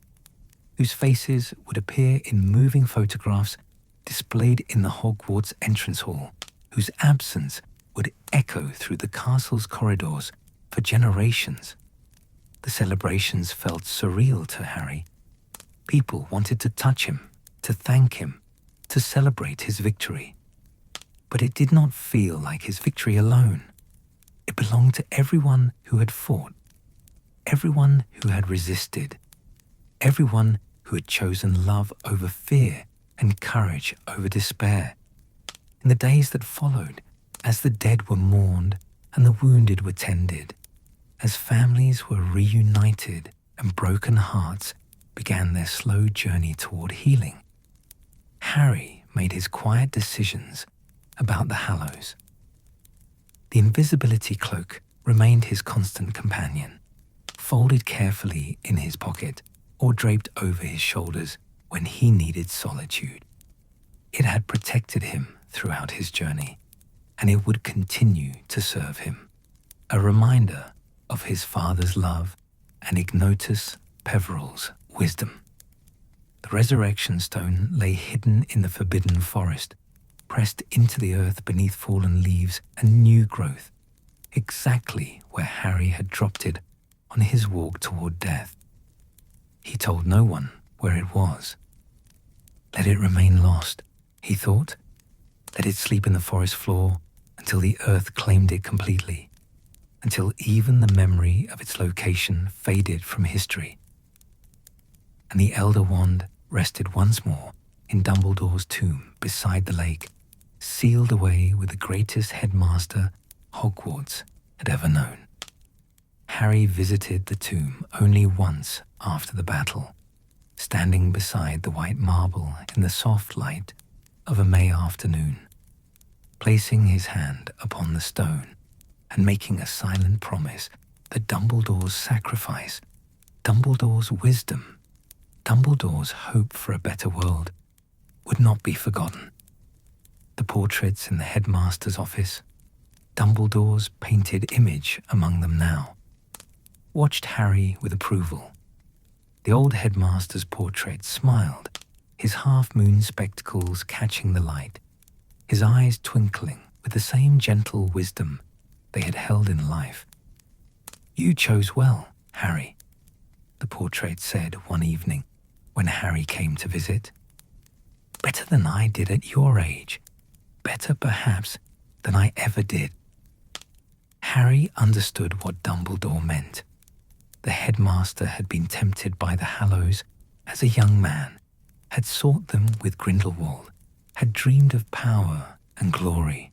S1: whose faces would appear in moving photographs displayed in the Hogwarts entrance hall, whose absence would echo through the castle's corridors for generations. The celebrations felt surreal to Harry. People wanted to touch him, to thank him, to celebrate his victory. But it did not feel like his victory alone. It belonged to everyone who had fought, everyone who had resisted, everyone who had chosen love over fear and courage over despair. In the days that followed, as the dead were mourned and the wounded were tended, as families were reunited and broken hearts began their slow journey toward healing, Harry made his quiet decisions about the Hallows. The invisibility cloak remained his constant companion, folded carefully in his pocket or draped over his shoulders when he needed solitude. It had protected him throughout his journey, and it would continue to serve him, a reminder of his father's love and Ignotus Peveril's wisdom. The resurrection stone lay hidden in the forbidden forest, pressed into the earth beneath fallen leaves and new growth, exactly where Harry had dropped it on his walk toward death. He told no one where it was. Let it remain lost, he thought. Let it sleep in the forest floor until the earth claimed it completely, until even the memory of its location faded from history. And the Elder Wand rested once more in Dumbledore's tomb beside the lake, sealed away with the greatest headmaster Hogwarts had ever known. Harry visited the tomb only once after the battle, standing beside the white marble in the soft light of a May afternoon, placing his hand upon the stone and making a silent promise that Dumbledore's sacrifice, Dumbledore's wisdom, Dumbledore's hope for a better world would not be forgotten. The portraits in the headmaster's office, Dumbledore's painted image among them now, watched Harry with approval. The old headmaster's portrait smiled, his half-moon spectacles catching the light, his eyes twinkling with the same gentle wisdom they had held in life. "You chose well, Harry," the portrait said one evening when Harry came to visit. "Better than I did at your age, better perhaps than I ever did." Harry understood what Dumbledore meant. The headmaster had been tempted by the Hallows as a young man, had sought them with Grindelwald, had dreamed of power and glory.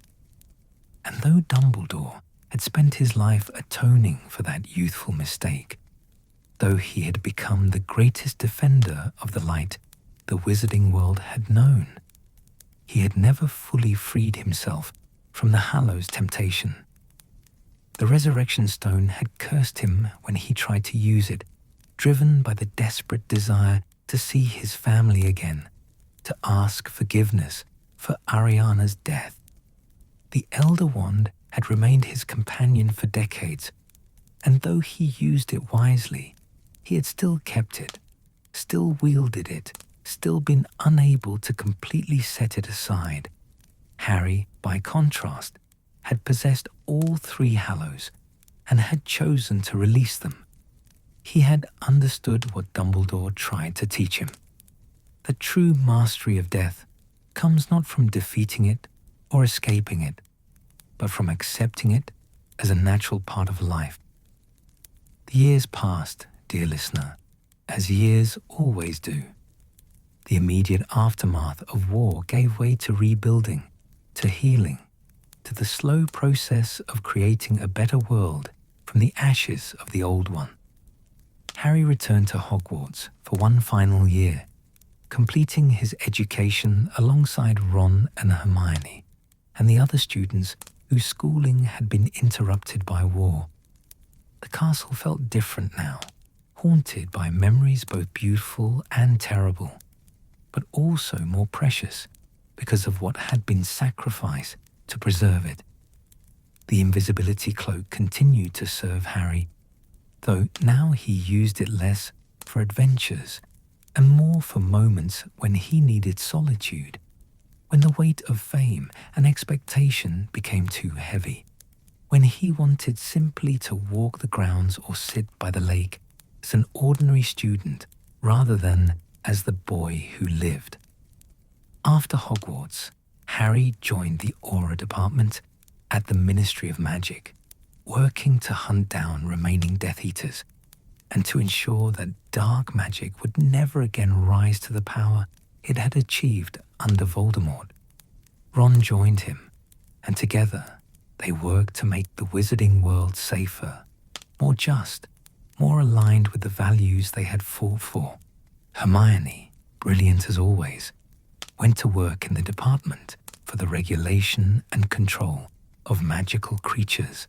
S1: And though Dumbledore had spent his life atoning for that youthful mistake, though he had become the greatest defender of the light the wizarding world had known, he had never fully freed himself from the Hallows' temptation. The resurrection stone had cursed him when he tried to use it, driven by the desperate desire to see his family again, to ask forgiveness for Ariana's death. The Elder Wand had remained his companion for decades, and though he used it wisely, he had still kept it, still wielded it, still been unable to completely set it aside. Harry, by contrast, had possessed all three Hallows and had chosen to release them. He had understood what Dumbledore tried to teach him. The true mastery of death comes not from defeating it or escaping it, but from accepting it as a natural part of life. The years passed, dear listener, as years always do. The immediate aftermath of war gave way to rebuilding, to healing, to the slow process of creating a better world from the ashes of the old one. Harry returned to Hogwarts for one final year, completing his education alongside Ron and Hermione and the other students whose schooling had been interrupted by war. The castle felt different now, haunted by memories both beautiful and terrible, but also more precious because of what had been sacrificed to preserve it. The invisibility cloak continued to serve Harry, though now he used it less for adventures and more for moments when he needed solitude, when the weight of fame and expectation became too heavy, when he wanted simply to walk the grounds or sit by the lake as an ordinary student rather than as the boy who lived. After Hogwarts, Harry joined the Aura department at the Ministry of Magic, working to hunt down remaining Death Eaters and to ensure that dark magic would never again rise to the power it had achieved under Voldemort. Ron joined him, and together they worked to make the wizarding world safer, more just, more aligned with the values they had fought for. Hermione, brilliant as always, went to work in the department for the regulation and control of magical creatures,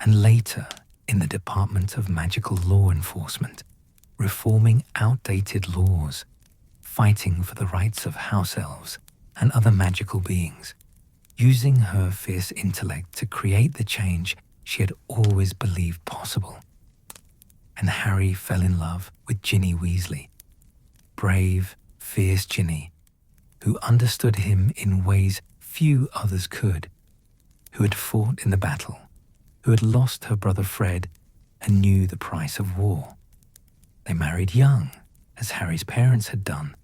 S1: and later in the Department of Magical Law Enforcement, reforming outdated laws, fighting for the rights of house elves and other magical beings. using her fierce intellect to create the change she had always believed possible. And Harry fell in love with Ginny Weasley, brave, fierce Ginny, who understood him in ways few others could, who had fought in the battle, who had lost her brother Fred and knew the price of war. They married young, as Harry's parents had done,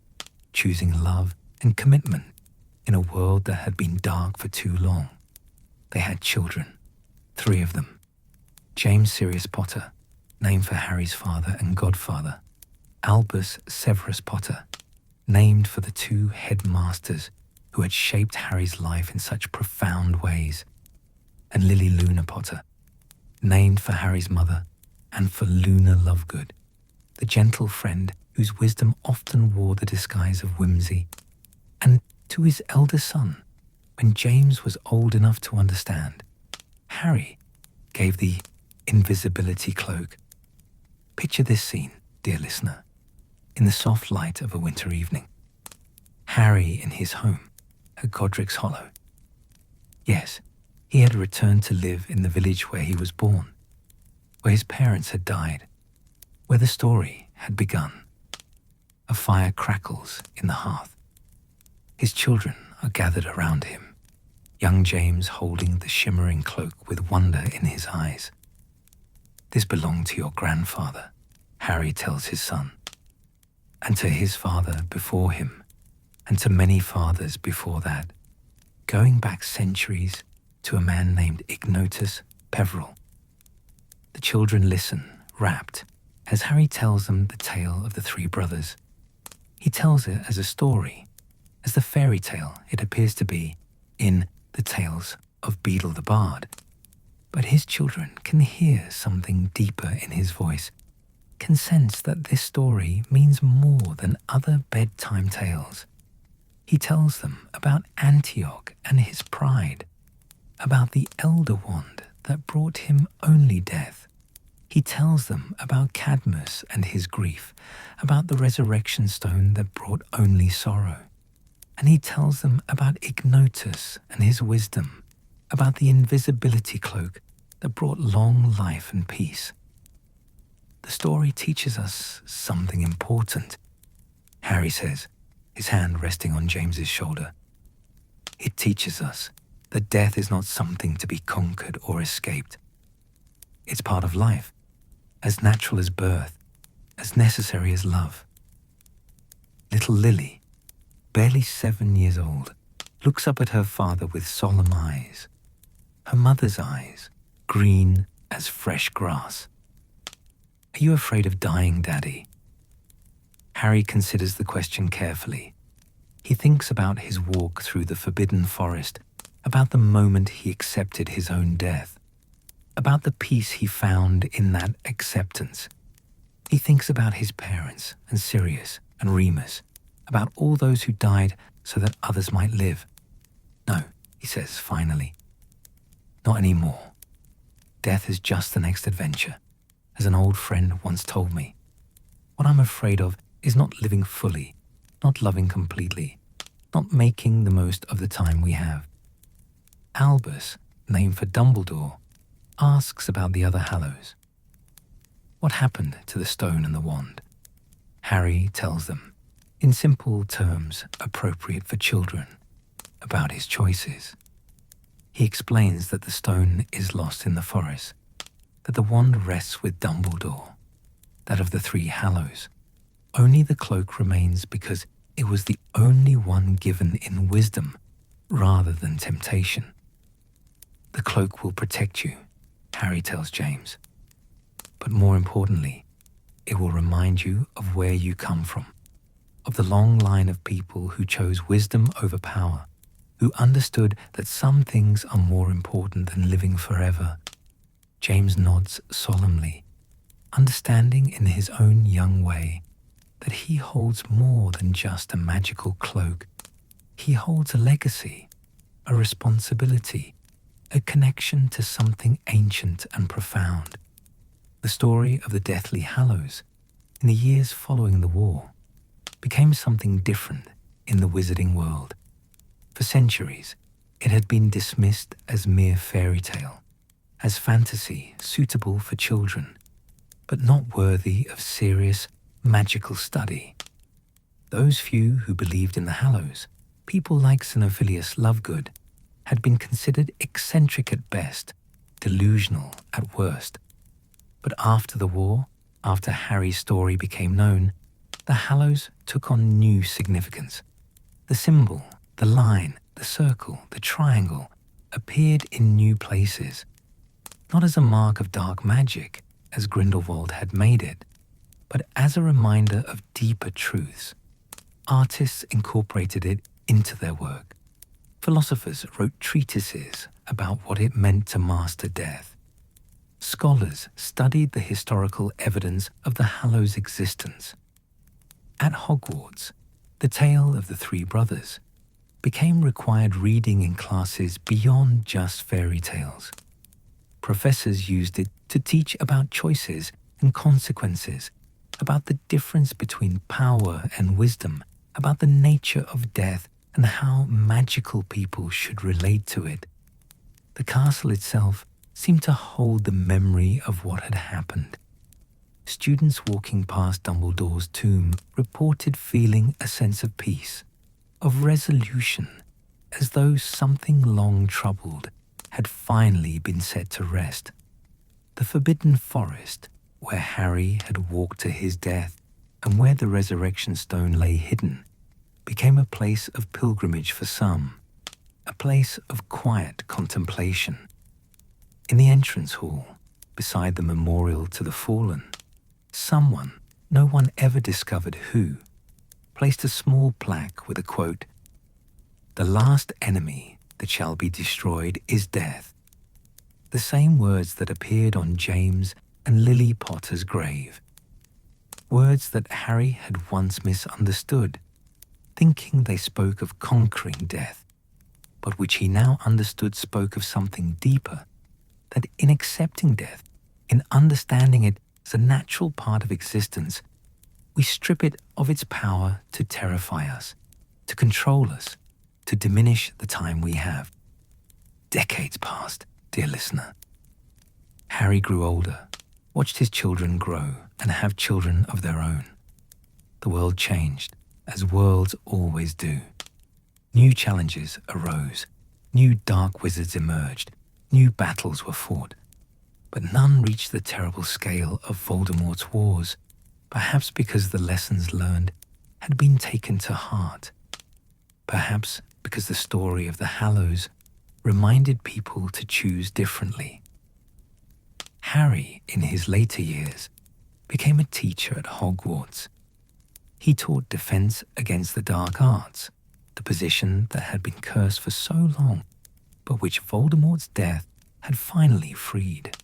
S1: choosing love and commitment in a world that had been dark for too long. They had children, 3 of them. James Sirius Potter, named for Harry's father and godfather. Albus Severus Potter, named for the 2 headmasters who had shaped Harry's life in such profound ways. And Lily Luna Potter, named for Harry's mother and for Luna Lovegood, the gentle friend whose wisdom often wore the disguise of whimsy. And to his elder son, when James was old enough to understand, Harry gave the invisibility cloak. Picture this scene, dear listener, in the soft light of a winter evening. Harry in his home at Godric's Hollow. Yes, he had returned to live in the village where he was born, where his parents had died, where the story had begun. A fire crackles in the hearth. His children are gathered around him, young James holding the shimmering cloak with wonder in his eyes. This belonged to your grandfather, Harry tells his son, and to his father before him, and to many fathers before that, going back centuries to a man named Ignotus Peverell. The children listen, rapt, as Harry tells them the tale of the 3 brothers. He tells it as a story, as the fairy tale it appears to be in the Tales of Beedle the Bard. But his children can hear something deeper in his voice, can sense that this story means more than other bedtime tales. He tells them about Antioch and his pride, about the Elder Wand that brought him only death. He tells them about Cadmus and his grief, about the resurrection stone that brought only sorrow. And he tells them about Ignotus and his wisdom, about the invisibility cloak that brought long life and peace. The story teaches us something important, Harry says, his hand resting on James's shoulder. It teaches us that death is not something to be conquered or escaped. It's part of life, as natural as birth, as necessary as love. Little Lily, barely 7 years old, looks up at her father with solemn eyes, her mother's eyes, green as fresh grass. Are you afraid of dying, Daddy? Harry considers the question carefully. He thinks about his walk through the forbidden forest, about the moment he accepted his own death, about the peace he found in that acceptance. He thinks about his parents and Sirius and Remus, about all those who died so that others might live. No, he says finally. Not anymore. Death is just the next adventure, as an old friend once told me. What I'm afraid of is not living fully, not loving completely, not making the most of the time we have. Albus, named for Dumbledore, asks about the other Hallows. What happened to the stone and the wand? Harry tells them, in simple terms appropriate for children, about his choices. He explains that the stone is lost in the forest, that the wand rests with Dumbledore, that of the 3 Hallows, only the cloak remains because it was the only one given in wisdom rather than temptation. The cloak will protect you, Harry tells James. But more importantly, it will remind you of where you come from, of the long line of people who chose wisdom over power, who understood that some things are more important than living forever. James nods solemnly, understanding in his own young way that he holds more than just a magical cloak. He holds a legacy, a responsibility, a connection to something ancient and profound. The story of the Deathly Hallows, in the years following the war, became something different in the wizarding world. For centuries, It had been dismissed as mere fairy tale, as fantasy suitable for children, but not worthy of serious magical study. Those few who believed in the Hallows, people like Xenophilius Lovegood, had been considered eccentric at best, delusional at worst. But after the war, after Harry's story became known, the Hallows took on new significance. The symbol, the line, the circle, the triangle appeared in new places, not as a mark of dark magic, as Grindelwald had made it, but as a reminder of deeper truths. Artists incorporated it into their work. Philosophers wrote treatises about what it meant to master death. Scholars studied the historical evidence of the Hallows' existence. At Hogwarts, the tale of the three brothers became required reading in classes beyond just fairy tales. Professors used it to teach about choices and consequences, about the difference between power and wisdom, about the nature of death and how magical people should relate to it. The castle itself seemed to hold the memory of what had happened. Students walking past Dumbledore's tomb reported feeling a sense of peace, of resolution, as though something long troubled had finally been set to rest. The Forbidden Forest, where Harry had walked to his death and where the resurrection stone lay hidden, became a place of pilgrimage for some, a place of quiet contemplation. In the entrance hall, beside the memorial to the fallen, someone, no one ever discovered who, placed a small plaque with a quote, "The last enemy that shall be destroyed is death." The same words that appeared on James and Lily Potter's grave. Words that Harry had once misunderstood, thinking they spoke of conquering death, but which he now understood spoke of something deeper, that in accepting death, in understanding it as a natural part of existence, we strip it of its power to terrify us, to control us, to diminish the time we have. Decades passed, dear listener. Harry grew older, watched his children grow and have children of their own. The world changed, as worlds always do. New challenges arose, new dark wizards emerged, new battles were fought, but none reached the terrible scale of Voldemort's wars, perhaps because the lessons learned had been taken to heart, perhaps because the story of the Hallows reminded people to choose differently. Harry, in his later years, became a teacher at Hogwarts. He taught defense against the dark arts, the position that had been cursed for so long, but which Voldemort's death had finally freed.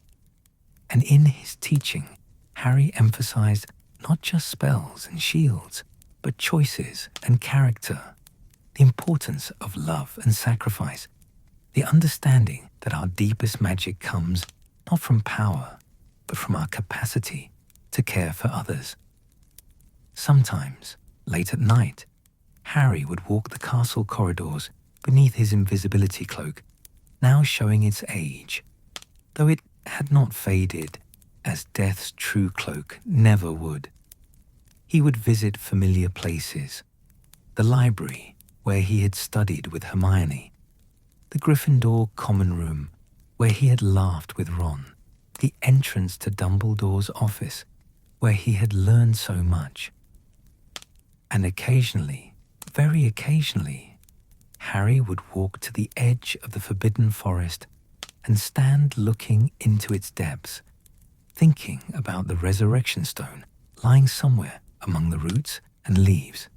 S1: And in his teaching, Harry emphasized not just spells and shields, but choices and character, the importance of love and sacrifice, the understanding that our deepest magic comes not from power, but from our capacity to care for others. Sometimes, late at night, Harry would walk the castle corridors beneath his invisibility cloak, now showing its age, though it had not faded, as death's true cloak never would. He would visit familiar places, the library where he had studied with Hermione, the Gryffindor common room where he had laughed with Ron, the entrance to Dumbledore's office where he had learned so much. And occasionally, very occasionally, Harry would walk to the edge of the Forbidden Forest and stand looking into its depths, thinking about the resurrection stone lying somewhere among the roots and leaves.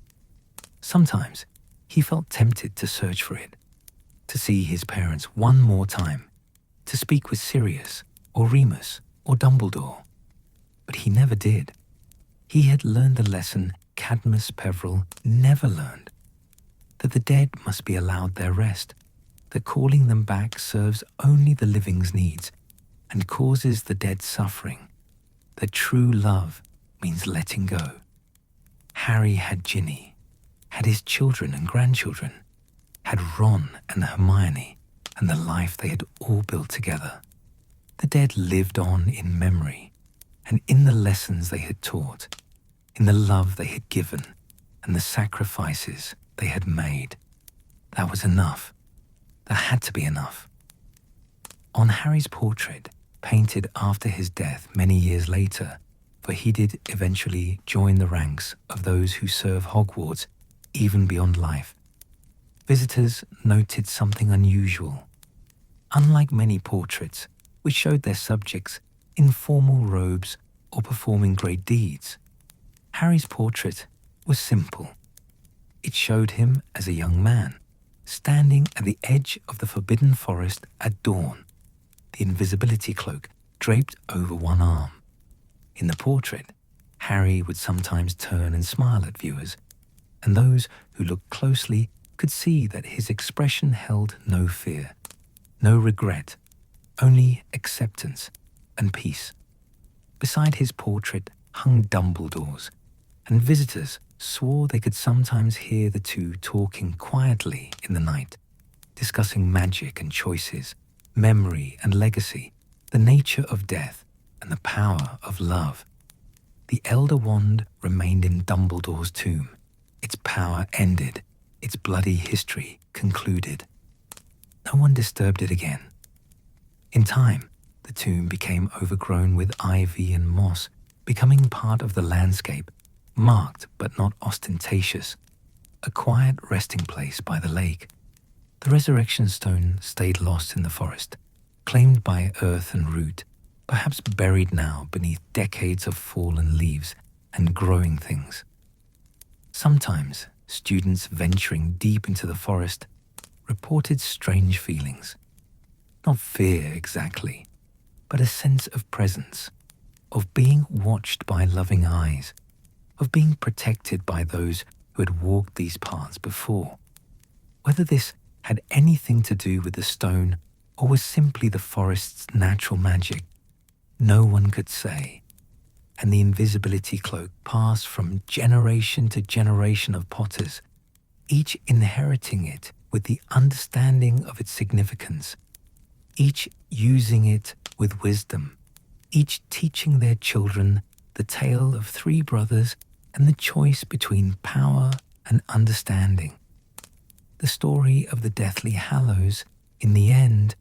S1: Sometimes he felt tempted to search for it, to see his parents one more time, to speak with Sirius or Remus or Dumbledore. But he never did. He had learned the lesson Cadmus Peverell never learned, that the dead must be allowed their rest, that calling them back serves only the living's needs and causes the dead suffering, that true love means letting go. Harry had Ginny, had his children and grandchildren, had Ron and Hermione, and the life they had all built together. The dead lived on in memory, and in the lessons they had taught, in the love they had given, and the sacrifices they had made. That was enough. That had to be enough. On Harry's portrait, painted after his death many years later, for he did eventually join the ranks of those who serve Hogwarts even beyond life, visitors noted something unusual. Unlike many portraits, which showed their subjects in formal robes or performing great deeds, Harry's portrait was simple. It showed him as a young man, standing at the edge of the Forbidden Forest at dawn, the invisibility cloak draped over one arm. In the portrait, Harry would sometimes turn and smile at viewers, and those who looked closely could see that his expression held no fear, no regret, only acceptance and peace. Beside his portrait hung Dumbledore's, and visitors swore they could sometimes hear the two talking quietly in the night, discussing magic and choices, memory and legacy, the nature of death and the power of love. The Elder Wand remained in Dumbledore's tomb. Its power ended, its bloody history concluded. No one disturbed it again. In time, the tomb became overgrown with ivy and moss, becoming part of the landscape, marked but not ostentatious, a quiet resting place by the lake. The resurrection stone stayed lost in the forest, claimed by earth and root, perhaps buried now beneath decades of fallen leaves and growing things. Sometimes, students venturing deep into the forest reported strange feelings. Not fear exactly, but a sense of presence, of being watched by loving eyes, of being protected by those who had walked these paths before. Whether this had anything to do with the stone or was simply the forest's natural magic, no one could say. And the invisibility cloak passed from generation to generation of potters, each inheriting it with the understanding of its significance, each using it with wisdom, each teaching their children the tale of three brothers and the choice between power and understanding. The story of the Deathly Hallows, in the end,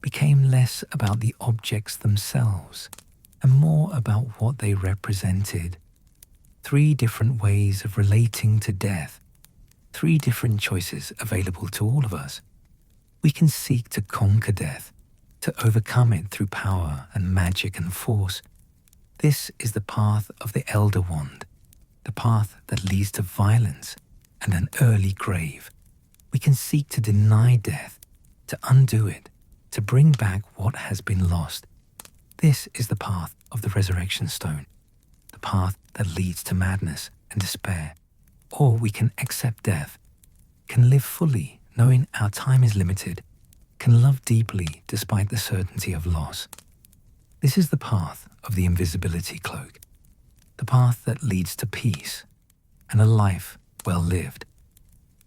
S1: became less about the objects themselves and more about what they represented. Three different ways of relating to death, three different choices available to all of us. We can seek to conquer death, to overcome it through power and magic and force. This is the path of the Elder Wand, the path that leads to violence and an early grave. We can seek to deny death, to undo it, to bring back what has been lost. This is the path of the resurrection stone, the path that leads to madness and despair. Or we can accept death, can live fully knowing our time is limited, can love deeply despite the certainty of loss. This is the path of the invisibility cloak, the path that leads to peace and a life well lived.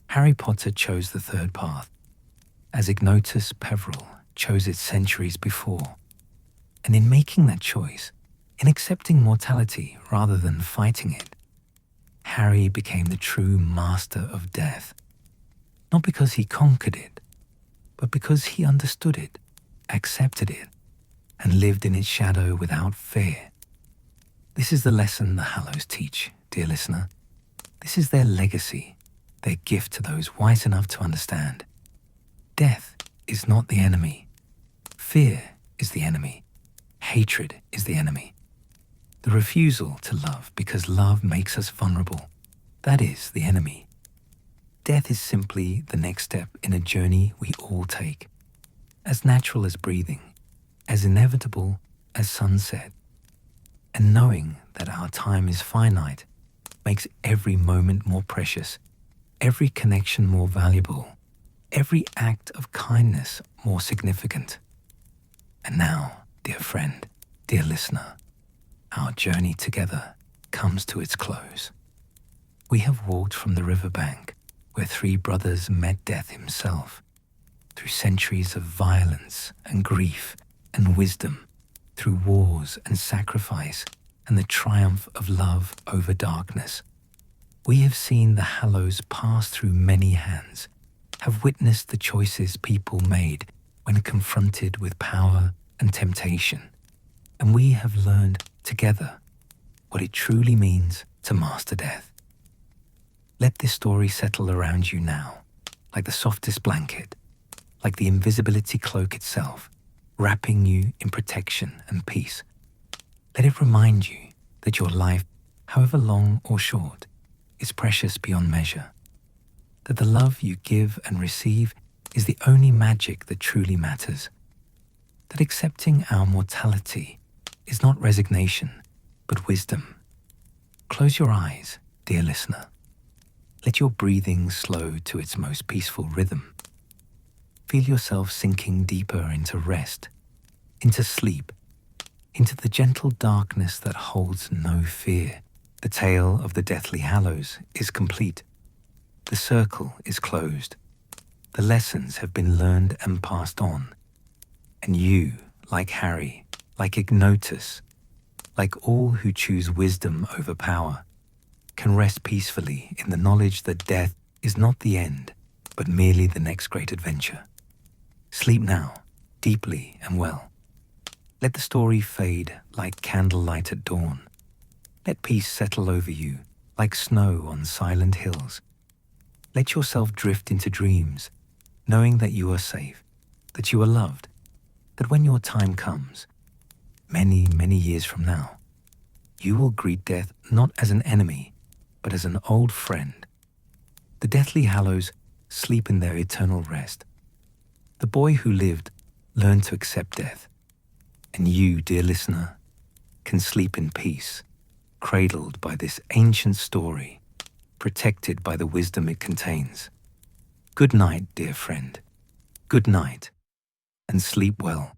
S1: Harry Potter chose the third path, as Ignotus Peveril chose it centuries before. And in making that choice, in accepting mortality rather than fighting it, Harry became the true master of death, not because he conquered it, but because he understood it, accepted it, and lived in its shadow without fear. This is the lesson the Hallows teach, dear listener. This is their legacy, their gift to those wise enough to understand. Death is not the enemy. Fear is the enemy. Hatred is the enemy. The refusal to love because love makes us vulnerable, that is the enemy. Death is simply the next step in a journey we all take, as natural as breathing, as inevitable as sunset. And knowing that our time is finite makes every moment more precious, every connection more valuable, every act of kindness more significant. And now, dear friend, dear listener, our journey together comes to its close. We have walked from the riverbank where three brothers met death himself, through centuries of violence and grief and wisdom, through wars and sacrifice and the triumph of love over darkness. We have seen the Hallows pass through many hands, have witnessed the choices people made when confronted with power and temptation, and we have learned together what it truly means to master death. Let this story settle around you now, like the softest blanket, like the invisibility cloak itself, wrapping you in protection and peace. Let it remind you that your life, however long or short, is precious beyond measure, that the love you give and receive is the only magic that truly matters, that accepting our mortality is not resignation, but wisdom. Close your eyes, dear listener. Let your breathing slow to its most peaceful rhythm. Feel yourself sinking deeper into rest, into sleep, into the gentle darkness that holds no fear. The tale of the Deathly Hallows is complete. The circle is closed. The lessons have been learned and passed on. And you, like Harry, like Ignotus, like all who choose wisdom over power, can rest peacefully in the knowledge that death is not the end, but merely the next great adventure. Sleep now, deeply and well. Let the story fade like candlelight at dawn. Let peace settle over you like snow on silent hills. Let yourself drift into dreams, knowing that you are safe, that you are loved, that when your time comes, many, many years from now, you will greet death not as an enemy, but as an old friend. The Deathly Hallows sleep in their eternal rest. The boy who lived learned to accept death, and you, dear listener, can sleep in peace, cradled by this ancient story, protected by the wisdom it contains. Good night, dear friend. Good night, and sleep well.